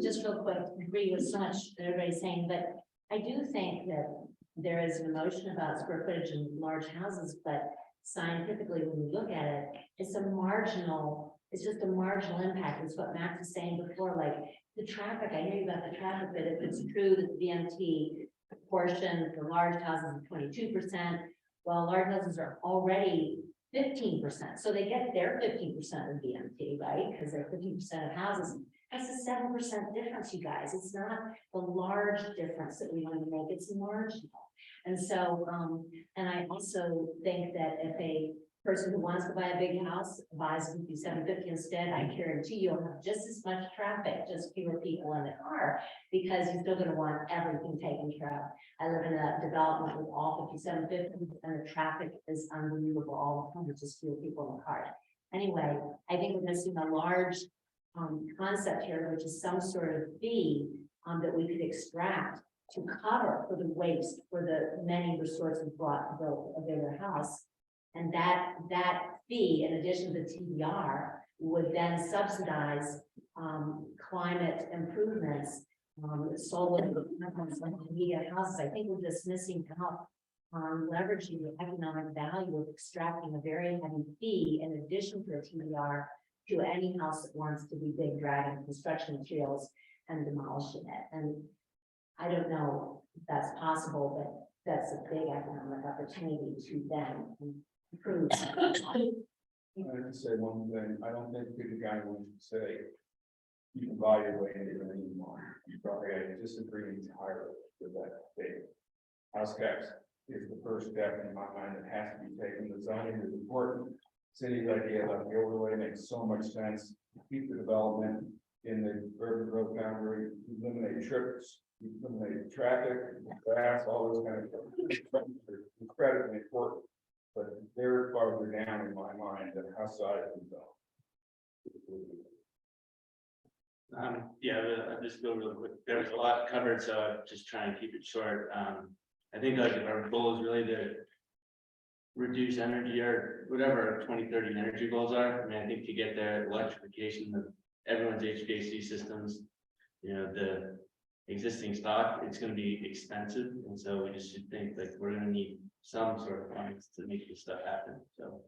just real quick, agree with so much that everybody's saying, but I do think that there is an emotion about square footage in large houses, but scientifically, when we look at it, it's just a marginal impact. It's what Max was saying before, like the traffic. I hear you about the traffic, but if it's true that the VMT proportion for large houses is 22%, while large houses are already 15%, so they get their 15% of VMT, right? Because they're 50% of houses. That's a 7% difference, you guys. It's not the large difference that we want to make, it's marginal. And so, and I also think that if a person who wants to buy a big house buys a 5750 instead, I guarantee you'll have just as much traffic, just fewer people in the car, because you're still gonna want everything taken care of. I live in a development with all 5750s, and the traffic is unbelievable, all the time, just fewer people in the car. Anyway, I think we're missing a large concept here, which is some sort of fee that we could extract to cover for the waste, for the many resources brought to build a bigger house. And that fee, in addition to the TDR, would then subsidize climate improvements, solar, media houses. I think we're just missing out on leveraging the economic value of extracting a very heavy fee in addition to the TDR to any house that wants to be big, dragging construction materials and demolishing it. And I don't know if that's possible, but that's a big economic opportunity to then improve. I have to say one thing, I don't think the guy would say you can buy your way into it anymore. You probably, I disagree entirely with that statement. House caps is the first step in my mind that has to be taken. The zoning is important. City's idea that the overlay makes so much sense. Keep the development in the urban growth boundary, eliminate trips, eliminate traffic, grass, all those kind of stuff. Incredibly important, but they're farther down in my mind than house size and zone. Yeah, I'll just go real quick. There was a lot covered, so I'm just trying to keep it short. I think like our goal is really to reduce energy or whatever our 2030 energy goals are. I mean, I think to get there, electrification of everyone's HVAC systems, you know, the existing stock, it's going to be expensive. And so we just should think like we're going to need some sort of funds to make this stuff happen. So.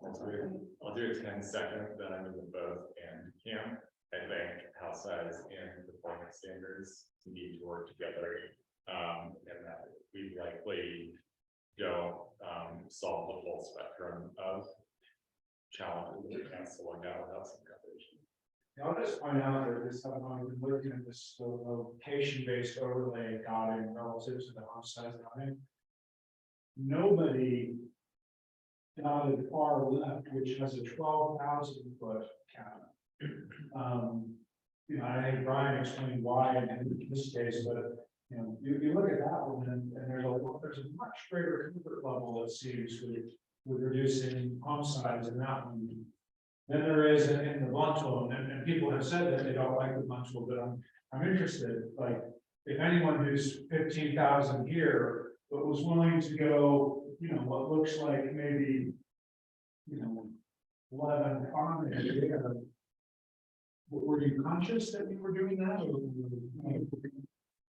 I'll do a 10-second, then I'm in both and camp. I think house size and performance standards need to work together. And that we likely don't solve the full spectrum of challenges that we can't slow down without some coverage. I'll just point out that this, I've been looking at this location-based overlay guiding relative to the home size guiding. Nobody dotted far left, which has a 12,000 foot cap. You know, I think Brian explained why in this case, but you know, you look at that one and there's a much greater comfort level it seems with reducing home size in that one than there is in the bundle. And people have said that they don't like the bundle, but I'm interested, like if anyone who's 15,000 here, but was willing to go, you know, what looks like maybe, you know, 11 farm, were you conscious that you were doing that?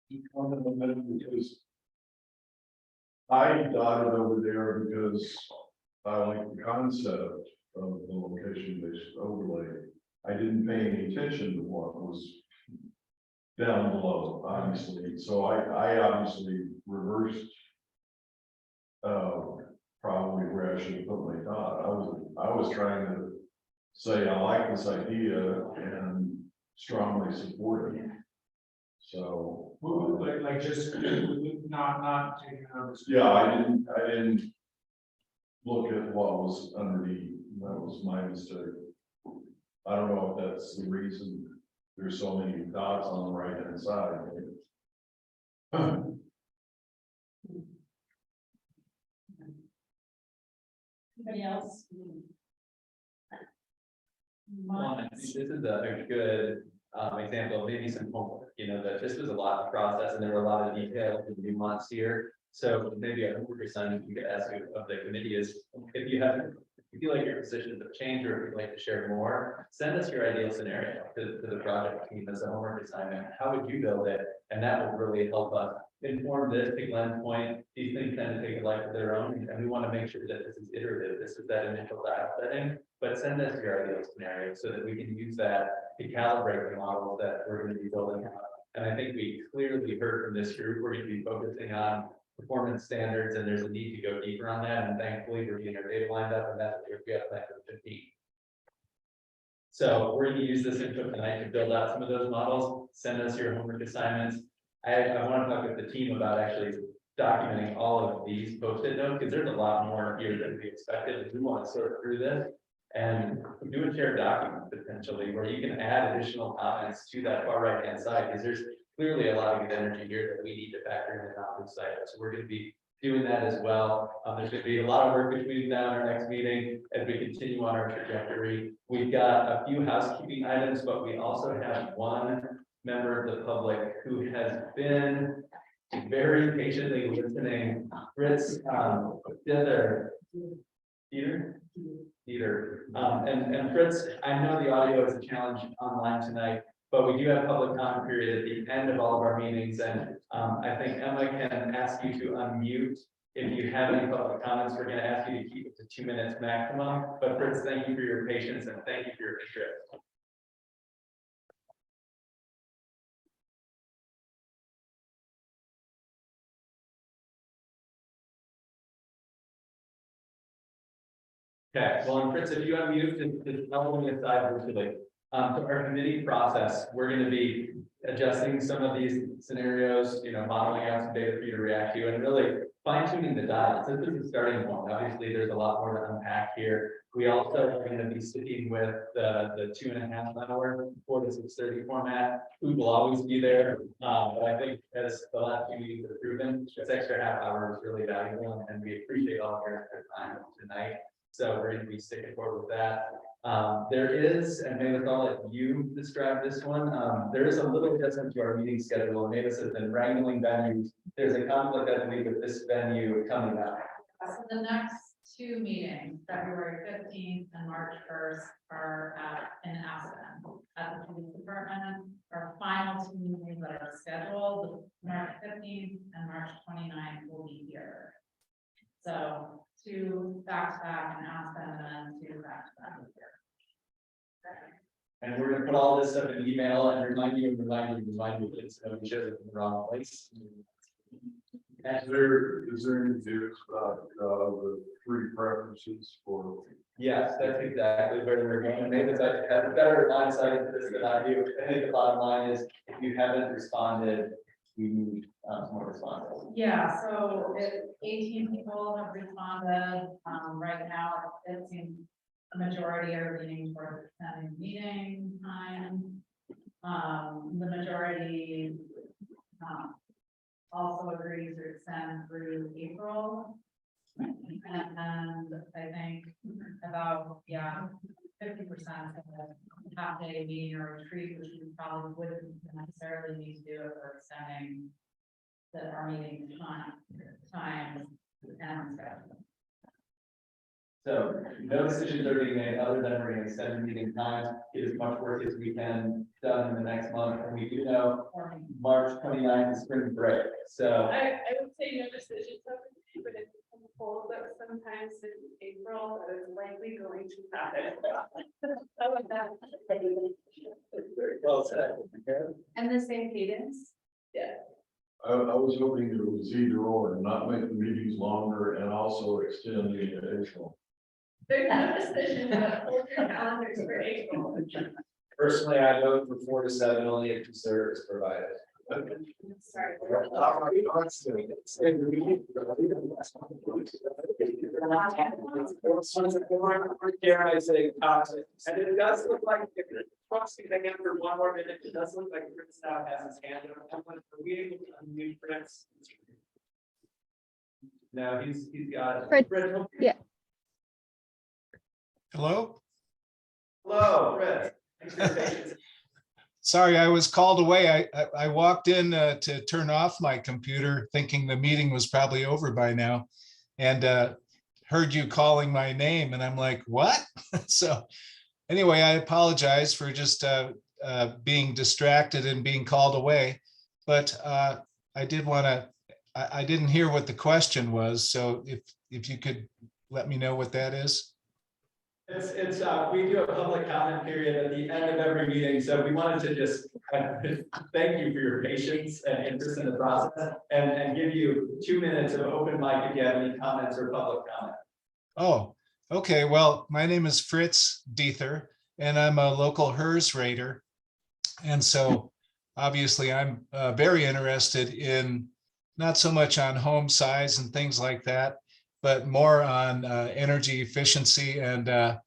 Because I dotted over there because I like the concept of the location-based overlay. I didn't pay any attention to what was down below, obviously. So I obviously reversed probably where I should have put my dot. I was trying to say I like this idea and strongly support it. So like just not taking out. yeah, I didn't look at what was underneath. That was my mistake. I don't know if that's the reason there's so many dots on the right hand side. Anybody else? Well, I think this is a good example of maybe some homework, you know, that this was a lot to process and there were a lot of details and nuance here. So maybe a homework assignment you could ask of the committee is if you feel like your positions have changed or if you'd like to share more, send us your ideal scenario to the project team as a homework assignment. How would you build it? And that will really help us inform this. To Glenn's point, these things tend to take a life of their own, and we want to make sure that this is iterative. This is that initial dial setting, but send us your ideal scenario so that we can use that to calibrate the models that we're going to be building out. And I think we clearly heard from this group, we're going to be focusing on performance standards, and there's a need to go deeper on that, and thankfully, we're getting our data lined up, and that's what we have back to 15. So we're gonna use this input tonight to build out some of those models, send us your homework assignments. I want to talk with the team about actually documenting all of these post-it notes, because there's a lot more here than we expected, and we want to sort through this and do a shared document potentially, where you can add additional comments to that far right-hand side, because there's clearly a lot of good energy here that we need to factor in and not lose sight of. So we're going to be doing that as well. There's going to be a lot of work between now and our next meeting as we continue on our trajectory. We've got a few housekeeping items, but we also have one member of the public who has been very patiently listening. Fritz, Peter. And Fritz, I know the audio is a challenge online tonight, but we do have public comment period at the end of all of our meetings, and I think Emma can ask you to unmute if you have any public comments. We're going to ask you to keep it to 2 minutes maximum. But Fritz, thank you for your patience and thank you for your interest. Okay, well, and Fritz, if you unmute, just tell me aside virtually. So our committee process, we're going to be adjusting some of these scenarios, modeling out some data for you to react to, and really fine tuning the dials. This is the starting point. Obviously, there's a lot more to unpack here. We also are going to be sticking with the 2.5 hour 4 to 6:30 format. Food will always be there, but I think as the last few meetings have proven, this extra half hour is really valuable, and we appreciate all of your time tonight. So we're going to be sticking forward with that. There is, and Mavis, I'll let you describe this one. There is a little difference to our meeting schedule. Mavis has been wrangling venues. There's a conflict, I believe, with this venue coming up. So the next 2 meetings, February 15th and March 1st, are in Aspen at the police department. Our final 2 meetings that are scheduled, March 15th and March 29th, will be here. So 2 back-to-back in Aspen, and then 2 back-to-back here. And we're going to put all this stuff in email and remind you, that so we share it in the wrong place. Is there any news about the 3 preferences for? Yes, that's exactly where we're going. Maybe it's like have a better line sight into this than I do. I think the bottom line is, if you haven't responded, we need more responses. Yeah, so 18 people have responded. Right now, it seems a majority are leaning toward extending meeting time. The majority also agrees to extend through April. And I think about, 50% of the half day meeting or retreat, which we probably wouldn't necessarily need to do if we're extending our meeting time and schedule. So no decisions are being made other than we're going to extend the meeting time, get as much work as we can done in the next month. And we do know March 29th is spring break. So I would say no decisions have been made, but it's told that sometimes in April that is likely going to happen. How about that? very well said. And the same cadence? Yeah. I was hoping it was either or, not make the meetings longer and also extend the April. There's no decision, but hold your calendars for April. Personally, I vote for 4 to 7, only if dessert is provided. Sorry. I say toxic. And it does look like, trust me, again, for 1 more minute, it does look like Fritz now has his hand up. Are we able to unmute Fritz? No, he's got Fritz, yeah. Hello? Hello, Fritz. Thanks for your patience. Sorry, I was called away. I walked in to turn off my computer thinking the meeting was probably over by now, and heard you calling my name, and I'm like, what? So anyway, I apologize for just being distracted and being called away, but I did want to, I didn't hear what the question was, so if you could let me know what that is. It's we do a public comment period at the end of every meeting, so we wanted to just thank you for your patience and interest in the process, and give you 2 minutes of open mic if you have any comments or public comment. Oh, okay. Well, my name is Fritz Diether, and I'm a local HERS rater. And so obviously I'm very interested in not so much on home size and things like that, but more on energy efficiency. And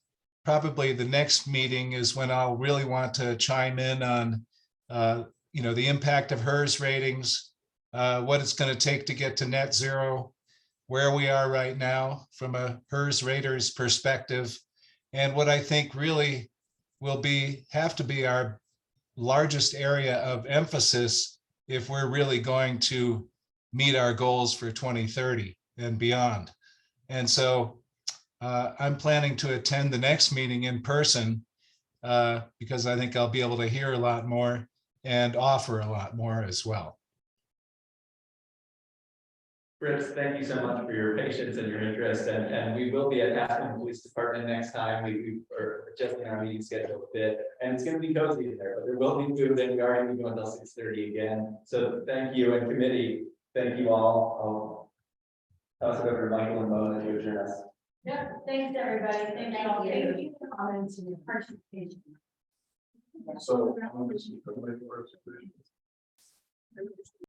probably the next meeting is when I'll really want to chime in on, the impact of HERS ratings, what it's going to take to get to net zero, where we are right now from a HERS rater's perspective, and what I think really will have to be our largest area of emphasis if we're really going to meet our goals for 2030 and beyond. And so I'm planning to attend the next meeting in person because I think I'll be able to hear a lot more and offer a lot more as well. Fritz, thank you so much for your patience and your interest, and we will be at Aspen Police Department next time. We are adjusting our meeting schedule a bit, and it's gonna be cozy in there, but there will be food, and we are gonna be going until 6:30 again. So thank you, and committee, thank you all. I'll toss it over to Michael and Mona to adjourn us. Yeah, thanks, everybody. Thank you all. Thank you for comments and your participation. So.